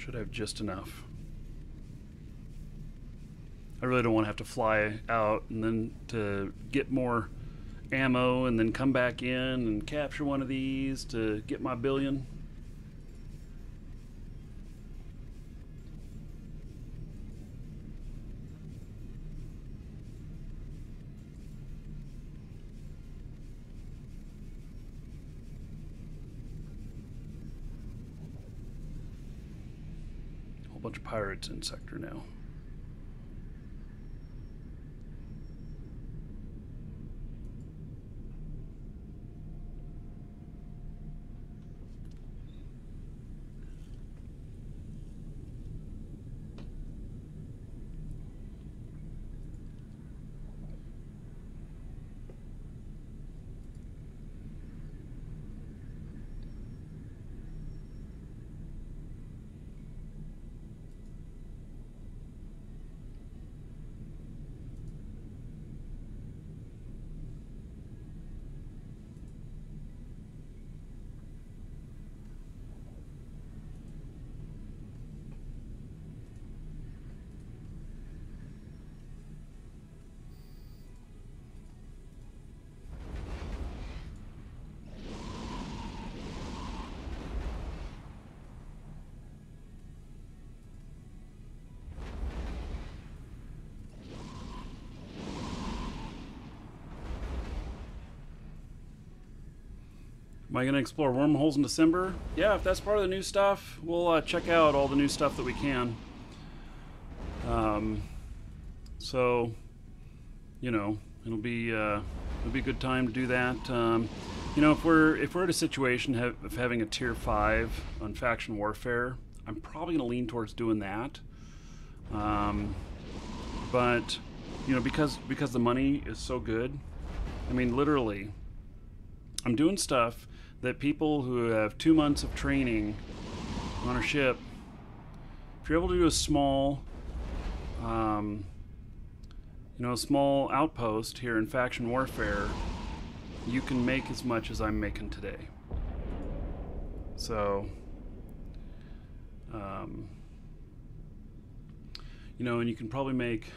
Should have just enough. I really don't want to have to fly out and then to get more ammo and then come back in and capture one of these to get my billion. Whole bunch of pirates in sector now. Am I going to explore wormholes in December? Yeah, if that's part of the new stuff, we'll check out all the new stuff that we can. So, you know, it'll be a good time to do that. You know, if we're at a situation of having a tier 5 on faction warfare, I'm probably going to lean towards doing that. But you know, because the money is so good, I mean, literally, I'm doing stuff that people who have 2 months of training on a ship, if you're able to do a small, you know, a small outpost here in faction warfare, you can make as much as I'm making today. So, you know, and you can probably make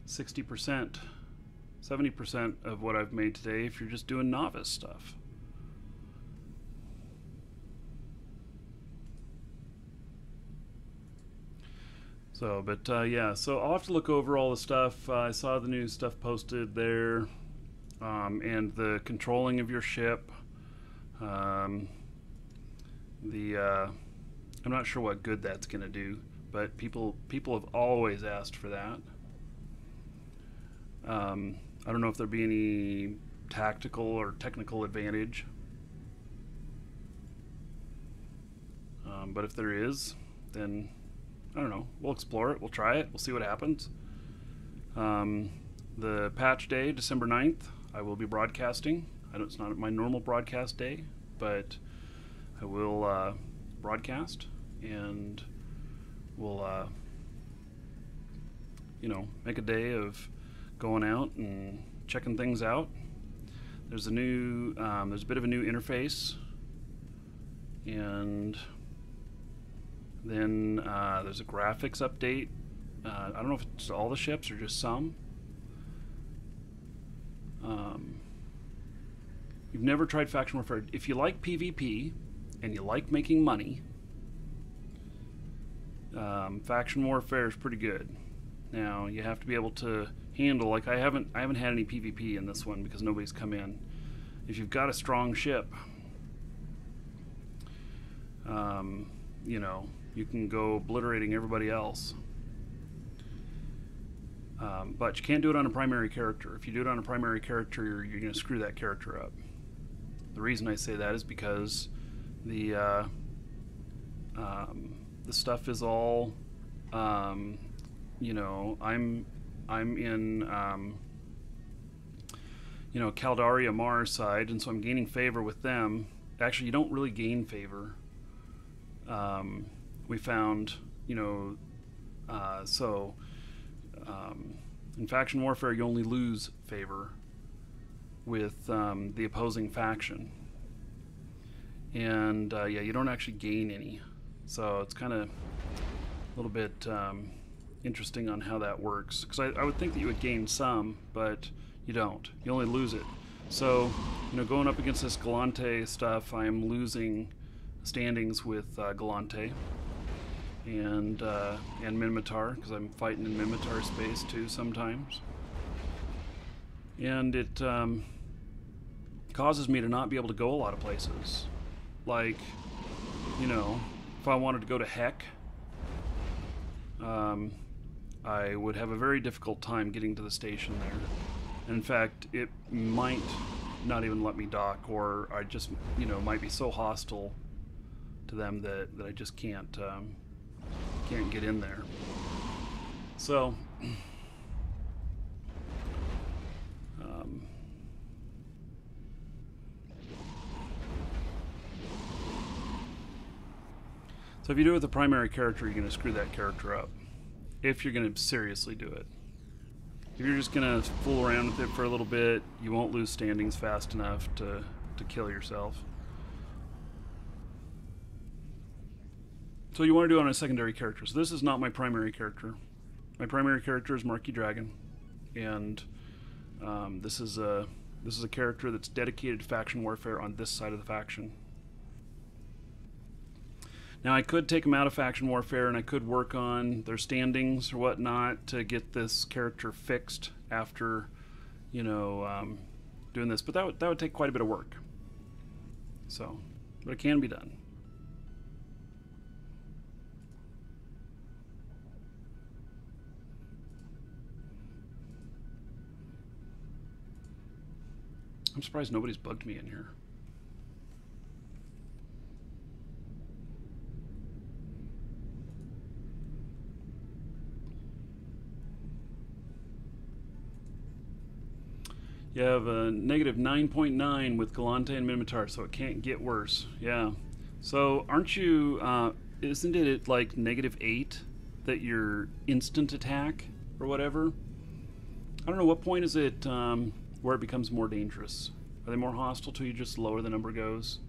60%, 70% of what I've made today if you're just doing novice stuff. So, but yeah, so I'll have to look over all the stuff. I saw the new stuff posted there, and the controlling of your ship. I'm not sure what good that's going to do, but people have always asked for that. I don't know if there'll be any tactical or technical advantage, but if there is, then I don't know. We'll explore it. We'll try it. We'll see what happens. The patch day, December 9th, I will be broadcasting. It's not my normal broadcast day, but I will broadcast, and we'll you know, make a day of going out and checking things out. There's a new, there's a bit of a new interface, and then there's a graphics update. I don't know if it's all the ships or just some. You've never tried faction warfare. If you like PvP and you like making money, faction warfare is pretty good. Now you have to be able to handle, like I haven't had any PvP in this one because nobody's come in. If you've got a strong ship, you know, you can go obliterating everybody else. But you can't do it on a primary character. If you do it on a primary character, you're going to screw that character up. The reason I say that is because the stuff is all, you know, I'm in, you know, Caldaria Mars side, and so I'm gaining favor with them. Actually, you don't really gain favor. We found, you know, in faction warfare, you only lose favor with the opposing faction, and yeah, you don't actually gain any. So it's kind of a little bit interesting on how that works. Because I would think that you would gain some, but you don't. You only lose it. So, going up against this Galante stuff, I am losing standings with Galante and Minmatar, because I'm fighting in Minmatar space too sometimes. And it causes me to not be able to go a lot of places. Like, if I wanted to go to Heck, I would have a very difficult time getting to the station there. And in fact, it might not even let me dock, or I just, might be so hostile to them that I just can't get in there. So, so if you do it with the primary character, you're going to screw that character up. If you're going to seriously do it. If you're just going to fool around with it for a little bit, you won't lose standings fast enough to kill yourself. So you want to do it on a secondary character. So this is not my primary character. My primary character is Markee Dragon, and this is a character that's dedicated to faction warfare on this side of the faction. Now I could take them out of faction warfare, and I could work on their standings or whatnot to get this character fixed after, doing this. But that would take quite a bit of work. So, but it can be done. I'm surprised nobody's bugged me in here. You have a negative 9.9 with Galante and Minmatar, so it can't get worse. Yeah. So aren't you, isn't it like -8 that your instant attack or whatever? I don't know, what point is it where it becomes more dangerous? Are they more hostile to you just the lower the number goes?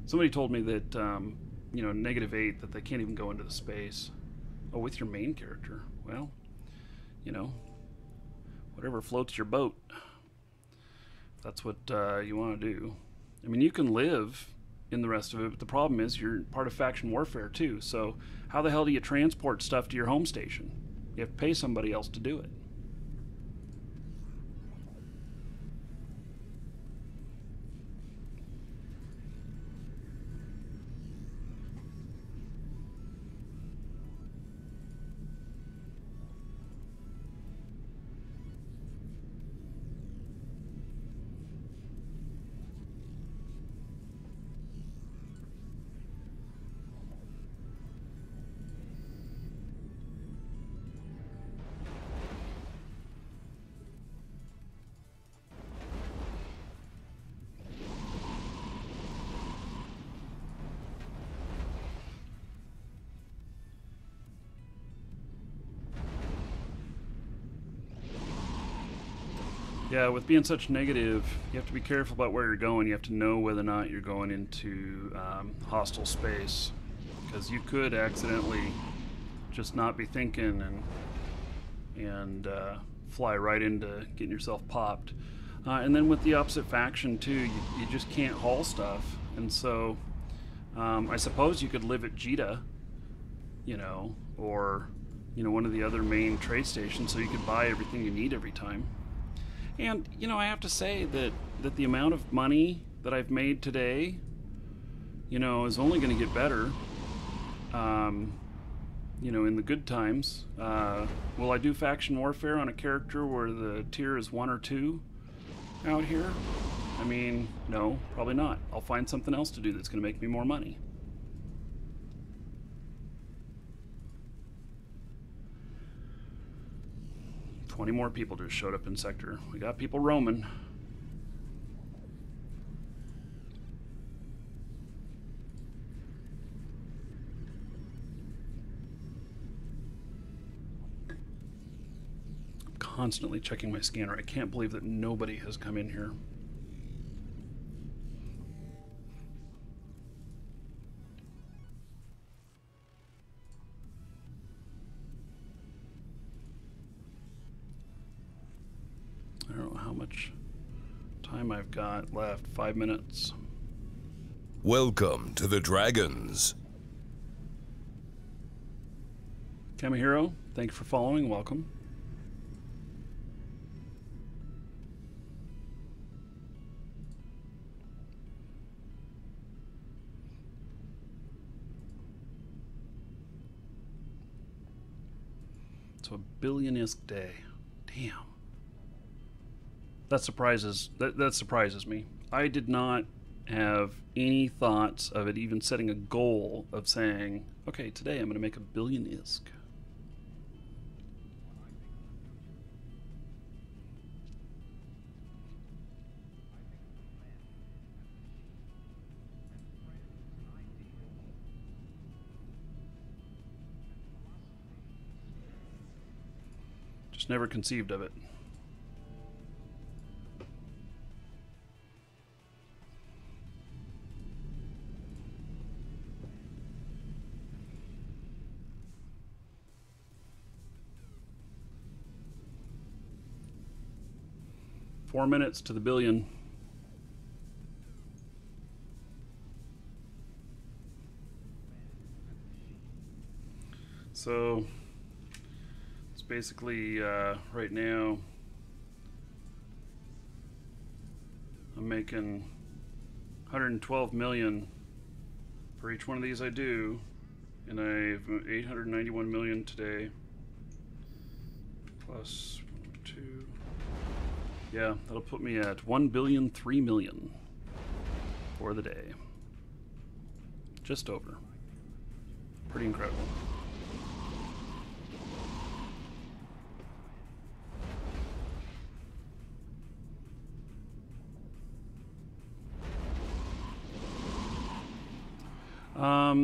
Somebody told me that, -8, that they can't even go into the space. Oh, with your main character. Well, whatever floats your boat. If that's what you want to do. I mean, you can live in the rest of it, but the problem is you're part of faction warfare too. So how the hell do you transport stuff to your home station? You have to pay somebody else to do it. Yeah, with being such negative, you have to be careful about where you're going. You have to know whether or not you're going into hostile space, because you could accidentally just not be thinking and fly right into getting yourself popped. And then with the opposite faction too, you just can't haul stuff. And so I suppose you could live at Jita, or one of the other main trade stations, so you could buy everything you need every time. And, I have to say that the amount of money that I've made today, is only going to get better, in the good times. Will I do faction warfare on a character where the tier is 1 or 2 out here? I mean, no, probably not. I'll find something else to do that's going to make me more money. Twenty more people just showed up in sector. We got people roaming. I'm constantly checking my scanner. I can't believe that nobody has come in here. much time I've got left. 5 minutes. Welcome to the Dragons. Kamihiro, thank you for following. Welcome. So a billion-isk day. Damn. That surprises me. I did not have any thoughts of it even setting a goal of saying, okay, today I'm going to make a billion-isk. Just never conceived of it. Four minutes to the billion. So it's basically right now I'm making 112 million for each one of these I do, and I have 891 million today plus 2. Yeah, that'll put me at 1,003,000,000 for the day. Just over. Pretty incredible.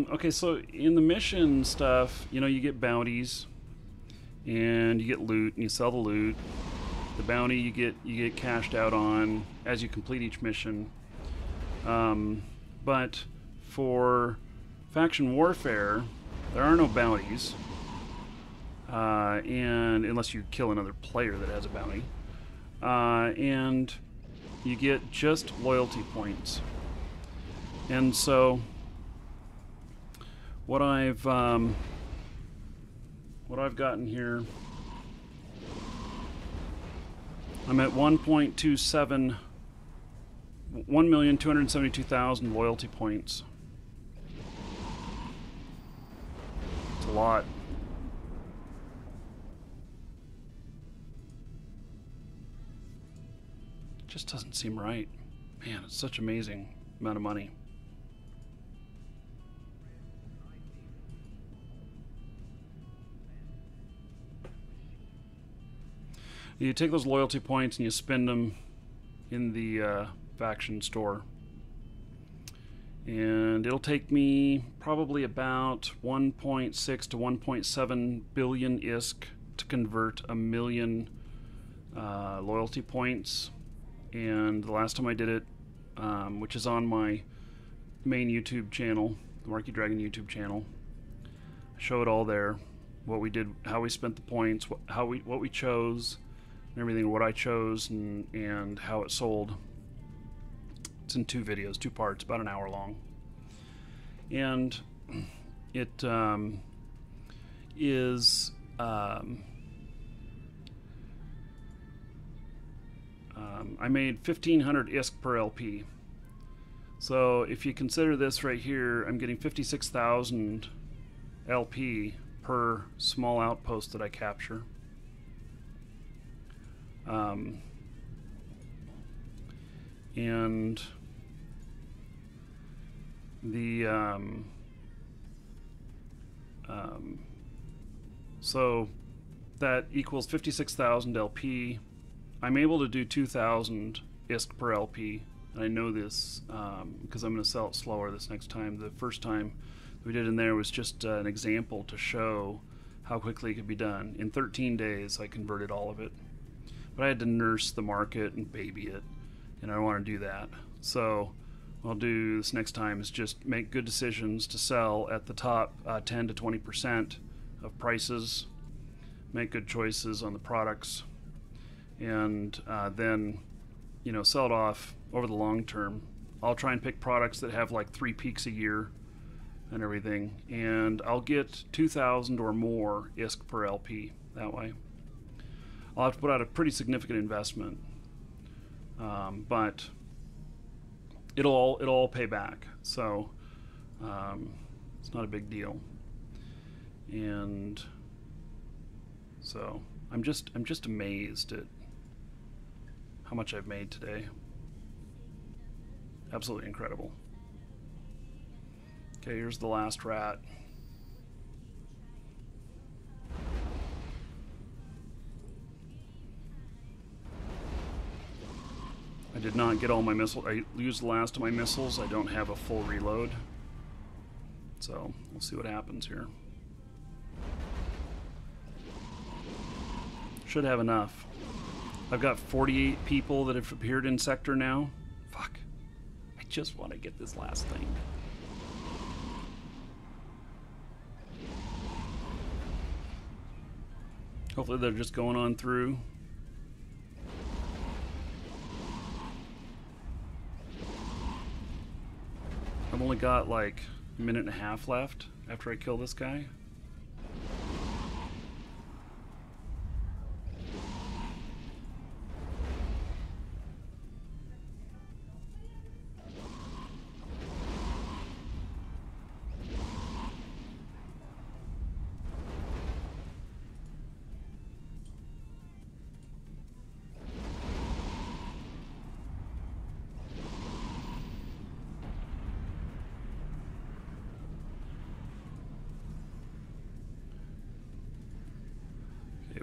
Okay, so in the mission stuff, you know, you get bounties and you get loot and you sell the loot. The bounty you get cashed out on as you complete each mission. But for faction warfare, there are no bounties, and unless you kill another player that has a bounty, and you get just loyalty points. And so what I've gotten here, I'm at 1,272,000 loyalty points. It's a lot. It just doesn't seem right. Man, it's such an amazing amount of money. You take those loyalty points and you spend them in the faction store. And it'll take me probably about 1.6 to 1.7 billion ISK to convert 1 million loyalty points. And the last time I did it, which is on my main YouTube channel, the Markee Dragon YouTube channel, I show it all there. What we did, how we spent the points, what we chose, and everything, what I chose, and how it sold. It's in 2 videos, 2 parts, about an hour long. And it is I made 1,500 ISK per LP. So if you consider this right here, I'm getting 56,000 LP per small outpost that I capture. And the so that equals 56,000 LP. I'm able to do 2,000 ISK per LP, and I know this because I'm going to sell it slower this next time. The first time we did in there was just an example to show how quickly it could be done. In 13 days, I converted all of it. But I had to nurse the market and baby it, and I don't want to do that. So what I'll do this next time is just make good decisions to sell at the top 10 to 20% of prices, make good choices on the products, and then you know, sell it off over the long term. I'll try and pick products that have like 3 peaks a year and everything, and I'll get 2,000 or more ISK per LP that way. I'll have to put out a pretty significant investment, but it'll all pay back. So it's not a big deal, and so I'm just amazed at how much I've made today. Absolutely incredible. Okay, here's the last rat. I did not get all my missiles. I used the last of my missiles. I don't have a full reload. So, we'll see what happens here. Should have enough. I've got 48 people that have appeared in sector now. Fuck. I just want to get this last thing. Hopefully they're just going on through. I've only got like a minute and a half left after I kill this guy.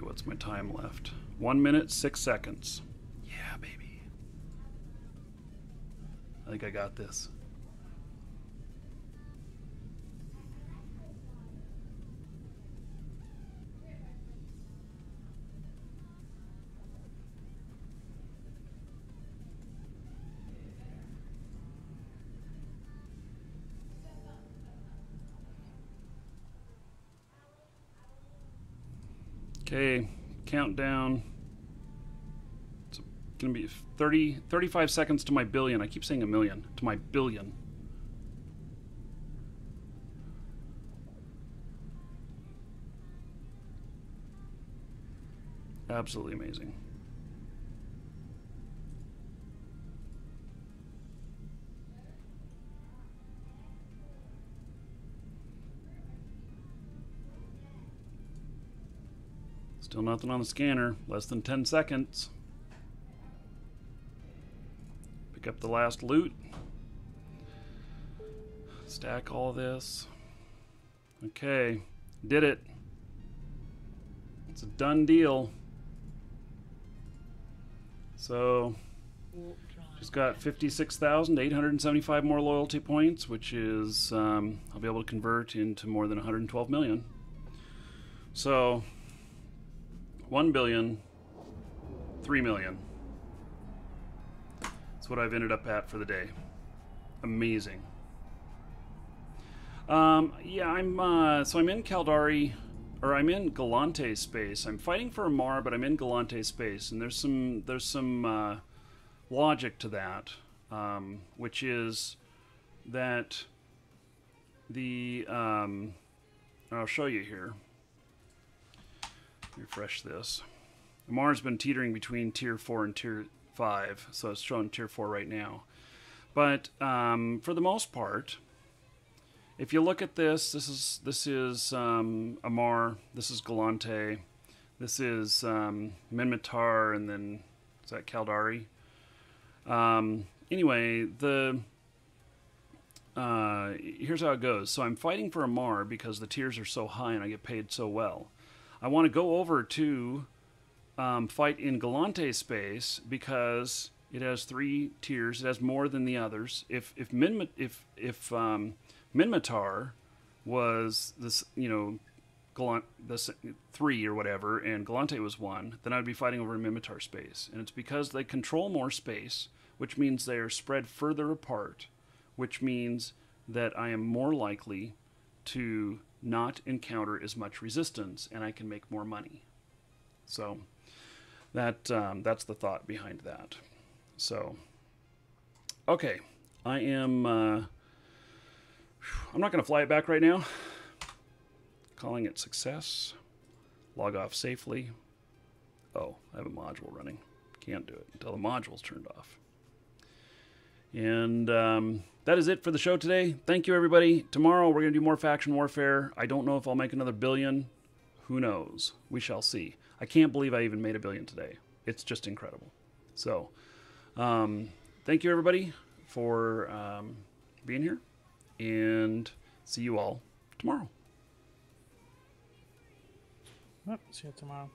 What's my time left? 1 minute, 6 seconds. Yeah, baby. I think I got this. Okay, countdown. It's gonna be 35 seconds to my billion. I keep saying a million. To my billion. Absolutely amazing. Still nothing on the scanner. Less than 10 seconds. Pick up the last loot. Stack all this. Okay. Did it. It's a done deal. So, just got 56,875 more loyalty points, which is, I'll be able to convert into more than 112 million. So, 1 billion, 3 million. That's what I've ended up at for the day. Amazing. Yeah, I'm in Caldari, or I'm in Galante space. I'm fighting for a Mar, but I'm in Galante space, and there's some logic to that, which is that I'll show you here. Refresh this. The Mar's been teetering between tier 4 and tier 5, so it's showing tier 4 right now. But for the most part, if you look at this, this is Amar, this is Galante, this is Minmatar, and then is that Caldari? Anyway, here's how it goes. So I'm fighting for Amar because the tiers are so high and I get paid so well. I want to go over to fight in Galante space because it has 3 tiers. It has more than the others. If Minmatar was this, this 3 or whatever, and Galante was 1, then I'd be fighting over Minmatar space. And it's because they control more space, which means they are spread further apart, which means that I am more likely to not encounter as much resistance, and I can make more money. So that's the thought behind that. So, okay. I am... I'm not going to fly it back right now. Calling it success. Log off safely. Oh, I have a module running. Can't do it until the module's turned off. And that is it for the show today. Thank you, everybody. Tomorrow we're going to do more faction warfare. I don't know if I'll make another billion. Who knows? We shall see. I can't believe I even made $1 billion today. It's just incredible. So, thank you, everybody, for being here. And see you all tomorrow. Yep, see you tomorrow.